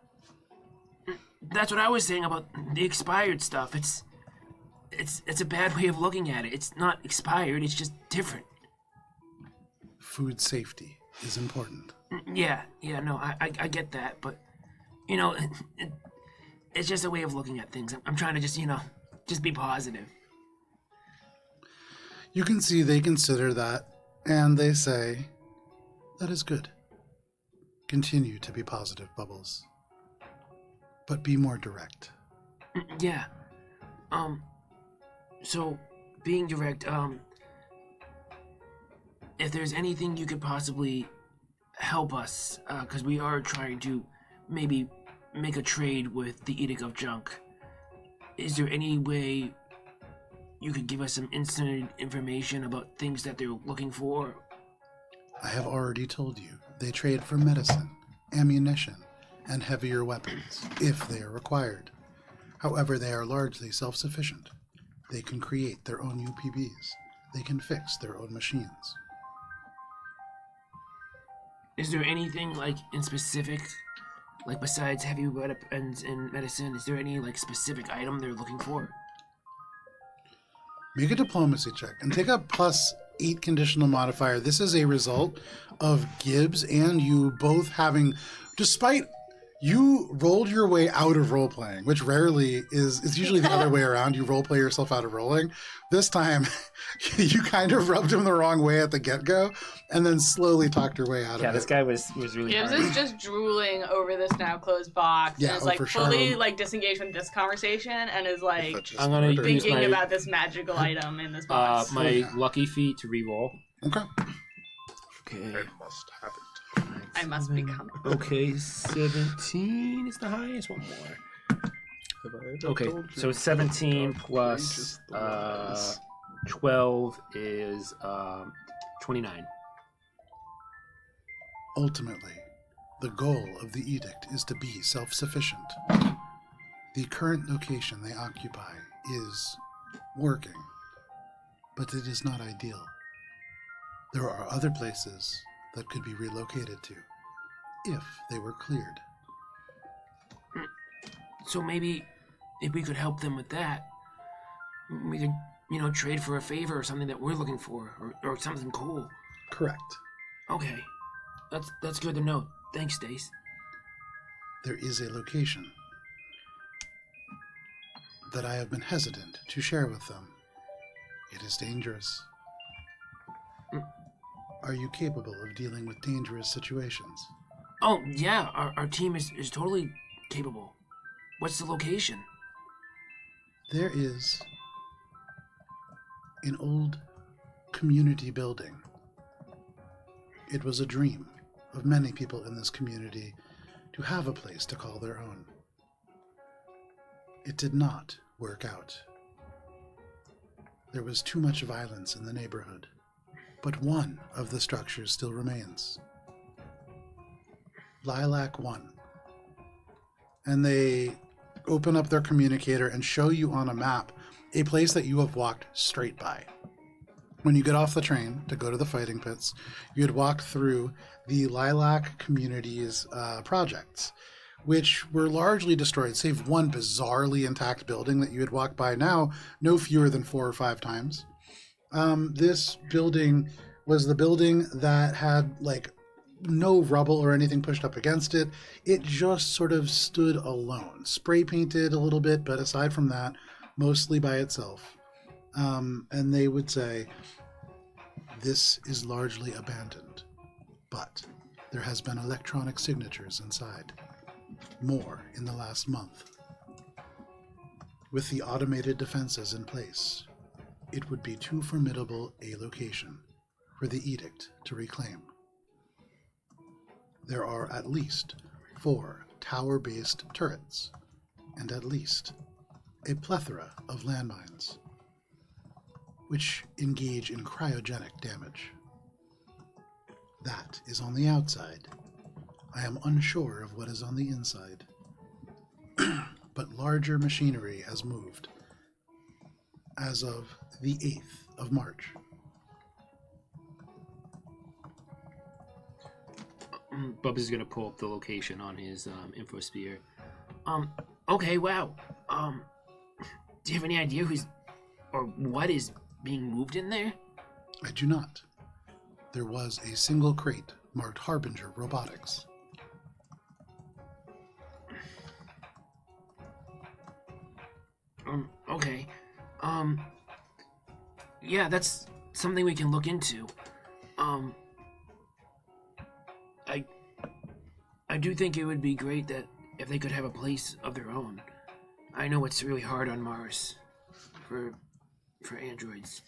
That's what I was saying about the expired stuff. It's a bad way of looking at it. It's not expired, it's just different.
Food safety is important.
Yeah, no, I get that, but, you know, it's just a way of looking at things. I'm trying to just, you know, just be positive.
You can see they consider that, and they say, that is good. Continue to be positive, Bubbles. But be more direct.
Yeah. So, being direct, if there's anything you could possibly help us, because we are trying to maybe make a trade with the Edict of Junk, is there any way you could give us some instant information about things that they're looking for?
I have already told you, they trade for medicine, ammunition, and heavier weapons, if they are required. However, they are largely self-sufficient. They can create their own UPBs. They can fix their own machines.
Is there anything, like, in specific, like, besides heavy weapons and medicine, is there any, like, specific item they're looking for?
Make a diplomacy check and take a +8 conditional modifier. This is a result of Gibbs and you both having, despite you rolled your way out of role playing, which rarely is, it's usually the other way around. You role play yourself out of rolling. This time, you kind of rubbed him the wrong way at the get-go and then slowly talked your way out of it.
Yeah, this guy was really
Gibbs
hard.
is just drooling over this now closed box
Yeah,
and is
oh,
like
for
fully
sure.
like disengaged from this conversation and is like
I'm gonna use
thinking
my
about this magical item in this box.
my lucky feat to reroll.
Okay.
Okay.
It must have it.
I must become.
Okay, 17 is the highest. One more.
Have I ever
Okay,
told you
so 17
how
plus
outrageous the law is?
12 is 29.
Ultimately, the goal of the edict is to be self-sufficient. The current location they occupy is working, but it is not ideal. There are other places that could be relocated to, if they were cleared.
So maybe if we could help them with that, we could, you know, trade for a favor or something that we're looking for, or something cool.
Correct.
Okay, that's good to know. Thanks, Stace.
There is a location that I have been hesitant to share with them. It is dangerous. Are you capable of dealing with dangerous situations?
Oh, yeah, our team is totally capable. What's the location?
There is an old community building. It was a dream of many people in this community to have a place to call their own. It did not work out. There was too much violence in the neighborhood, but one of the structures still remains. Lilac 1. And they open up their communicator and show you on a map a place that you have walked straight by. When you get off the train to go to the fighting pits, you had walked through the Lilac Communities projects, which were largely destroyed, save one bizarrely intact building that you had walked by now no fewer than 4 or 5 times. This building was the building that had like no rubble or anything pushed up against it. It just sort of stood alone, spray painted a little bit, but aside from that, mostly by itself. And they would say, this is largely abandoned, but there has been electronic signatures inside. More in the last month. With the automated defenses in place, it would be too formidable a location for the edict to reclaim. There are at least 4 tower-based turrets, and at least a plethora of landmines, which engage in cryogenic damage. That is on the outside. I am unsure of what is on the inside. But larger machinery has moved as of the 8th of March.
Bubs is gonna pull up the location on his infosphere. Okay, wow. Do you have any idea who's or what is being moved in there?
I do not. There was a single crate marked Harbinger Robotics.
Okay. Yeah, that's something we can look into. I do think it would be great that if they could have a place of their own. I know it's really hard on Mars for androids.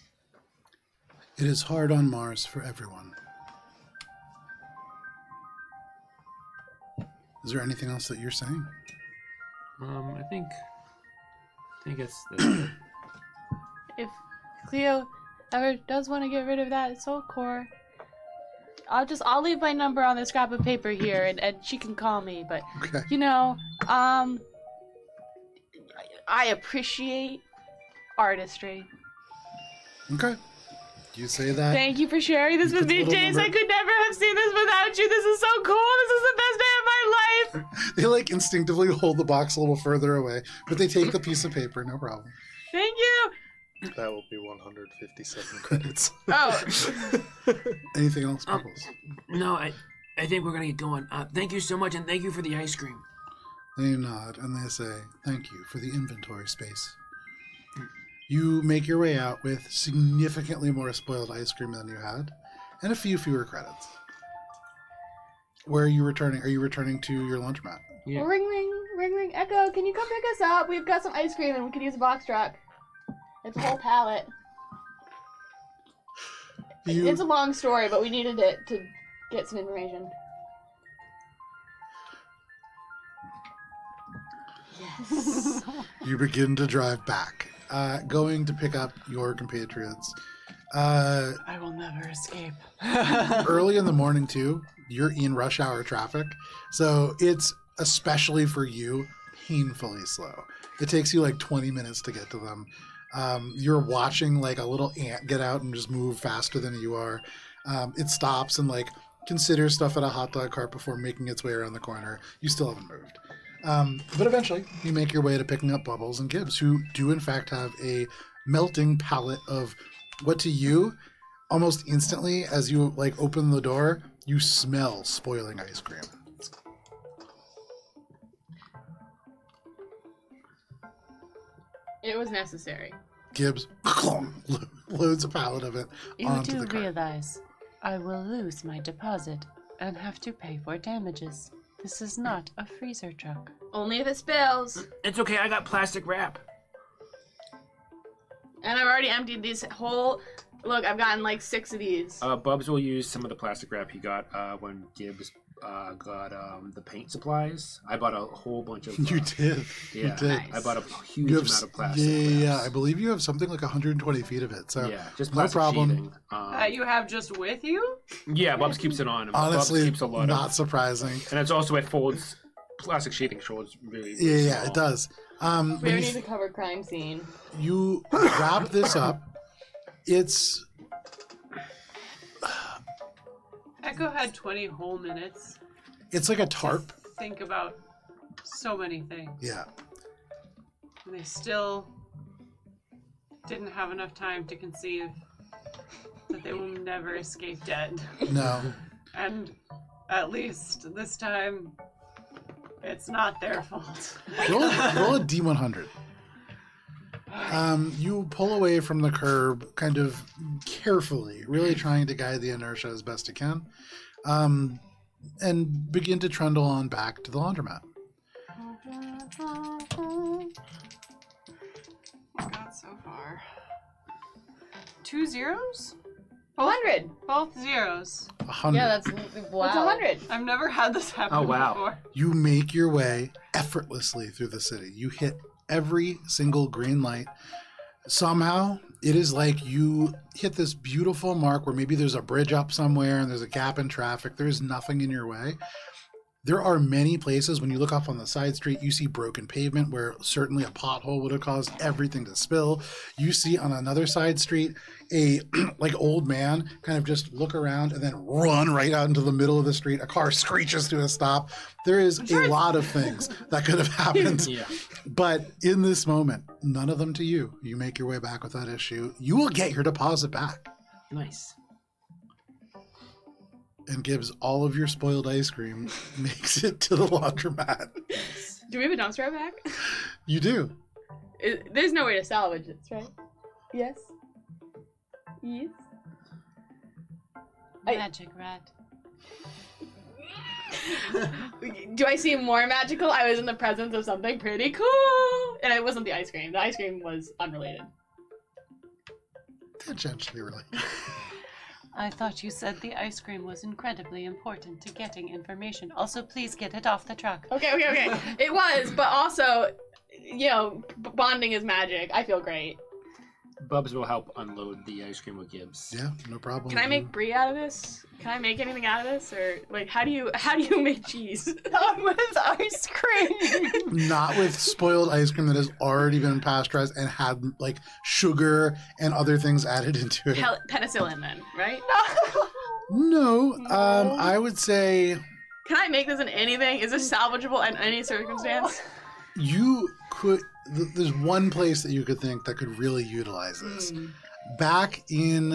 It is hard on Mars for everyone. Is there anything else that you're saying?
I think that's it.
If Cleo ever does want to get rid of that soul core, I'll leave my number on the scrap of paper here, and she can call me. But
Okay.
I appreciate artistry.
Okay. You say that.
Thank you for sharing this
You
with
put the
me,
little
Jace.
number-
I could never have seen this without you. This is so cool. This is the best day of my life.
They like instinctively hold the box a little further away, but they take the piece of paper, no problem.
Thank you.
That will be 157 credits.
Oh,
Anything else, Bubbles?
No, I think we're gonna get going. Thank you so much, and thank you for the ice cream.
They nod and they say, thank you for the inventory space. You make your way out with significantly more spoiled ice cream than you had, and a few fewer credits. Where are you returning? Are you returning to your laundromat?
Yeah.
ring, ring, ring, ring. Echo, can you come pick us up? We've got some ice cream, and we could use a box truck. It's a whole pallet. It's a long story, but we needed it to get some information. Yes.
You begin to drive back, going to pick up your compatriots.
I will never escape.
Early in the morning, too, you're in rush hour traffic, so it's, especially for you, painfully slow. It takes you like 20 minutes to get to them. You're watching like a little ant get out and just move faster than you are. It stops and like considers stuff at a hot dog cart before making its way around the corner. You still haven't moved. But eventually you make your way to picking up Bubbles and Gibbs, who do in fact have a melting palette of what to you, almost instantly as you like open the door, you smell spoiling ice cream.
It was necessary.
Gibbs loads a pallet of it
You
onto
do
the cart.
realize I will lose my deposit and have to pay for damages. This is not a freezer truck.
Only if it spills.
It's okay. I got plastic wrap.
And I've already emptied these whole... Look, I've gotten like 6 of these.
Bubs will use some of the plastic wrap he got when Gibbs got the paint supplies. I bought a whole bunch of.
You did.
Yeah,
You did.
Nice.
I bought a huge
You have,
amount of plastic.
yeah.
wraps.
I believe you have something like 120 feet of it. So
Yeah, just
no
plastic
problem.
sheeting.
That you have just with you?
Yeah, Bubs keeps it on him.
Honestly,
Bubs keeps a lot
not
of,
surprising.
and it's also it folds. Plastic sheeting folds really.
Yeah,
really
yeah,
small.
it does.
We
When
already
you,
need to cover crime scene.
you wrap this up, it's
Echo had 20 whole minutes.
like a tarp.
Think about so many things.
Yeah.
And they still didn't have enough time to conceive that they will never escape dead.
No.
And At least this time, it's not their fault.
Roll a D100. You pull away from the curb kind of carefully, really trying to guide the inertia as best you can, and begin to trundle on back to the laundromat.
Got so far. 2 zeros?
100.
Both zeros.
100.
Yeah, that's wow.
That's 100.
I've never had this happen
Oh, wow.
before.
You make your way effortlessly through the city. You hit every single green light. Somehow, it is like you hit this beautiful mark where maybe there's a bridge up somewhere and there's a gap in traffic. There's nothing in your way. There are many places when you look off on the side street, you see broken pavement where certainly a pothole would have caused everything to spill. You see on another side street a like old man kind of just look around and then run right out into the middle of the street. A car screeches to a stop. There is a lot of things that could have happened.
Yeah.
But in this moment, none of them to you. You make your way back without issue. You will get your deposit back.
Nice.
And Gibbs, all of your spoiled ice cream makes it to the laundromat.
Do we have a dumpster out back?
You do.
There's no way to salvage this, right? Yes. Yes.
Magic rat.
Do I seem more magical? I was in the presence of something pretty cool. And it wasn't the ice cream. The ice cream was unrelated.
Tangentially related.
I thought you said the ice cream was incredibly important to getting information. Also, please get it off the truck.
Okay. It was, but also, you know, bonding is magic. I feel great.
Bubs will help unload the ice cream with Gibbs.
Yeah, no problem.
Can I make brie out of this? Can I make anything out of this? Or like, how do you make cheese?
Not with ice cream.
Not with spoiled ice cream that has already been pasteurized and had like sugar and other things added into it.
Penicillin then, right?
No, I would say
Can I make this in anything? Is this salvageable in any circumstance?
you could. There's one place that you could think that could really utilize this. Back in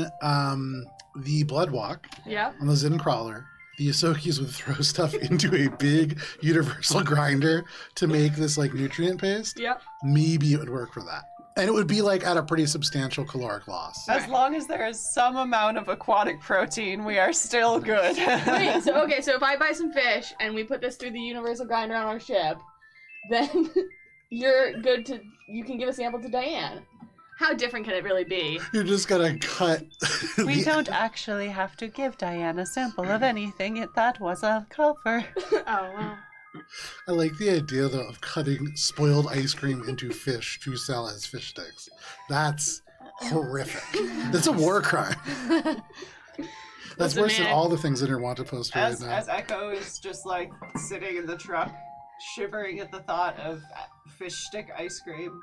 the Blood Walk
Yeah.
on the Zin Crawler, the Yosokis would throw stuff into a big universal grinder to make this like nutrient paste.
Yep.
Maybe it would work for that. And it would be like at a pretty substantial caloric loss.
As long as there is some amount of aquatic protein, we are still good.
Wait, so if I buy some fish and we put this through the universal grinder on our ship, then you can give a sample to Diane. How different can it really be?
You're just gonna cut.
We don't actually have to give Diane a sample of anything. That was a cover.
Oh, well.
I like the idea though of cutting spoiled ice cream into fish to sell as fish sticks. That's horrific. That's a war crime. That's
Listen,
worse than
man.
all the things in your wanted poster right now.
As Echo is just like sitting in the truck, shivering at the thought of fish stick ice cream,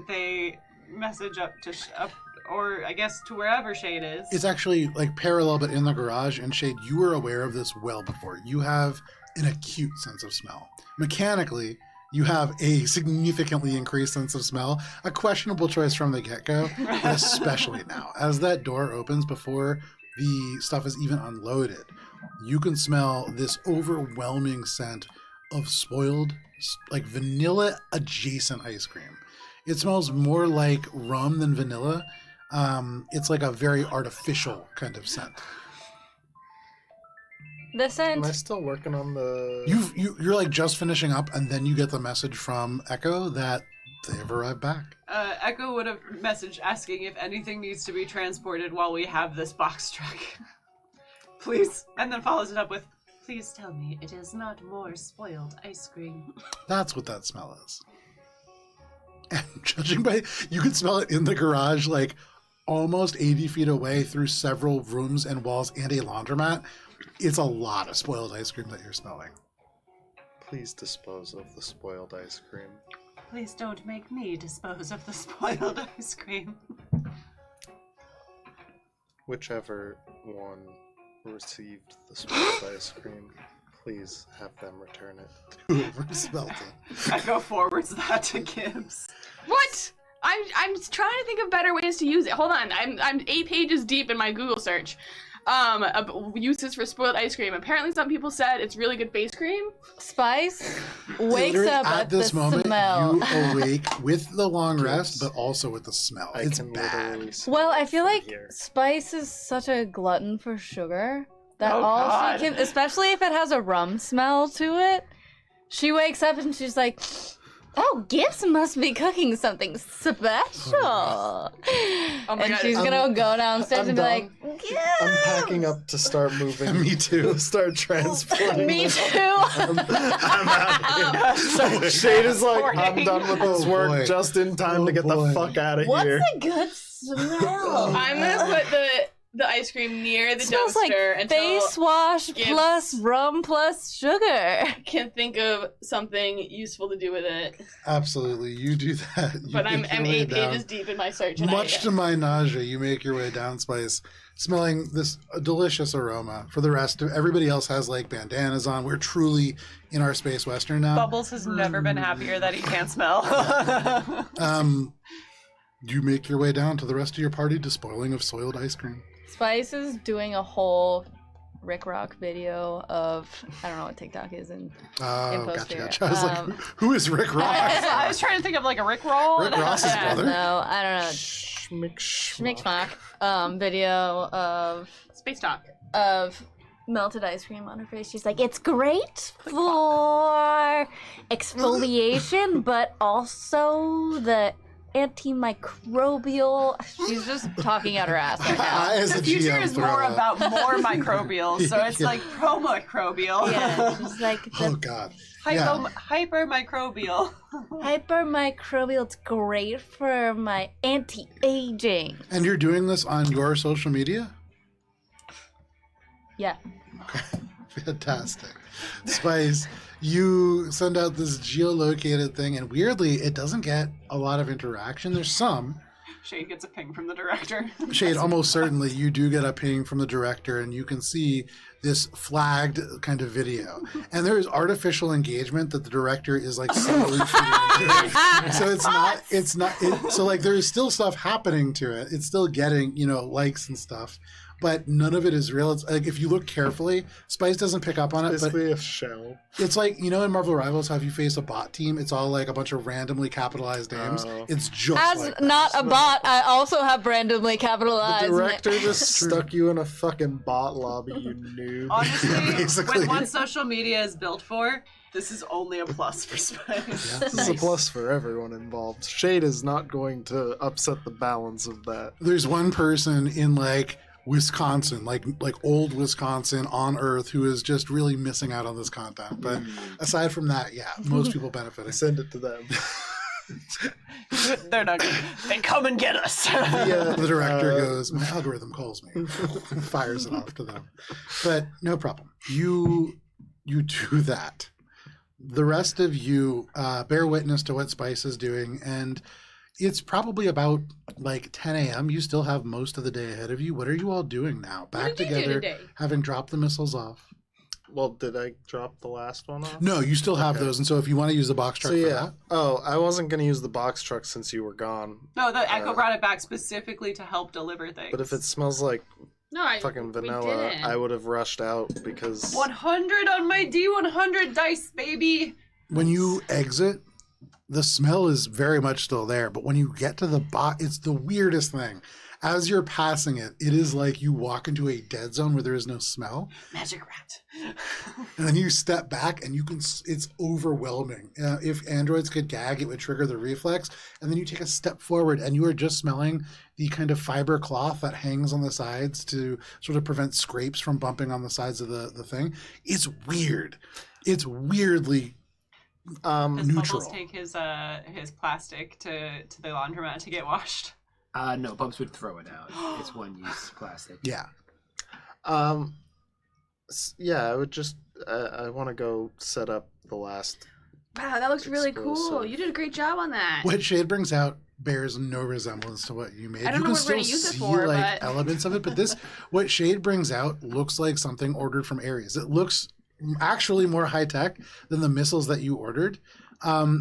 they message up to or I guess to wherever Shade is.
It's actually like parallel but in the garage, and Shade, you were aware of this well before. You have an acute sense of smell. Mechanically, you have a significantly increased sense of smell, a questionable choice from the get-go, but especially now. As that door opens before the stuff is even unloaded, you can smell this overwhelming scent of spoiled, like vanilla adjacent ice cream. It smells more like rum than vanilla. It's like a very artificial kind of scent.
The scent.
Am I still working on the...
You're like just finishing up, and then you get the message from Echo that they've arrived back.
Echo would have messaged asking if anything needs to be transported while we have this box truck. Please. And then follows it up with, please tell me it is not more spoiled ice cream.
That's what that smell is. And judging by, you can smell it in the garage, like almost 80 feet away through several rooms and walls and a laundromat. It's a lot of spoiled ice cream that you're smelling.
Please dispose of the spoiled ice cream.
Please don't make me dispose of the spoiled ice cream.
Whichever one received the spoiled ice cream, please have them return it.
Whoever smelled it.
Echo forwards that to Gibbs.
What? I'm trying to think of better ways to use it. Hold on. I'm 8 pages deep in my Google search. Uses for spoiled ice cream. Apparently, some people said it's really good face cream.
Spice wakes
Literally,
up
at this
the
moment,
smell.
you awake with the long rest, but also with the smell.
I
It's
can
bad.
literally see
Well,
it
I feel
from
like
here.
Spice is such a glutton for sugar that
Oh,
all
God.
she can, especially if it has a rum smell to it, she wakes up and she's like, "Oh, Gibbs must be cooking something special."
Oh my
And
God,
she's gonna go downstairs
I'm
and be
done.
like,
I'm
"Gibbs!"
packing up to start moving.
Me too.
Start transporting.
Me
this.
too.
I'm out of here. Shade is like, I'm done with this
Oh,
work
boy.
just in time to get
boy.
the fuck out of
What's
here.
a good smell?
I'm gonna put the ice cream near the
Smells like
dumpster until
face wash
Gibbs-
plus rum plus sugar.
I can think of something useful to do with it.
Absolutely, you do that. You
But I'm
make your way
8
down.
pages deep in my search. And
Much to my nausea, you make your way down, Spice, smelling this delicious aroma. For the rest of everybody else has like bandanas on. We're truly in our space western now.
Bubbles has never been happier that he can't smell.
You make your way down to the rest of your party, despoiling of soiled ice cream.
Spice is doing a whole Rick Rock video of, I don't know what TikTok is, and
Oh,
post
gotcha,
here.
gotcha. I was like, who is Rick Rock?
I was trying to think of like a Rick roll.
Rick Ross's
yeah,
brother?
no, I don't know.
Schmick
Schmick video
Space talk.
of melted ice cream on her face. She's like, it's great for exfoliation, but also the antimicrobial. She's just talking out her ass right now.
As a
The future
GM
is
throw
more
up.
about more microbials, so it's
Yeah.
like pro-microbial.
Yeah, she's like,
Oh
the
God. Yeah.
Hyper-microbial.
hypermicrobial, it's great for my anti-aging.
And you're doing this on your social media?
Yeah.
Fantastic. Spice, you send out this geolocated thing, and weirdly, it doesn't get a lot of interaction. There's some.
Shade gets a ping from the director.
Shade, almost certainly, you do get a ping from the director, and you can see this flagged kind of video. And there is artificial engagement that the director is like slowly feeding into it. So so like there is still stuff happening to it. It's still getting, likes and stuff. But none of it is real. It's like if you look carefully, Spice doesn't pick up on it.
Basically a shell.
It's like, in Marvel Rivals, how if you face a bot team, it's all like a bunch of randomly capitalized names.
Oh.
It's just
As
like that.
not a bot, I also have randomly capitalized.
The director just stuck you in a fucking bot lobby, you noob.
Honestly,
basically.
with what social media is built for, this is only a plus for Spice.
This is a plus for everyone involved. Shade is not going to upset the balance of that.
There's one person in like Wisconsin, like old Wisconsin on Earth, who is just really missing out on this content. But aside from that, yeah, most people benefit.
Send it to them.
They're not gonna. They come and get us.
The director goes, my algorithm calls me, fires it off to them. But no problem. You do that. The rest of you bear witness to what Spice is doing, and it's probably about like 10 a.m. You still have most of the day ahead of you. What are you all doing now? Back
did you do
together,
today?
having dropped the missiles off.
Well, did I drop the last one off?
No, you still have those, and so if you want to use the box truck
So
for
yeah.
that,
Oh, I wasn't going to use the box truck since you were gone.
No, the Echo brought it back specifically to help deliver things.
But if it smells like
No,
fucking
we
vanilla,
didn't.
I would have rushed out because
100 on my D100 dice, baby.
when you exit, the smell is very much still there. But when you get to the box, it's the weirdest thing. As you're passing it, it is like you walk into a dead zone where there is no smell.
Magic rat.
And then you step back and it's overwhelming. If androids could gag, it would trigger the reflex. And then you take a step forward and you are just smelling the kind of fiber cloth that hangs on the sides to sort of prevent scrapes from bumping on the sides of the thing. It's weird. It's weirdly
Does
neutral.
Bubbles take his plastic to the laundromat to get washed?
No, Bubs would throw it out. It's one-use plastic.
Yeah.
yeah, I would just I want to go set up the last.
Wow, that looks really cool.
Explosive.
You did a great job on that.
What Shade brings out bears no resemblance to what you made.
I don't
You
know
can
what we're gonna
still
use it
see
for,
like
but-
elements of it, but this what Shade brings out looks like something ordered from Ares. It looks actually more high tech than the missiles that you ordered.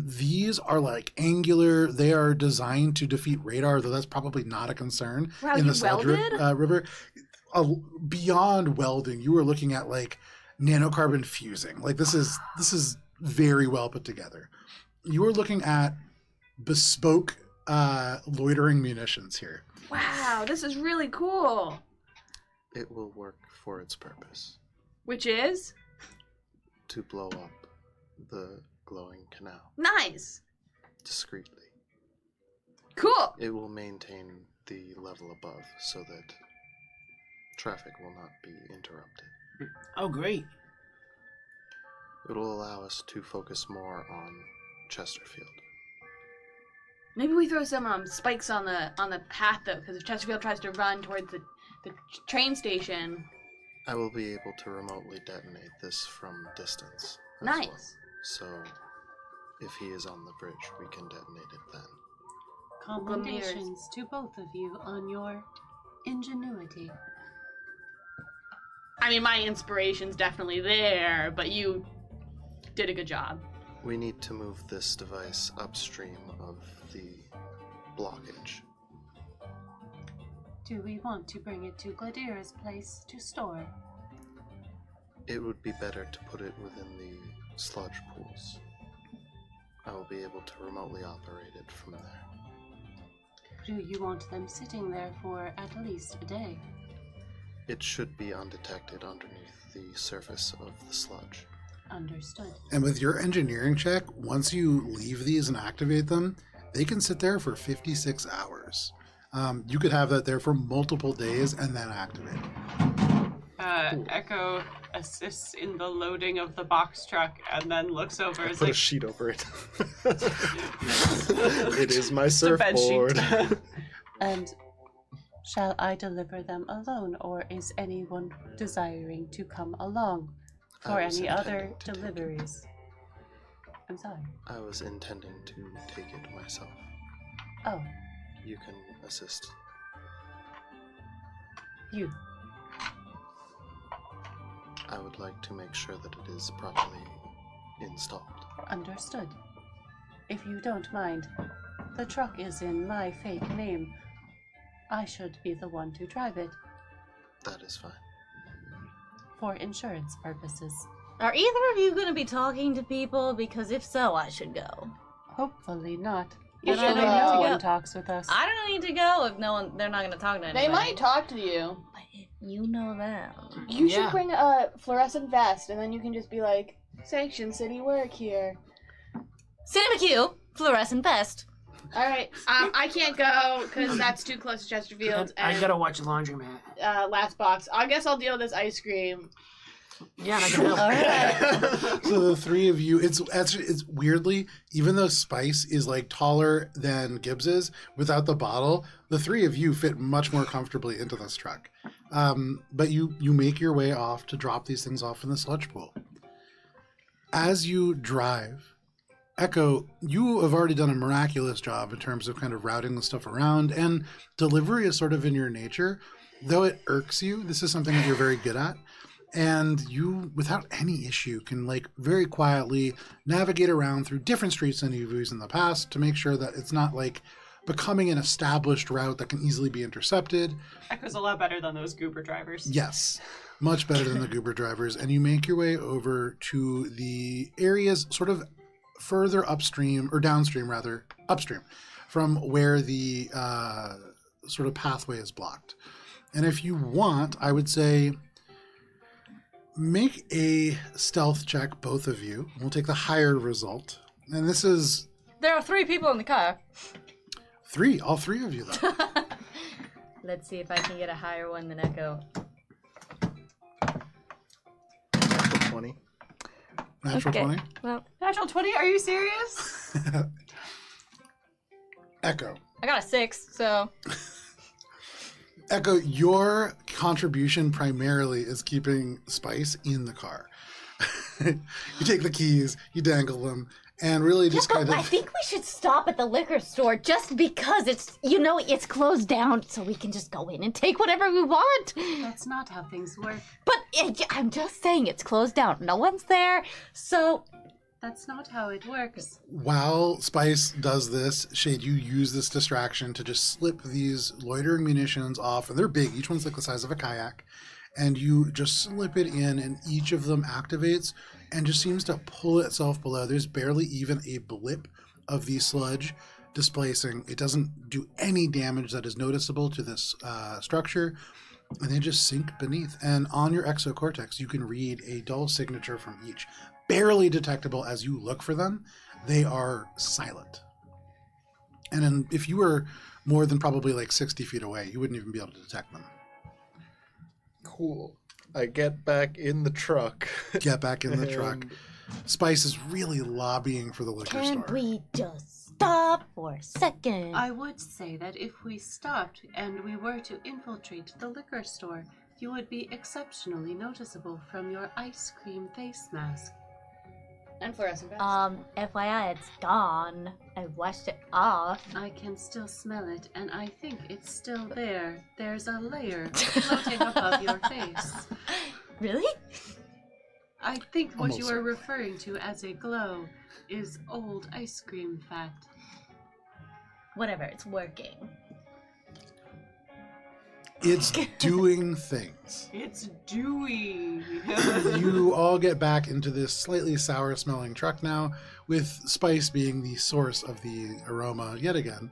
These are like angular. They are designed to defeat radar, though that's probably not a concern
Wow,
in
you
the Sludge
welded?
River. beyond welding. You are looking at like nanocarbon fusing. Like this is very well put together. You are looking at bespoke loitering munitions here.
Wow, this is really cool.
It will work for its purpose.
Which is?
To blow up the glowing canal.
Nice.
Discreetly.
Cool.
It will maintain the level above so that traffic will not be interrupted.
Oh, great.
It will allow us to focus more on Chesterfield.
Maybe we throw some spikes on the path though, because if Chesterfield tries to run towards the train station.
I will be able to remotely detonate this from distance.
Nice.
Well. So, if he is on the bridge, we can detonate it then.
Commendations to both of you on your ingenuity.
I mean, my inspiration's definitely there, but you did a good job.
We need to move this device upstream of the blockage.
Do we want to bring it to Gladira's place to store?
It would be better to put it within the sludge pools. I will be able to remotely operate it from there.
Do you want them sitting there for at least a day?
It should be undetected underneath the surface of the sludge.
Understood.
And with your engineering check, once you leave these and activate them, they can sit there for 56 hours. You could have that there for multiple days and then activate.
Echo assists in the loading of the box truck and then looks over.
Put a sheet over it. It is my
Just a bed sheet.
surfboard.
And shall I deliver them alone, or is anyone desiring to come along for
I was
any other
intending to take it.
deliveries? I'm sorry.
I was intending to take it myself.
Oh,
You can assist.
you.
I would like to make sure that it is properly installed.
Understood. If you don't mind, the truck is in my fake name. I should be the one to drive it
That is fine.
for insurance purposes.
Are either of you going to be talking to people? Because if so, I should go.
Hopefully not.
You
Usually
should
no
go.
one talks with us.
I don't need to go if no one. They're not going to talk to anybody.
They might talk to you.
But if you know them.
You
Yeah.
should bring a fluorescent vest, and then you can just be like, "Sanction City work here."
Cinema Q, fluorescent vest.
All right, I can't go because that's too close to Chesterfield.
I
And
gotta watch the laundromat.
last box. I guess I'll deal with this ice cream.
Yeah, and I can help.
All right.
So the three of you, it's weirdly, even though Spice is like taller than Gibbs is, without the bottle, the three of you fit much more comfortably into this truck. But you make your way off to drop these things off in the sludge pool. As you drive, Echo, you have already done a miraculous job in terms of kind of routing the stuff around, and delivery is sort of in your nature. Though it irks you, this is something that you're very good at. And you, without any issue, can like very quietly navigate around through different streets than you've used in the past to make sure that it's not like becoming an established route that can easily be intercepted.
Echo's a lot better than those goober drivers.
Yes, much better than the goober drivers. And you make your way over to the areas sort of further upstream, or downstream rather, upstream, from where the sort of pathway is blocked. And if you want, I would say make a stealth check, both of you. We'll take the higher result. And this is
There are 3 people in the car.
3, all 3 of you though.
Let's see if I can get a higher one than Echo.
20.
Natural
Okay.
20.
Well,
Natural 20? Are you serious?
Echo.
I got a 6, so
Echo, your contribution primarily is keeping Spice in the car. You take the keys, you dangle them, and really just
but
kind of...
I think we should stop at the liquor store just because it's closed down, so we can just go in and take whatever we want.
That's not how things work.
But I'm just saying it's closed down. No one's there, so
That's not how it works.
While Spice does this, Shade, you use this distraction to just slip these loitering munitions off, and they're big. Each one's like the size of a kayak. And you just slip it in, and each of them activates and just seems to pull itself below. There's barely even a blip of the sludge displacing. It doesn't do any damage that is noticeable to this structure, and they just sink beneath. And on your exocortex, you can read a dull signature from each. Barely detectable as you look for them. They are silent. And then if you were more than probably like 60 feet away, you wouldn't even be able to detect them.
Cool. I get back in the truck.
Get back in the truck. Spice is really lobbying for the liquor store.
Can't we just stop for a second?
I would say that if we stopped and we were to infiltrate the liquor store, you would be exceptionally noticeable from your ice cream face mask.
And fluorescent vest.
FYI, it's gone. I washed it off.
I can still smell it, and I think it's still there. There's a layer floating above your face.
Really?
I think what you
Almost.
are referring to as a glow is old ice cream fat.
Whatever, it's working.
It's doing things.
It's dewy.
You all get back into this slightly sour-smelling truck now, with Spice being the source of the aroma yet again.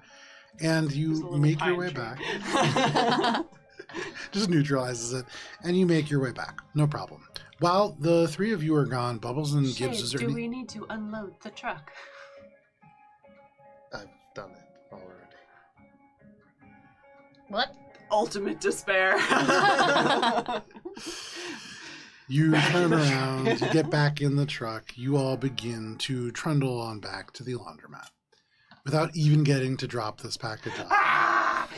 And you make your way back. Just neutralizes it. And you make your way back. No problem. While the three of you are gone, Bubbles and
Shade,
Gibbs, is there
do
any...
we need to unload the truck?
I've done it already.
What?
Ultimate despair.
You turn around, you get back in the truck, you all begin to trundle on back to the laundromat without even getting to drop this package off.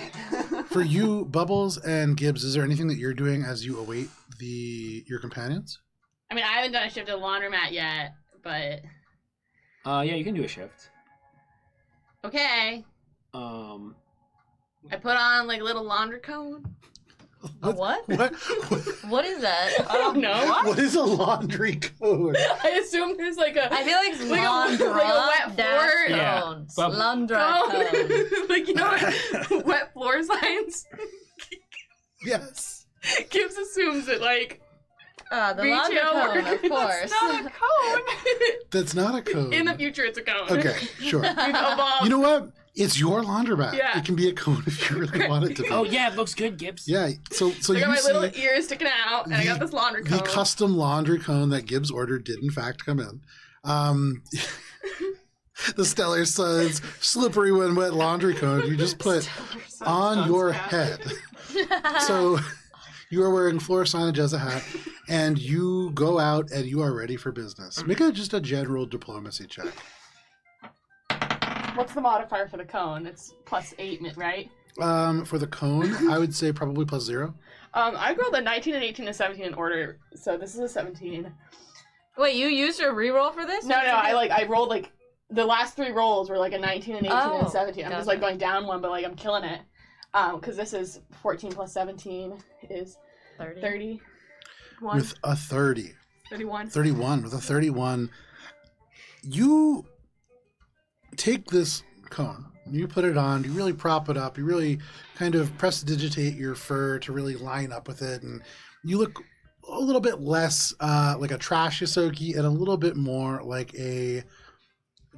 For you, Bubbles and Gibbs, is there anything that you're doing as you await your companions?
I mean, I haven't done a shift at the laundromat yet, but
Yeah, you can do a shift.
okay. I put on like a little laundry cone.
A what?
What?
What is that?
I don't know.
What is a laundry code?
I assume there's like a
I feel like it's
like
Landra
like a wet floor.
Yeah.
cones.
But-
Landra
cone.
cones.
Like, you know, wet floor signs.
Yes.
Gibbs assumes that like
Ah, the
retail
Landra cone, of
workers-
course.
It's not a cone.
That's not a code.
In the future, it's a cone.
Okay, sure.
We've evolved.
You know what? It's your laundromat.
Yeah.
It can be a cone if you really want it to be.
Oh yeah, it looks good, Gibbs.
Yeah, so
I
you
got my
see
little ears sticking out, and I got this laundry cone.
the custom laundry cone that Gibbs ordered did in fact come in. The Stellar Suns slippery when wet laundry cone you just put on your head. So you are wearing floor signage as a hat, and you go out and you are ready for business. Make just a general diplomacy check.
What's the modifier for the cone? It's +8, right?
For the cone, I would say probably +0.
I rolled a 19, and 18, and 17 in order, so this is a 17.
Wait, you used your reroll for this?
No, I rolled like the last 3 rolls were like a 19, and 18, and a 17. I'm just like going down one, but like I'm killing it. Because this is 14 plus 17 is 30.
With a 30.
31.
31. With a 31, you take this cone, you put it on, you really prop it up, you really kind of prestidigitate your fur to really line up with it, and you look a little bit less like a trash Yosoki and a little bit more like a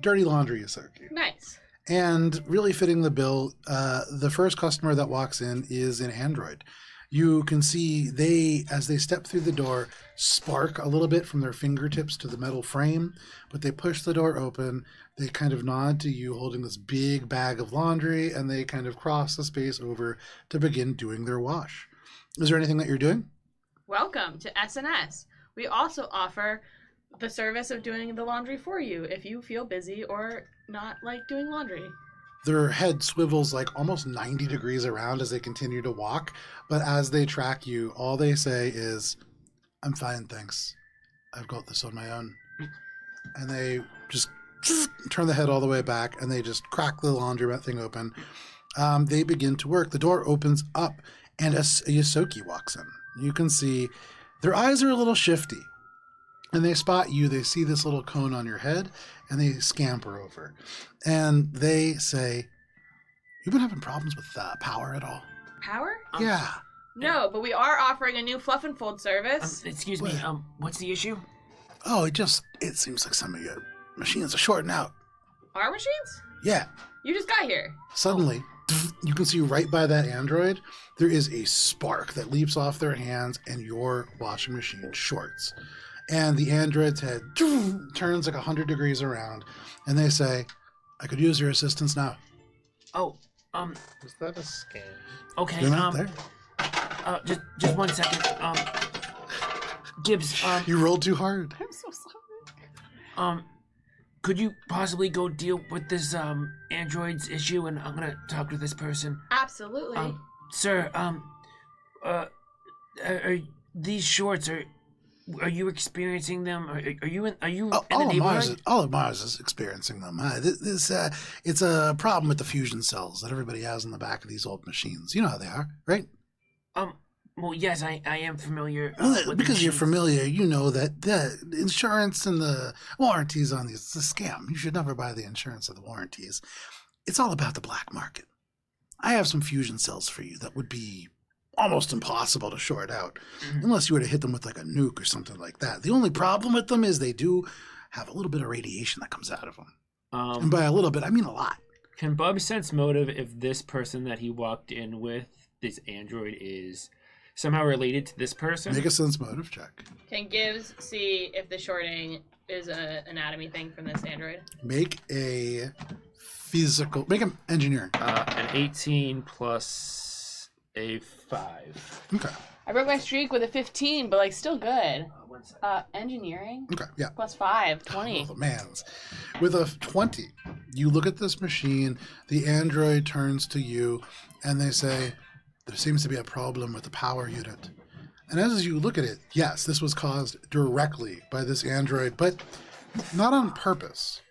dirty laundry Yosoki.
Nice.
And really fitting the bill, the first customer that walks in is an android. You can see they, as they step through the door, spark a little bit from their fingertips to the metal frame, but they push the door open, they kind of nod to you holding this big bag of laundry, and they kind of cross the space over to begin doing their wash. Is there anything that you're doing?
Welcome to SNS. We also offer the service of doing the laundry for you if you feel busy or not like doing laundry.
Their head swivels like almost 90 degrees around as they continue to walk, but as they track you, all they say is, "I'm fine, thanks. I've got this on my own." And they just turn the head all the way back, and they just crack the laundromat thing open. They begin to work. The door opens up, and a Yosoki walks in. You can see their eyes are a little shifty. And they spot you. They see this little cone on your head, and they scamper over. And they say, "You've been having problems with power at all?"
Power?
Yeah.
No, but we are offering a new fluff and fold service.
Excuse me. What's the issue?
Oh, it seems like some of your machines are shorting out.
Our machines?
Yeah.
You just got here.
Suddenly, you can see right by that android, there is a spark that leaps off their hands, and your washing machine shorts. And the android's head turns like 100 degrees around, and they say, "I could use your assistance now."
Oh,
Was that a scam?
okay.
You're not there.
Just 1 second. Gibbs,
You rolled too hard.
I'm so sorry.
could you possibly go deal with this android's issue, and I'm gonna talk to this person.
Absolutely.
Sir, are these shorts, are you experiencing them? Are you in the neighborhood?
All of Mars is experiencing them. It's a problem with the fusion cells that everybody has in the back of these old machines. You know how they are, right?
Well, yes, I am familiar.
Well,
with
because you're
machines.
familiar, you know that the insurance and the warranties on these, it's a scam. You should never buy the insurance or the warranties. It's all about the black market. I have some fusion cells for you that would be almost impossible to short out, unless you were to hit them with like a nuke or something like that. The only problem with them is they do have a little bit of radiation that comes out of them. And by a little bit, I mean a lot.
Can Bub sense motive if this person that he walked in with, this android, is somehow related to this person?
Make a sense motive check.
Can Gibbs see if the shorting is an anatomy thing from this android?
Make an engineering.
An 18 plus a 5.
Okay.
I broke my streak with a 15, but still good. Engineering?
Okay, yeah.
Plus 5, 20.
Oh, the man's. With a 20, you look at this machine, the android turns to you, and they say, "There seems to be a problem with the power unit." And as you look at it, yes, this was caused directly by this android, but not on purpose.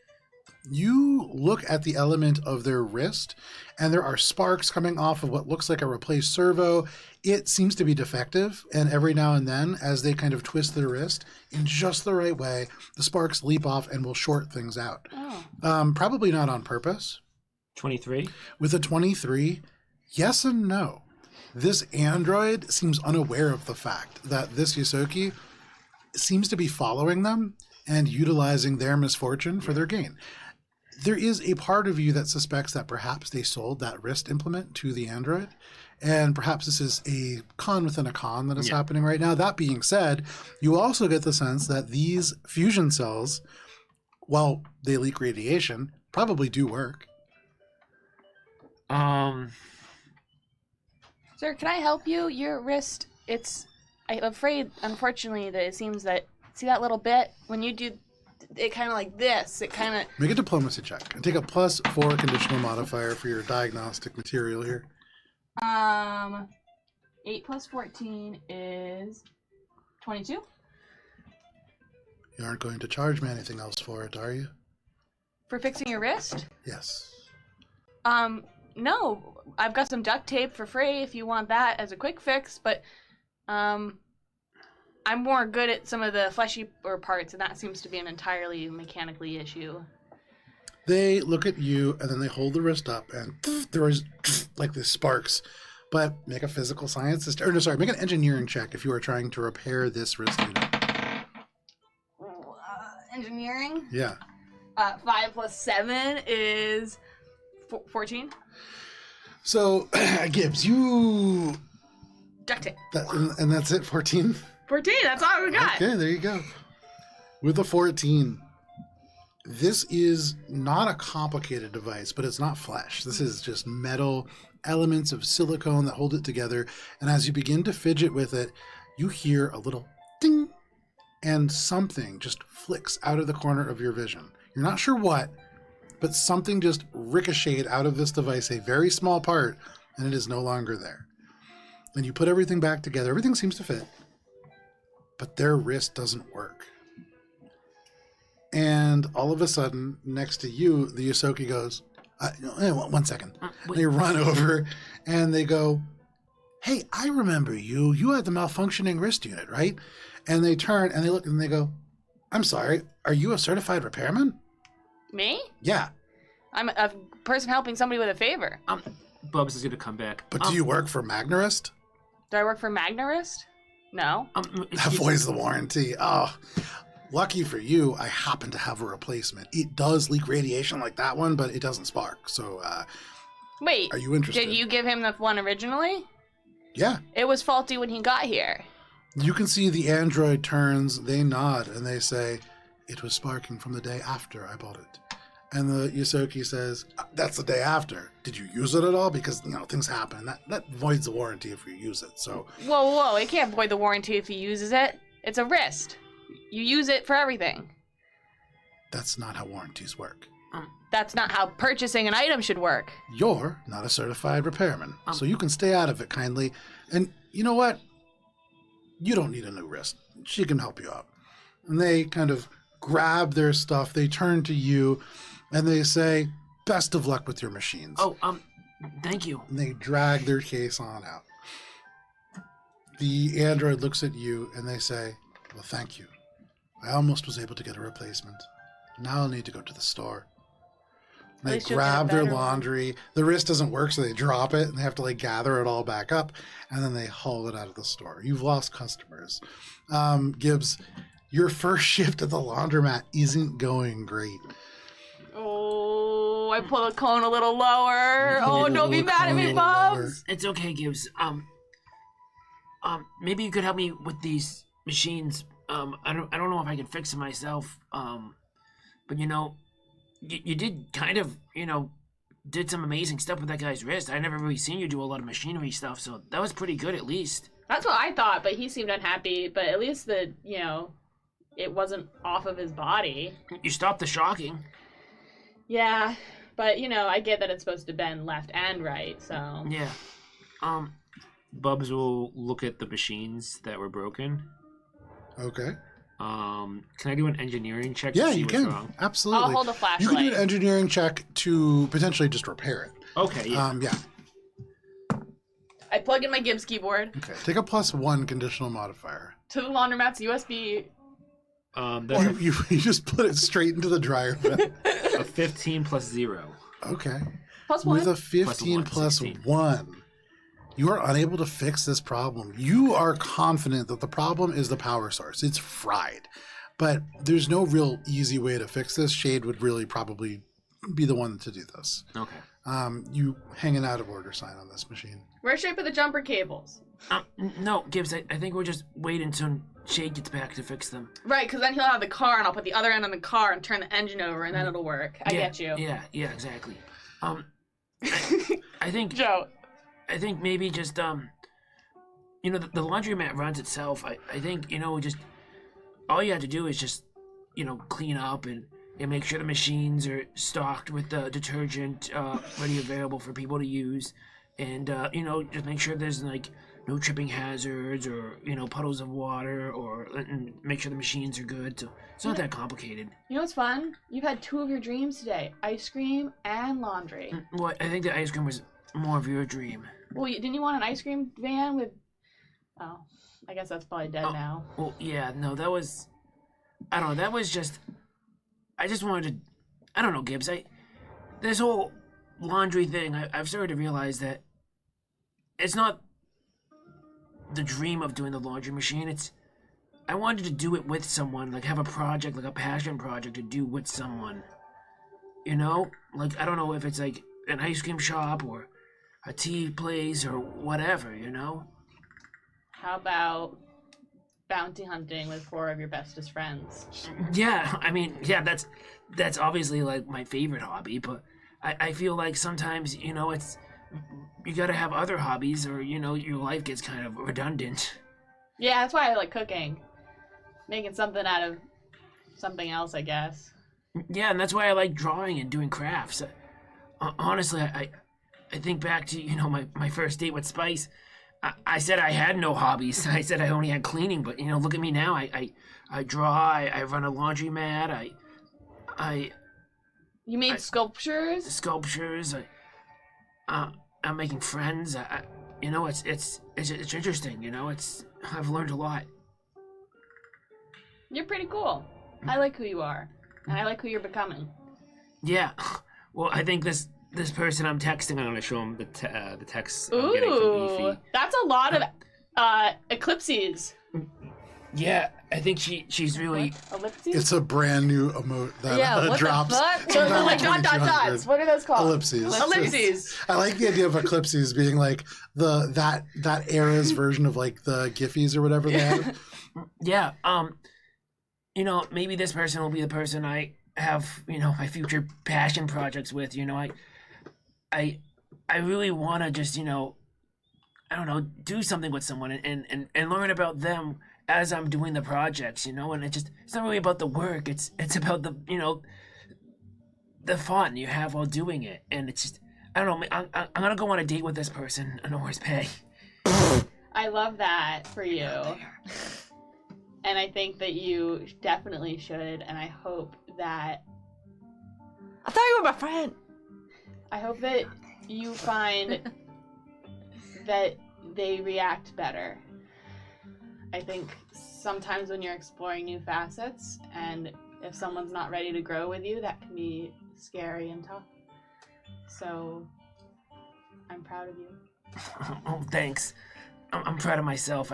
You look at the element of their wrist, and there are sparks coming off of what looks like a replaced servo. It seems to be defective, and every now and then, as they kind of twist their wrist in just the right way, the sparks leap off and will short things out.
Oh.
Probably not on purpose.
23.
With a 23, yes and no. This android seems unaware of the fact that this Yosoki seems to be following them and utilizing their misfortune for their gain. There is a part of you that suspects that perhaps they sold that wrist implement to the android, and perhaps this is a con within a con that is happening right now. That being said, you also get the sense that these fusion cells, while they leak radiation, probably do work.
Sir, can I help you? Your wrist, I'm afraid, unfortunately, that it seems that, see that little bit? When you do it kind of like this, it kind of...
Make a diplomacy check and take a +4 conditional modifier for your diagnostic material here.
8 plus 14 is 22.
You aren't going to charge me anything else for it, are you?
For fixing your wrist?
Yes.
No. I've got some duct tape for free if you want that as a quick fix, but I'm more good at some of the fleshy parts, and that seems to be an entirely mechanically issue.
They look at you, and then they hold the wrist up, and there is like this sparks. But make a physical science, make an engineering check if you are trying to repair this wrist unit.
Engineering?
Yeah.
5 plus 7 is 14.
So, Gibbs, you...
Duct tape.
And that's it, 14?
14, that's all we got.
Okay, there you go. With a 14, this is not a complicated device, but it's not flesh. This is just metal elements of silicone that hold it together. And as you begin to fidget with it, you hear a little ding, and something just flicks out of the corner of your vision. You're not sure what, but something just ricocheted out of this device, a very small part, and it is no longer there. And you put everything back together. Everything seems to fit, but their wrist doesn't work. And all of a sudden, next to you, the Yosoki goes, 1 second. They run over and they go, "Hey, I remember you. You had the malfunctioning wrist unit, right?" And they turn and they look and they go, I'm sorry, are you a certified repairman?
Me?
Yeah,
I'm a person helping somebody with a favor.
Bubs is gonna come back.
but do you work for Magnarist?
Do I work for Magnarist? No.
That voids the warranty. Oh, lucky for you, I happen to have a replacement. It does leak radiation like that one, but it doesn't spark. So,
Wait,
are you interested?
did you give him the one originally?
Yeah.
It was faulty when he got here.
You can see the android turns, they nod, and they say, it was sparking from the day after I bought it. And the Yosoki says, that's the day after. Did you use it at all? Because, things happen. That voids the warranty if you use it, so...
Whoa, it can't void the warranty if he uses it. It's a wrist. You use it for everything.
That's not how warranties work.
That's not how purchasing an item should work.
You're not a certified repairman, so you can stay out of it kindly. And you know what? You don't need a new wrist. She can help you out. And they kind of grab their stuff, they turn to you, and they say, best of luck with your machines.
Oh, thank you.
And they drag their case on out. The android looks at you and they say, well, thank you. I almost was able to get a replacement. Now I'll need to go to the store. They grab their laundry. The wrist doesn't work, so they drop it and they have to gather it all back up, and then they haul it out of the store. You've lost customers. Gibbs, your first shift at the laundromat isn't going great.
Oh, I pull the cone a little lower. Oh, don't be mad at me, Bubs.
It's okay, Gibbs. Maybe you could help me with these machines. I don't know if I can fix them myself. But you did kind of, did some amazing stuff with that guy's wrist. I never really seen you do a lot of machinery stuff, so that was pretty good at least.
That's what I thought, but he seemed unhappy. But at least it wasn't off of his body.
You stopped the shocking.
Yeah, but I get that it's supposed to bend left and right, so.
Yeah.
Bubs will look at the machines that were broken.
Okay.
Can I do an engineering check?
Yeah,
to see
you
what's
can.
Wrong?
Absolutely.
I'll hold a flashlight.
You can do an engineering check to potentially just repair it.
Okay. Yeah.
Yeah.
I plug in my Gibbs keyboard
Okay. Take a +1 conditional modifier.
to the laundromat's USB.
That's
You just put it straight into the dryer bed.
a 15 plus 0.
Okay.
+1.
With a 15 plus 1, you are unable to fix this problem. You are confident that the problem is the power source. It's fried. But there's no real easy way to fix this. Shade would really probably be the one to do this.
Okay.
You hang an out of order sign on this machine.
Where's shape of the jumper cables?
No, Gibbs, I think we'll just wait until Shade gets back to fix them.
Right, because then he'll have the car, and I'll put the other end on the car and turn the engine over, and then it'll work. I get you.
Yeah, exactly. I think
Joe.
I think maybe just the laundromat runs itself. I think just all you have to do is just clean up and make sure the machines are stocked with the detergent ready available for people to use, and just make sure there's no tripping hazards or puddles of water, and make sure the machines are good. So it's not that complicated.
You know what's fun? You've had 2 of your dreams today: ice cream and laundry.
Well, I think the ice cream was more of your dream.
Well, didn't you want an ice cream van with? Oh, I guess that's probably dead now.
Well, yeah, no, that was. I don't know. That was just. I just wanted to. I don't know, Gibbs. This whole laundry thing. I've started to realize that it's not the dream of doing the laundry machine. It's. I wanted to do it with someone, have a project, a passion project to do with someone. I don't know if it's an ice cream shop or a tea place or whatever,
How about bounty hunting with 4 of your bestest friends?
Yeah, that's obviously my favorite hobby, but I feel like sometimes, it's you gotta have other hobbies or, your life gets kind of redundant.
Yeah, that's why I like cooking. Making something out of something else, I guess.
Yeah, and that's why I like drawing and doing crafts. Honestly, I think back to, my first date with Spice. I said I had no hobbies. I said I only had cleaning, but, look at me now. I draw, I run a laundromat,
You made sculptures?
Sculptures, I'm making friends. It's interesting, I've learned a lot.
You're pretty cool. I like who you are, and I like who you're becoming.
Yeah. Well, I think this person I'm texting, I'm gonna show him the text I'm getting from
Ooh,
Efi.
that's a lot of eclipses.
Yeah, I think she's really.
Ellipses?
It's a brand new emote that
what
drops.
the fuck?
So they're like
sometime in
dot.
2200.
What are those called?
Ellipses.
Ellipses.
I like the idea of eclipses being like that era's version of like the Giphies or whatever they have.
Yeah. You know, maybe this person will be the person I have, you know, my future passion projects with. You know, I really want to just, you know, I don't know, do something with someone and learn about them as I'm doing the projects, you know, and it's not really about the work. It's about the, you know, the fun you have while doing it. And it's just, I don't know, I'm gonna go on a date with this person. No worries, pay.
I love that for you. And I think that you definitely should, and I hope that...
I thought you were my friend.
I hope that you find that they react better. I think sometimes when you're exploring new facets, and if someone's not ready to grow with you, that can be scary and tough. So, I'm proud of you.
Oh, thanks. I'm proud of myself.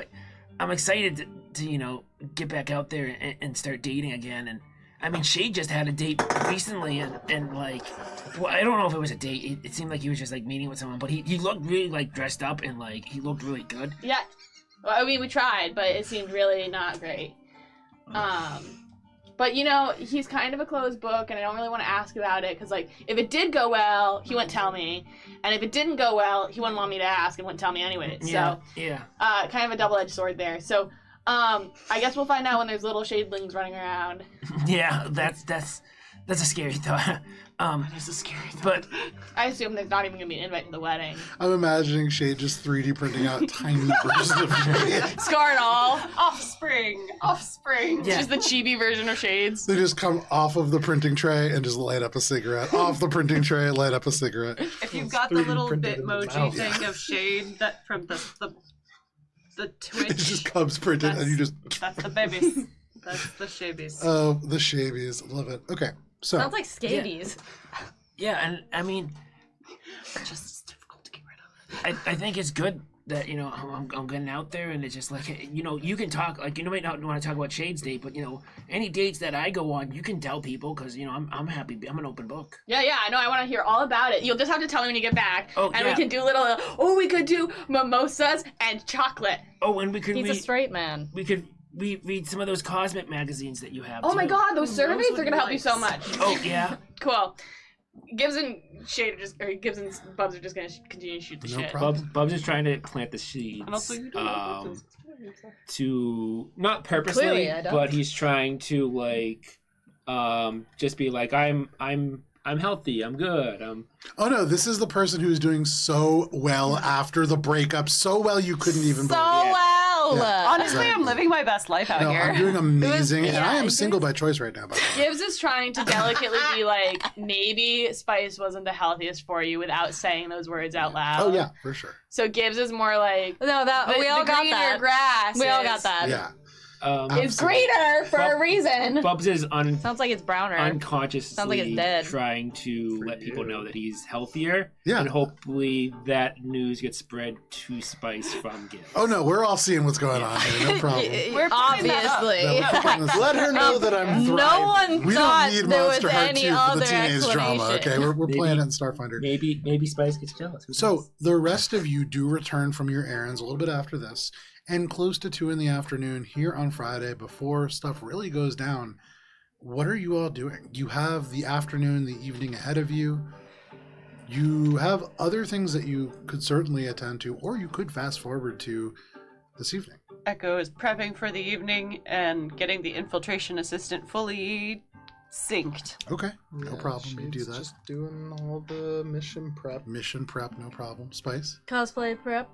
I'm excited to you know, get back out there and start dating again. And I mean, Shade just had a date recently, and like, well, I don't know if it was a date. It seemed like he was just like meeting with someone, but he looked really like dressed up and like he looked really good.
Yeah. Well, I mean, we tried, but it seemed really not great. But you know, he's kind of a closed book, and I don't really want to ask about it, because like, if it did go well, he wouldn't tell me, and if it didn't go well, he wouldn't want me to ask and wouldn't tell me anyways.
Yeah,
so,
yeah.
Kind of a double-edged sword there. So, I guess we'll find out when there's little shadelings running around.
Yeah, that's a scary thought.
That is a scary thought.
But
I assume there's not even gonna be an invite to the wedding.
I'm imagining Shade just 3D printing out tiny versions of Shade.
Scar and all.
Offspring.
Yeah.
Just the chibi version of Shades.
They just come off of the printing tray and just light up a cigarette. Off the printing tray, light up a cigarette.
If you've got the
3D
little
printed in the
Bitmoji
mouth.
thing of Shade that from the Twitch,
It's just Cubs printed and you just...
that's the babies. That's the shabies.
Oh, the shabies. Love it. Okay, so...
Sounds like scabies.
yeah, and I mean,
It's just difficult to get rid of.
I think it's good that, you know, I'm getting out there, and it's just like, you know, you can talk, like, you might not want to talk about Shade's date, but, you know, any dates that I go on, you can tell people, because, you know, I'm happy, I'm an open book.
Yeah, I know, I want to hear all about it. You'll just have to tell me when you get back.
Oh,
and
yeah.
we can do we could do mimosas and chocolate.
Oh, and we could
He's a straight man.
we could read some of those Cosmic magazines that you have,
Oh my
too.
god, those
Who knows
surveys
what
are going to
he
help you so
likes.
much.
Oh, yeah.
Cool. Gibbs and Gibbs and Bubs are just going to continue to shoot the
No
shit.
problem.
Bub's just trying to plant the seeds.
And also, you don't know
To not purposely,
Clearly, I don't.
but he's trying to like, just be like, I'm healthy, I'm good,
Oh no, this is the person who's doing so well after the breakup. So well you couldn't even
So
believe it.
well.
Yeah.
Honestly,
Right.
I'm living my best life out
No,
here.
I'm doing amazing, and I am
yeah,
single by choice right now. By the way.
Gibbs is trying to delicately be like, maybe spice wasn't the healthiest for you without saying those words out loud.
Oh yeah, for sure.
So Gibbs is more like,
No, that we all got
greener
that.
grass
We all
is-
got that.
Yeah.
Is greener for a reason.
Bubs is
Sounds like it's browner.
unconsciously
Sounds like it's dead.
trying to let people know that he's healthier.
Yeah.
And hopefully that news gets spread to Spice from Gibbs.
Oh no, we're all seeing what's going on here. No problem.
We're putting that up.
Obviously.
No, we're putting this- Let her know that I'm thriving.
No one
We
thought
don't need
there
Monster
was
Heart
any
2 for the
other
teenage drama.
explanation.
Okay, we're
Maybe-
playing it in Starfinder.
Maybe Spice gets jealous. Who
So
knows?
the rest of you do return from your errands a little bit after this, and close to 2 in the afternoon here on Friday before stuff really goes down. What are you all doing? You have the afternoon, the evening ahead of you. You have other things that you could certainly attend to, or you could fast forward to this evening.
Echo is prepping for the evening and getting the infiltration assistant fully synced.
Okay, no
Yeah,
problem. You do
Shade's
that.
Just doing all the mission prep.
Mission prep, no problem. Spice.
Cosplay prep.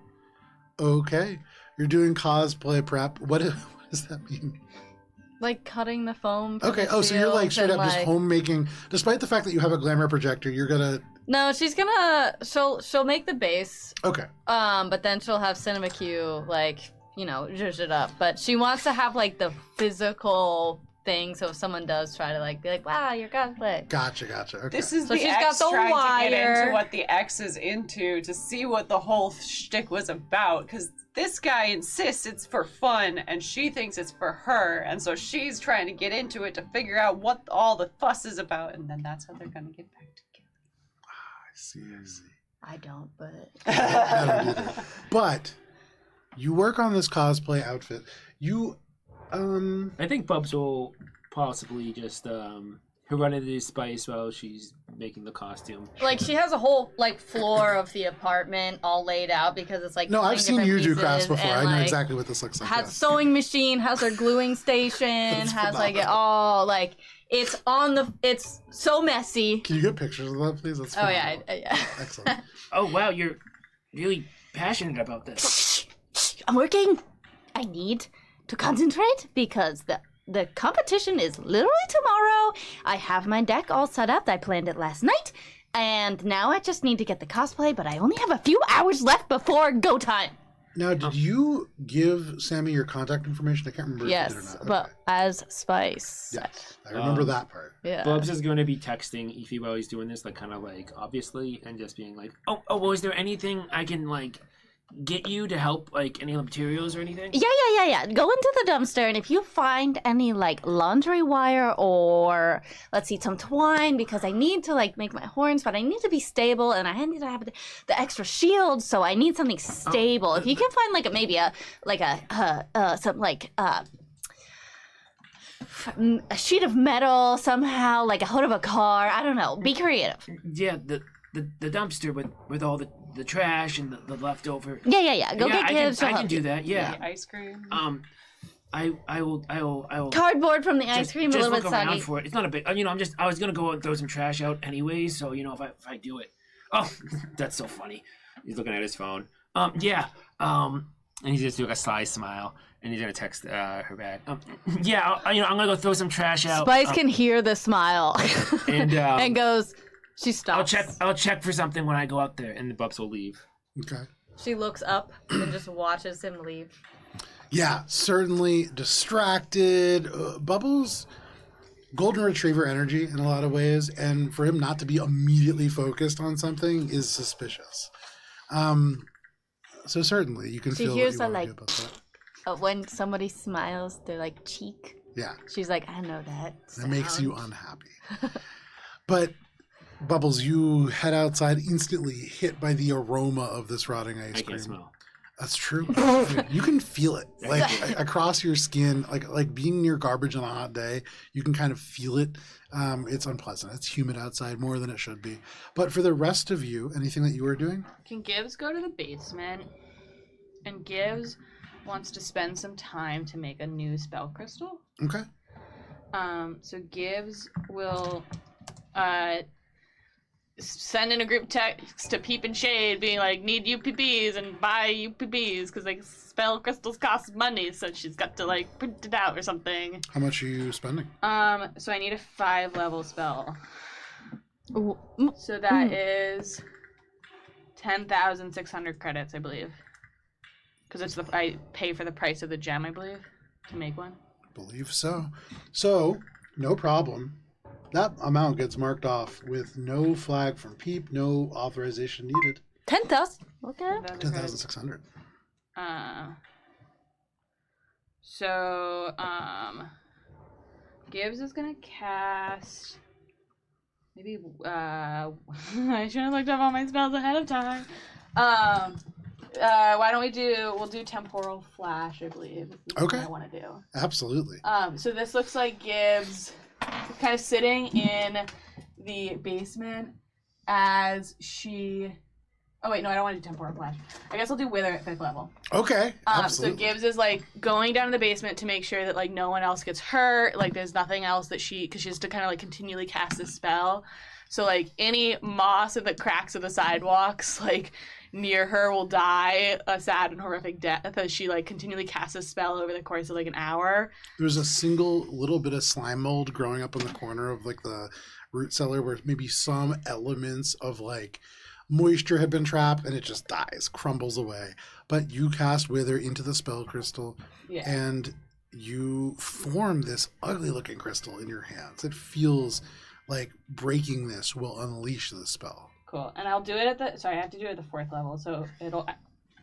Okay, you're doing cosplay prep. What does that mean?
Like cutting the foam. for
Okay.
the
Oh, so you're like
shields
straight
and,
up just
like-
homemaking. Despite the fact that you have a glamour projector, you're gonna.
No, she's gonna. She'll make the base.
Okay.
But then she'll have Cinema Q like, you know, zhuzh it up. But she wants to have like the physical thing, so if someone does try to like be like, wow, your cosplay.
Gotcha. Okay.
This is
So
the
she's
X
got the
trying to get
wire.
into what the X is into to see what the whole shtick was about. Because this guy insists it's for fun, and she thinks it's for her, and so she's trying to get into it to figure out what all the fuss is about, and then that's how they're gonna get back together.
I see.
I don't, but
I don't either. But you work on this cosplay outfit. You,
I think Bubs will possibly just run into Spice while she's making the costume.
like she has a whole like floor of the apartment all laid out because it's like
no, I've seen you do crafts before. I know
like,
exactly what this looks like.
has
yes.
sewing machine, has her gluing station,
That's
has like it
phenomenal.
all like it's on the. It's so messy.
Can you get pictures of that, please? That's
Oh yeah,
phenomenal.
yeah.
Excellent.
Oh wow, you're really passionate about this.
I'm working. I need to concentrate because the competition is literally tomorrow. I have my deck all set up. I planned it last night. And now I just need to get the cosplay, but I only have a few hours left before go time.
Now, did you give Sammy your contact information? I can't remember if you did or
Yes,
not.
but
Okay.
as Spice.
Yes, I remember that part.
Yeah.
Bubs is going to be texting Ify while he's doing this, like kind of like obviously, and just being like, oh, well, is there anything I can like get you to help, like any materials or anything?
Yeah. Go into the dumpster, and if you find any, like, laundry wire or, let's see, some twine, because I need to, like, make my horns, but I need to be stable, and I need to have the extra shield, so I need something stable. If you can find, like, a sheet of metal somehow, like a hood of a car, I don't know. Be creative.
Yeah, the dumpster with all the trash and the leftover.
Yeah. Go get kids.
I can do that. Yeah.
The ice cream.
I will.
Cardboard from the ice cream, a
just
little
look
bit
around
soggy.
for it. It's not a big. I was gonna go and throw some trash out anyways. So if I do it. Oh, that's so funny.
He's looking at his phone. Yeah. And he's just doing a sly smile, and he's gonna text her back. Yeah. I'm gonna go throw some trash out.
Spice can hear the smile
and
and goes. She stops.
I'll check for something when I go out there.
and the Bubs will leave.
Okay.
She looks up and just watches him leave.
Yeah, certainly distracted. Bubbles, golden retriever energy in a lot of ways, and for him not to be immediately focused on something is suspicious. So certainly you can
She
feel what
hears
you
that,
want to
like,
do about that.
When somebody smiles, they're like cheek.
Yeah,
She's like, I know that.
that makes you
sound."
unhappy. But Bubbles, you head outside, instantly hit by the aroma of this rotting ice
I
cream.
can't smell.
That's true. You can feel it, like across your skin, like being near garbage on a hot day. You can kind of feel it. It's unpleasant. It's humid outside more than it should be. But for the rest of you, anything that you are doing?
Can Gibbs go to the basement? And Gibbs wants to spend some time to make a new spell crystal.
Okay.
So Gibbs will send in a group text to Peep and Shade being like, need UPBs and buy UPBs because like spell crystals cost money, so she's got to like print it out or something.
How much are you spending?
So I need a 5-level spell. So that is 10,600 credits, I believe. Because I pay for the price of the gem, I believe, to make one.
Believe so. So, no problem. That amount gets marked off with no flag from Peep, no authorization needed.
10,000. Okay.
10,600.
So, Gibbs is gonna cast. Maybe, I should have looked up all my spells ahead of time. Why don't we'll do Temporal Flash, I believe. Is
Okay.
What I want to do.
Absolutely.
So this looks like Gibbs kind of sitting in the basement as she. Oh wait, no, I don't want to do Temporal Flash. I guess I'll do Wither at 5th level.
Okay.
So
Absolutely.
Gibbs is like going down to the basement to make sure that like no one else gets hurt. Like there's nothing else that because she has to kind of like continually cast this spell. So like any moss in the cracks of the sidewalks like near her will die a sad and horrific death as she like continually casts a spell over the course of like an hour.
There's a single little bit of slime mold growing up in the corner of like the root cellar where maybe some elements of like moisture had been trapped and it just dies, crumbles away. But you cast Wither into the spell crystal
Yeah.
and you form this ugly looking crystal in your hands. It feels like breaking this will unleash the spell.
Cool. And I'll do it at the... Sorry, I have to do it at the 4th level, so it'll...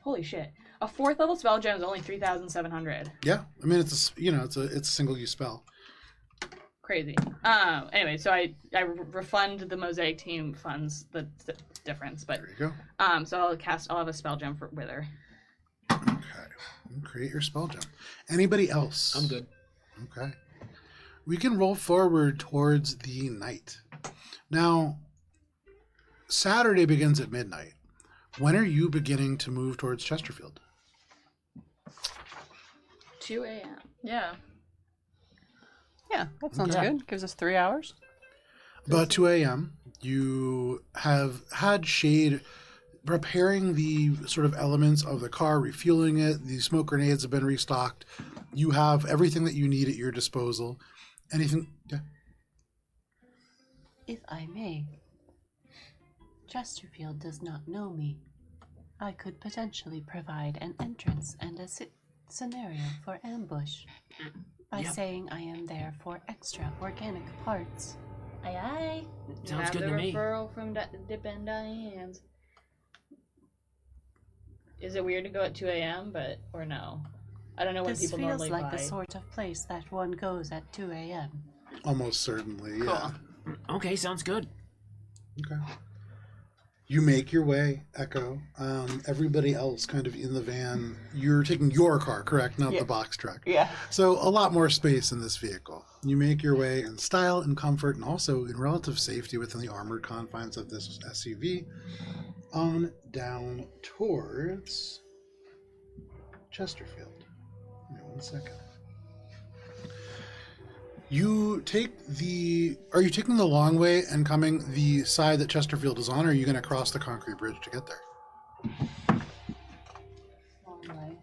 Holy shit. A 4th level spell gem is only 3,700.
Yeah, I mean it's a single use spell.
Crazy. Anyway, so I refund the Mosaic Team funds the difference, but
There you go.
so I'll have a spell gem for Wither.
Okay, and create your spell gem. Anybody else?
I'm good.
Okay, we can roll forward towards the night. Now, Saturday begins at midnight. When are you beginning to move towards Chesterfield?
2 a.m.
Yeah.
Yeah, that sounds
Okay.
good. Gives us 3 hours.
About 2 a.m., you have had Shade preparing the sort of elements of the car, refueling it. The smoke grenades have been restocked. You have everything that you need at your disposal. Anything? Yeah.
If I may, Chesterfield does not know me. I could potentially provide an entrance and a scenario for ambush by saying I am there for extra organic parts.
Aye aye.
Sounds
Have
good
the
to me.
referral from Dip and Diane's. Is it weird to go at 2 a.m., or no? I don't know when
This
people
feels
normally
like
buy.
the sort of place that one goes at 2 a.m.
Almost certainly, yeah.
Okay, sounds good.
Okay. You make your way, Echo. Everybody else kind of in the van. You're taking your car, correct? Not the box truck.
Yeah.
So a lot more space in this vehicle. You make your way in style and comfort and also in relative safety within the armored confines of this SUV on down towards Chesterfield. Give me 1 second. You take the... Are you taking the long way and coming the side that Chesterfield is on, or are you going to cross the concrete bridge to get there?
Long way.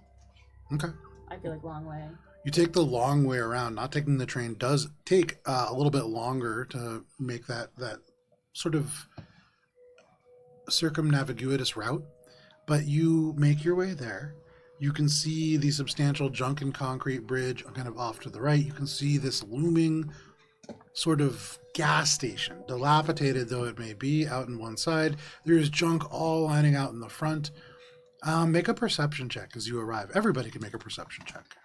Okay.
I feel like long way.
You take the long way around. Not taking the train does take a little bit longer to make that sort of circumnaviguitous route, but you make your way there. You can see the substantial junk and concrete bridge kind of off to the right. You can see this looming sort of gas station, dilapidated though it may be, out on one side. There's junk all lining out in the front. Make a perception check as you arrive. Everybody can make a perception check.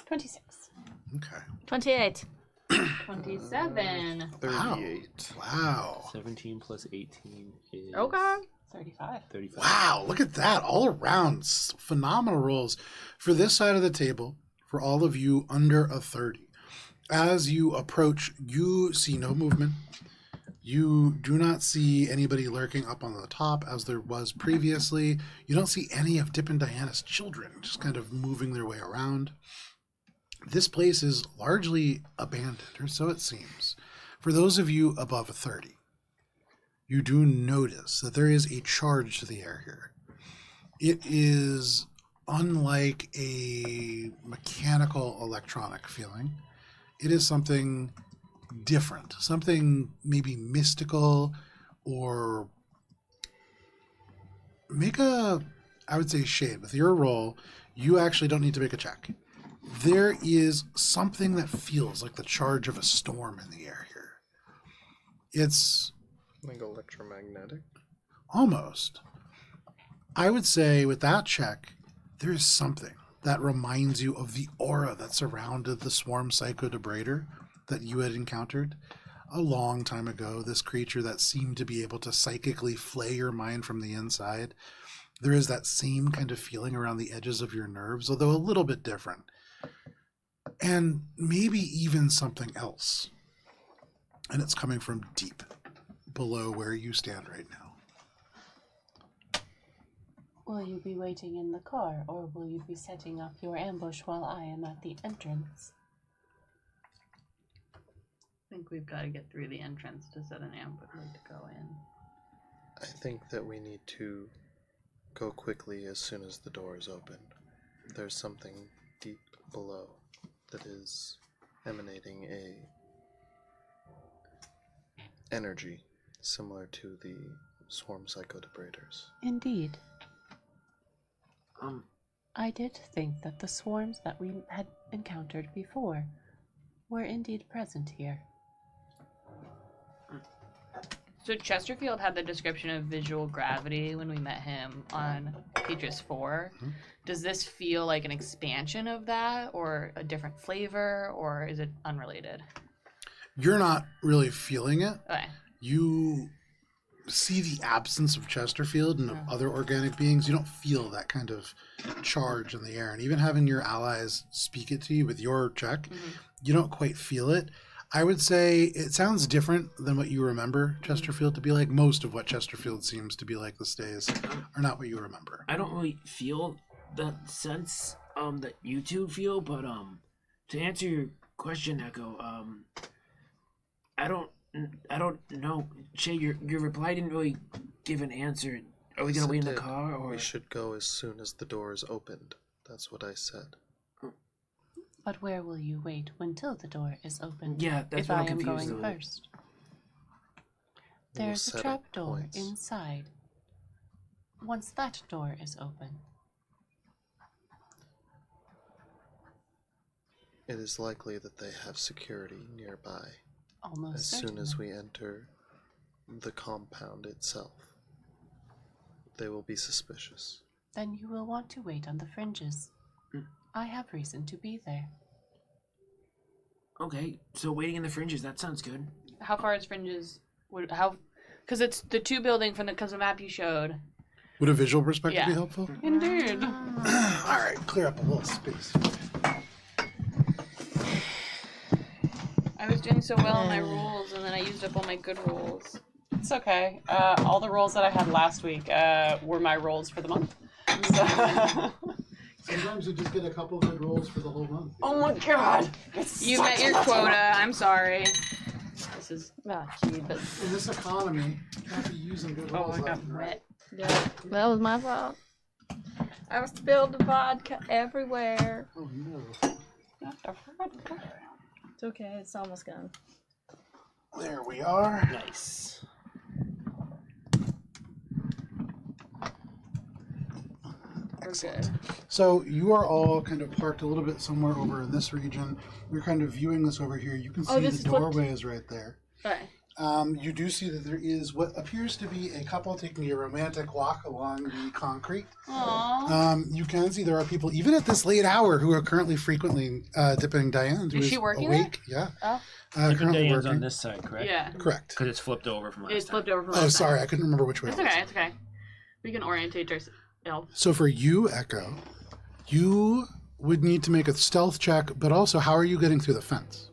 26.
Okay.
28.
27.
38.
Wow.
17 plus 18 is...
Okay.
35.
35.
Wow, look at that. All around. Phenomenal rolls. For this side of the table, for all of you under a 30, as you approach, you see no movement. You do not see anybody lurking up on the top as there was previously. You don't see any of Dip and Diana's children just kind of moving their way around. This place is largely abandoned, or so it seems. For those of you above a 30, you do notice that there is a charge to the air here. It is unlike a mechanical electronic feeling. It is something different, something maybe mystical, or I would say shade. With your roll, you actually don't need to make a check. There is something that feels like the charge of a storm in the air here. It's
Like electromagnetic?
almost. I would say with that check, there is something that reminds you of the aura that surrounded the swarm psychodebrader that you had encountered a long time ago, this creature that seemed to be able to psychically flay your mind from the inside. There is that same kind of feeling around the edges of your nerves, although a little bit different. And maybe even something else. And it's coming from deep below where you stand right now.
Will you be waiting in the car, or will you be setting up your ambush while I am at the entrance?
I think we've got to get through the entrance to set an ambush to go in.
I think that we need to go quickly as soon as the door is open. There's something deep below that is emanating energy, similar to the swarm psychodebrators.
Indeed. I did think that the swarms that we had encountered before were indeed present here.
So Chesterfield had the description of visual gravity when we met him on Pages 4.
Mhm.
Does this feel like an expansion of that, or a different flavor, or is it unrelated?
You're not really feeling it.
Okay.
You see the absence of Chesterfield and of other organic beings. You don't feel that kind of charge in the air. And even having your allies speak it to you with your check, you don't quite feel it. I would say it sounds different than what you remember Chesterfield to be like. Most of what Chesterfield seems to be like these days are not what you remember.
I don't really feel that sense that you two feel, but to answer your question, Echo, I don't know. Shay, your reply didn't really give an answer. Are we gonna wait in the car, or
we should go as soon as the door is opened? That's what I said.
But where will you wait until the door is opened?
Yeah, that's
if
what
I
I'm
am
confused
going
about.
first.
We'll
There's a
set up
trapdoor
points.
inside. Once that door is open,
It is likely that they have security nearby.
almost
As
certainly.
soon as we enter the compound itself, they will be suspicious.
Then you will want to wait on the fringes. I have reason to be there.
okay? So waiting in the fringes, that sounds good.
How far is Fringes? Because it's the 2 building from the map you showed.
Would a visual perspective be
Yeah.
helpful?
Indeed.
All right, clear up a little space.
I was doing so well on my rolls, and then I used up all my good rolls.
It's okay. All the rolls that I had last week were my rolls for the month. So
Sometimes you just get a couple good rolls for the whole month.
oh my god!
You met your quota. I'm sorry. This is.
Oh, gee, but
In this economy, you can't be using good
Oh,
rolls
I got
left and right.
wet.
yeah, that was my fault. I spilled the vodka everywhere.
Oh no.
It's okay. It's almost gone.
There we are.
Nice.
We're good.
So you are all kind of parked a little bit somewhere over in this region. You're kind of viewing this over here. You can see
this
the
is flipped.
doorway is right there.
Okay.
You do see that there is what appears to be a couple taking a romantic walk along the concrete.
Aww.
You can see there are people, even at this late hour, who are currently frequently dipping Diane, who
Is
is
she working
awake. Yeah.
Oh.
Currently
Diane's
working.
on this side, correct?
Yeah.
Correct.
Because it's flipped over from last
It's
time.
flipped over from
Oh,
last time.
sorry, I couldn't remember which way.
It's
it was.
okay. It's okay. We can orientate ourselves.
So for you, Echo, you would need to make a stealth check, but also, how are you getting through the fence?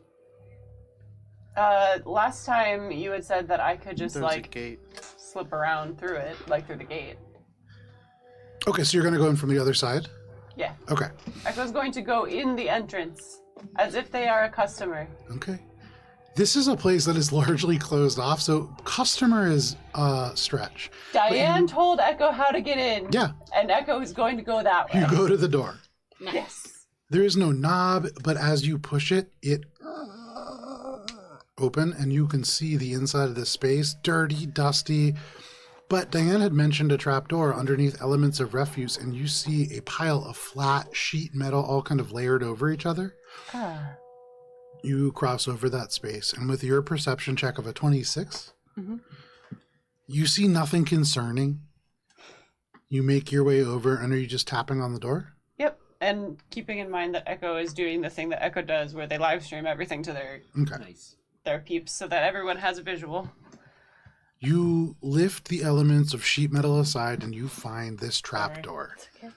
Last time you had said that I could just
There's a
like
gate.
slip around through it, like through the gate.
Okay, so you're going to go in from the other side?
Yeah.
Okay.
I was going to go in the entrance as if they are a customer.
Okay. This is a place that is largely closed off, so customer is a stretch.
Diane told Echo how to get in.
Yeah,
And Echo is going to go that way.
you go to the door.
Yes.
There is no knob, but as you push it, it open, and you can see the inside of this space, dirty, dusty. But Diane had mentioned a trapdoor underneath elements of refuse, and you see a pile of flat sheet metal all kind of layered over each other.
Ah.
You cross over that space, and with your perception check of a 26, you see nothing concerning. You make your way over, and are you just tapping on the door?
Yep. And keeping in mind that Echo is doing the thing that Echo does where they live stream everything to
Okay.
Nice.
their peeps so that everyone has a visual.
You lift the elements of sheet metal aside, and you find this trapdoor.
Okay.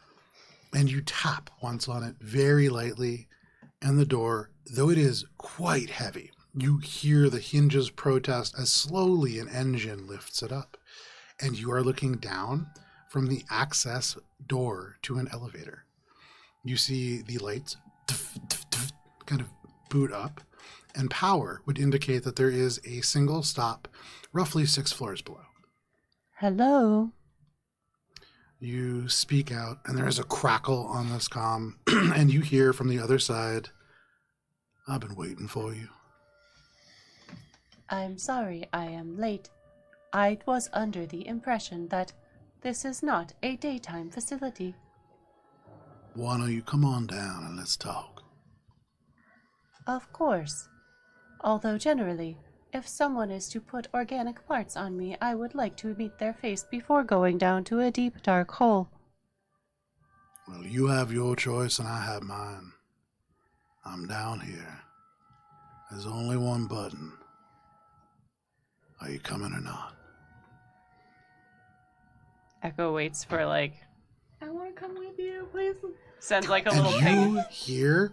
And you tap once on it very lightly, and the door, though it is quite heavy, you hear the hinges protest as slowly an engine lifts it up. And you are looking down from the access door to an elevator. You see the lights kind of boot up, and power would indicate that there is a single stop roughly 6 floors below.
Hello?
You speak out, and there is a crackle on this comm, and you hear from the other side, "I've been waiting for you."
I'm sorry I am late. I was under the impression that this is not a daytime facility.
Why don't you come on down and let's talk?
Of course. Although generally, if someone is to put organic parts on me, I would like to meet their face before going down to a deep, dark hole.
Well, you have your choice and I have mine. I'm down here. There's only one button. Are you coming or not?
Echo waits for I want to come with you, please. Sends a little
And
ping.
you hear,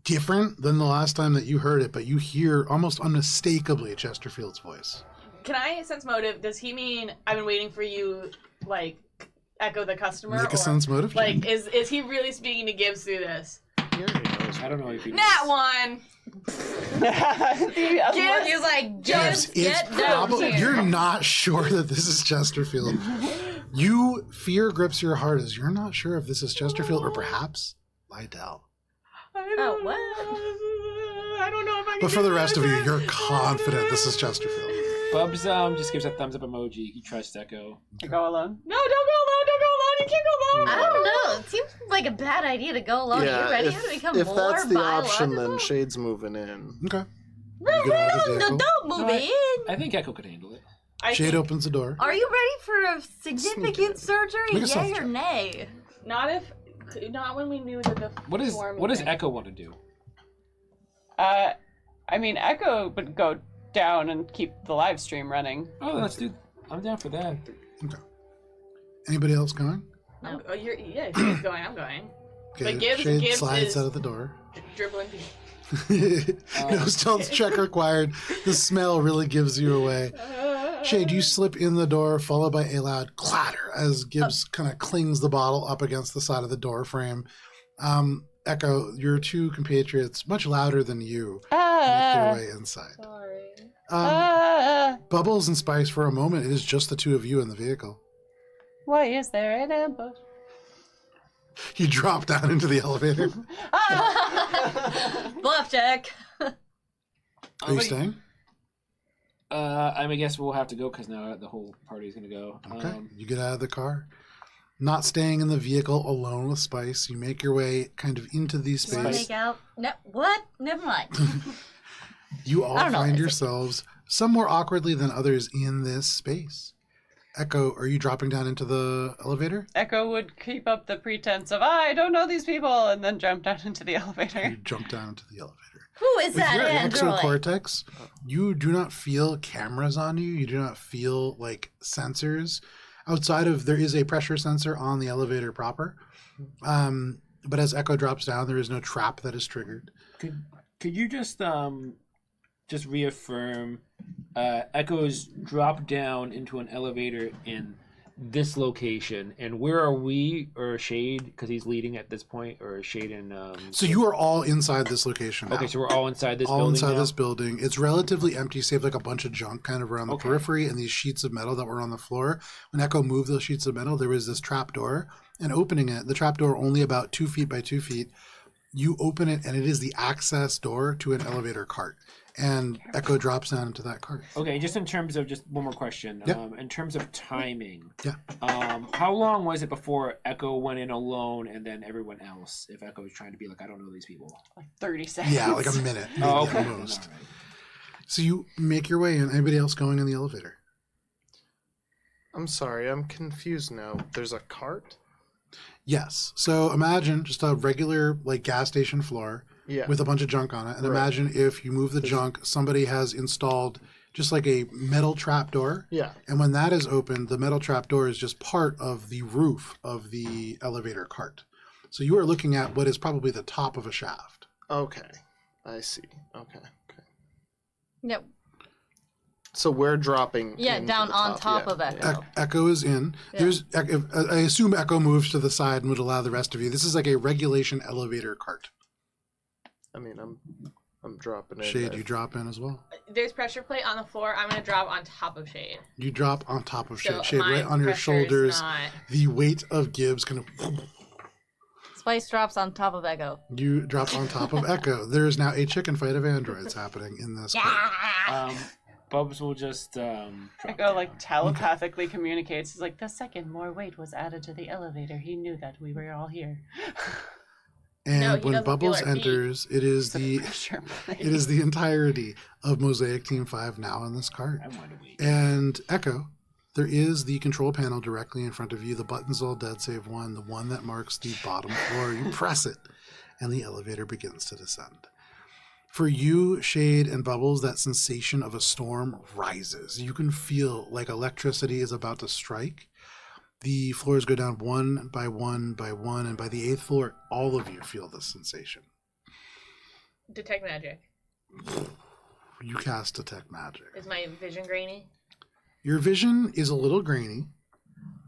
different than the last time that you heard it, but you hear almost unmistakably Chesterfield's voice.
Can I sense motive? Does he mean I've been waiting for you, Echo the customer?
Make a sense motive.
Is he really speaking to Gibbs through this?
I don't know if he
Nat one!
Gibbs
He's like,
Gibbs,
just get down here.
you're not sure that this is Chesterfield. You fear grips your heart as you're not sure if this is Chesterfield or perhaps Lydell.
Oh, what?
I don't know if I can
But for
do
the rest of you,
this.
you're confident this is Chesterfield.
Bubs just gives a thumbs up emoji. He trusts Echo.
To go alone.
No, don't go alone! Don't go alone! You can't go alone!
I don't know. It seems like a bad idea to go alone. Are you ready to become
if
more
that's the option,
biological?
then Shade's moving in.
Okay.
No,
You get out of the vehicle.
don't move in.
I think Echo could handle it.
Shade opens the door.
Are you ready for a significant surgery?
Make a
Yay
stealth
or
check.
nay?
Not when we knew that the
What does
thing.
Echo want to do?
I mean, Echo would go down and keep the live stream running.
Oh, let's do. I'm down for that.
Okay. Anybody else going?
Yeah, if he's going, I'm going.
Okay.
But Gibbs
Shade slides
is
out of the door.
dribbling.
No stealth check required. The smell really gives you away. Shade, you slip in the door, followed by a loud clatter as Gibbs kind of clings the bottle up against the side of the door frame. Echo, your two compatriots, much louder than you, make their way inside.
Sorry.
Bubbles and Spice, for a moment, it is just the two of you in the vehicle.
Why is there an ambush?
You drop down into the elevator.
Bluff check.
Are you staying?
I guess we'll have to go because now the whole party's gonna go.
Okay. You get out of the car. Not staying in the vehicle alone with Spice, you make your way kind of into the space.
Make out. No, what? Never mind.
You all
I don't know.
find yourselves some more awkwardly than others in this space. Echo, are you dropping down into the elevator?
Echo would keep up the pretense of, I don't know these people, and then jump down into the elevator.
You jump down into the elevator.
Who is
With
that
your
android?
exocortex, you do not feel cameras on you. You do not feel like sensors. Outside of, there is a pressure sensor on the elevator proper. But as Echo drops down, there is no trap that is triggered.
Could you just reaffirm Echo's drop down into an elevator in this location, and where are we or Shade, because he's leading at this point, or Shade and
So you are all inside this location now.
okay, so we're all inside this
all
building
inside
now?
this building. It's relatively empty, save like a bunch of junk kind of around the
Okay.
periphery and these sheets of metal that were on the floor. When Echo moved those sheets of metal, there was this trap door, and opening it, the trap door only about 2 feet by 2 feet, you open it and it is the access door to an elevator cart. And Echo drops down into that cart.
Okay, just in terms of, just one more question.
Yeah.
In terms of timing,
Yeah.
How long was it before Echo went in alone and then everyone else, if Echo was trying to be like, I don't know these people?
Like 30 seconds.
Yeah, like a minute, maybe
Oh, okay.
at most. So you make your way in. Anybody else going in the elevator?
I'm sorry, I'm confused now. There's a cart?
Yes. So imagine just a regular like gas station floor
Yeah.
with a bunch of junk on it. And
Right.
imagine if you move the junk, somebody has installed just like a metal trap door.
Yeah.
And when that is opened, the metal trap door is just part of the roof of the elevator cart. So you are looking at what is probably the top of a shaft.
Okay. I see. Okay.
Yep.
So we're dropping.
Yeah,
into
down
the
on top
yeah,
of Echo.
Echo is in.
Yeah.
There's. I assume Echo moves to the side and would allow the rest of you. This is like a regulation elevator cart.
I mean, I'm dropping in.
Shade, you drop in as well.
There's pressure plate on the floor. I'm gonna drop on top of Shade.
You drop on top of Shade.
So
Shade
my
right on your
pressure is
shoulders.
not-
The weight of Gibbs kind of
Spice drops on top of Echo.
You drop on top of Echo. There is now a chicken fight of androids happening in this.
Bubs will just
Echo like telepathically communicates. He's like, the second more weight was added to the elevator. He knew that we were all here.
And
No, he
when
doesn't
Bubbles
feel our feet.
enters, it is the
Pressure plate.
it is the entirety of Mosaic Team 5 now in this cart.
I want to be.
And Echo, there is the control panel directly in front of you. The button's all dead save one, the one that marks the bottom floor. You press it, and the elevator begins to descend. For you, Shade and Bubbles, that sensation of a storm rises. You can feel like electricity is about to strike. The floors go down one by one by one, and by the 8th floor, all of you feel this sensation.
Detect magic.
You cast Detect Magic.
Is my vision grainy?
Your vision is a little grainy,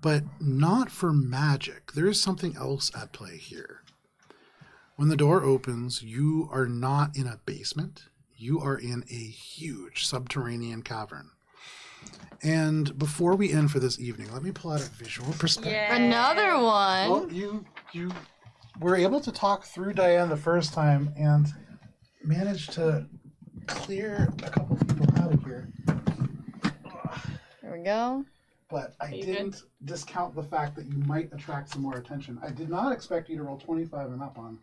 but not for magic. There is something else at play here. When the door opens, you are not in a basement. You are in a huge subterranean cavern. And before we end for this evening, let me pull out a visual perspective.
Another one.
Well, you were able to talk through Diane the first time and managed to clear a couple people out of here.
There we go.
But I didn't discount the fact that you might attract some more attention. I did not expect you to roll 25 and up on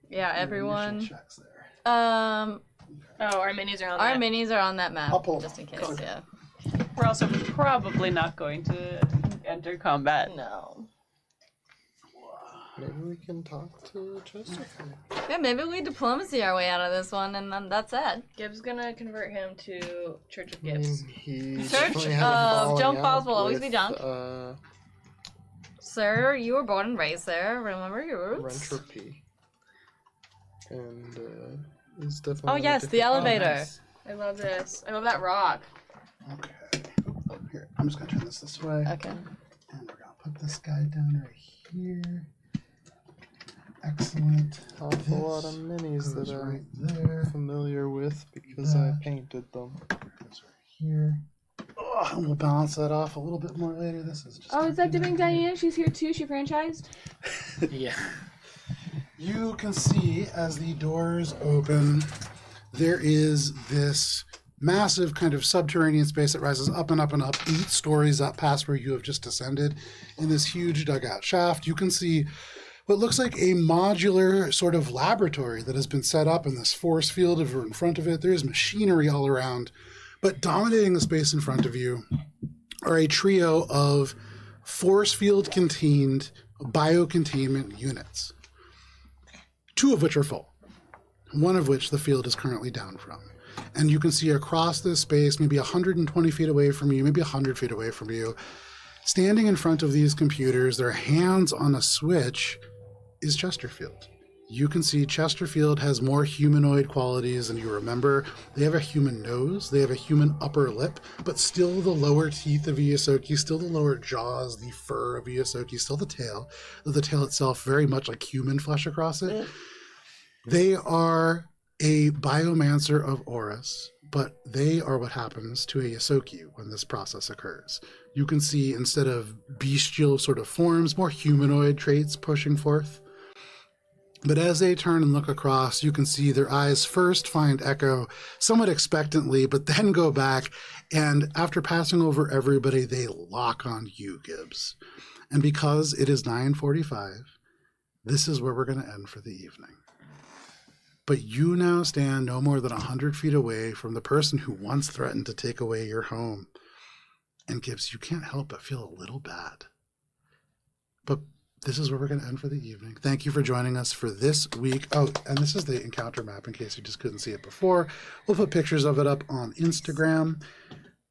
Yeah,
your
everyone.
initial checks there.
Oh, our minis are on
Our
that.
minis are on that map,
I'll pull
just in case.
them.
Yeah.
We're also probably not going to enter combat.
No.
Maybe we can talk to Chesterfield.
Yeah, maybe we diplomacy our way out of this one, and then that's it.
Gibbs gonna convert him to Church of
I
Gibbs.
mean, he
Church
definitely had a
of
falling
Junk Balls
out
will always be
with,
junk. Sir, you were born and raised there. Remember your roots?
Rentropy. And is definitely.
Oh yes, the elevator.
nice.
I love this. I love that rock.
Okay. Oh, here, I'm just going to turn this way.
Okay.
And we're going to put this guy down right here. Excellent.
Awful lot of minis
Goes
that
right
I'm
there.
familiar with because I painted them.
Goes right here. Oh, and we'll balance that off a little bit more later. This is just.
Oh, is that Dipping Diane? She's here too. She franchised.
Yeah.
You can see as the doors open, there is this massive kind of subterranean space that rises up and up and up, 8 stories up past where you have just descended in this huge dugout shaft. You can see what looks like a modular sort of laboratory that has been set up in this force field in front of it. There's machinery all around, but dominating the space in front of you are a trio of force field contained biocontainment units, 2 of which are full, one of which the field is currently down from. And you can see across this space, maybe 120 feet away from you, maybe 100 feet away from you, standing in front of these computers, their hands on a switch, is Chesterfield. You can see Chesterfield has more humanoid qualities than you remember. They have a human nose, they have a human upper lip, but still the lower teeth of Iyasoki, still the lower jaws, the fur of Iyasoki, still the tail, though the tail itself very much like human flesh across it. They are a Biomancer of Oras, but they are what happens to a Yasoki when this process occurs. You can see, instead of bestial sort of forms, more humanoid traits pushing forth. But as they turn and look across, you can see their eyes first find Echo somewhat expectantly, but then go back, and after passing over everybody, they lock on you, Gibbs. And because it is 9:45, this is where we're going to end for the evening. But you now stand no more than 100 feet away from the person who once threatened to take away your home. And Gibbs, you can't help but feel a little bad. But this is where we're going to end for the evening. Thank you for joining us for this week. Oh, and this is the encounter map in case you just couldn't see it before. We'll put pictures of it up on Instagram.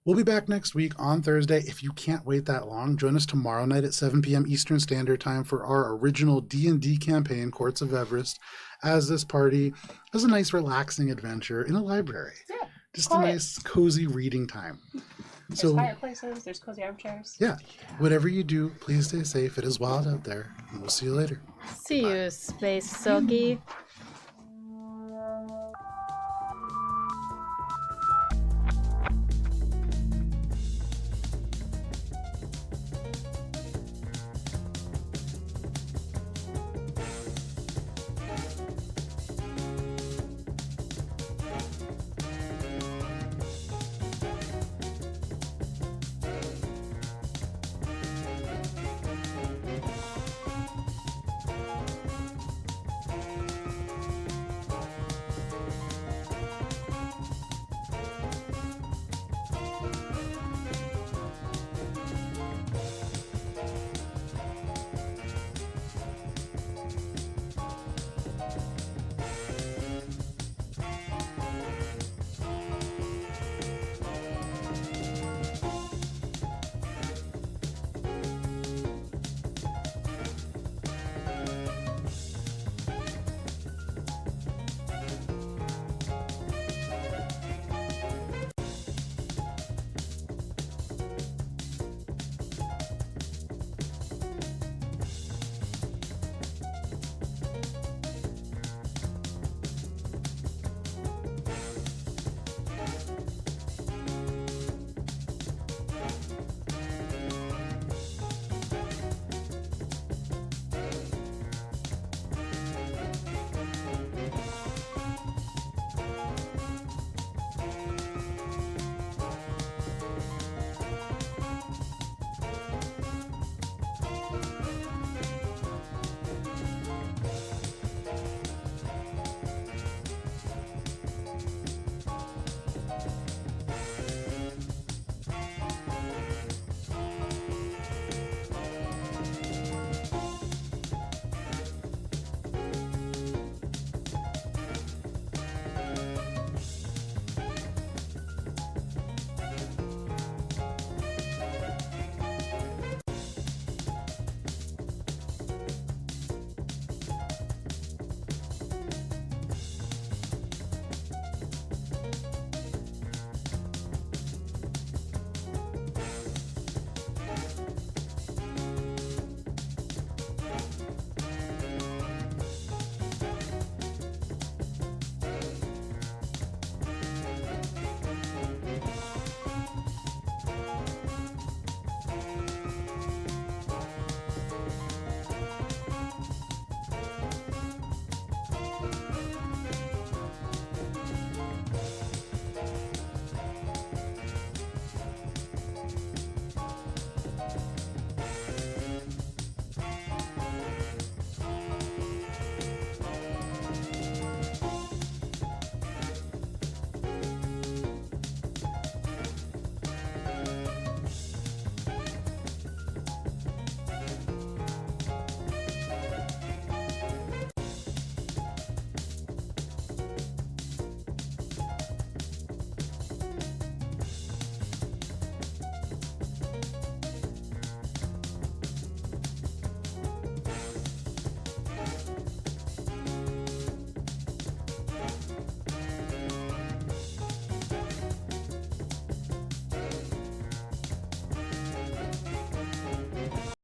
We'll be back next week on Thursday. If you can't wait that long, join us tomorrow night at 7 p.m. Eastern Standard Time for our original D&D campaign, Courts of Everest, as this party has a nice relaxing adventure in a library.
Yeah.
Just
quiet.
a nice cozy reading time.
There's fireplaces. There's cozy armchairs.
Yeah, whatever you do, please stay safe. It is wild out there, and we'll see you later.
See you, Space Silky.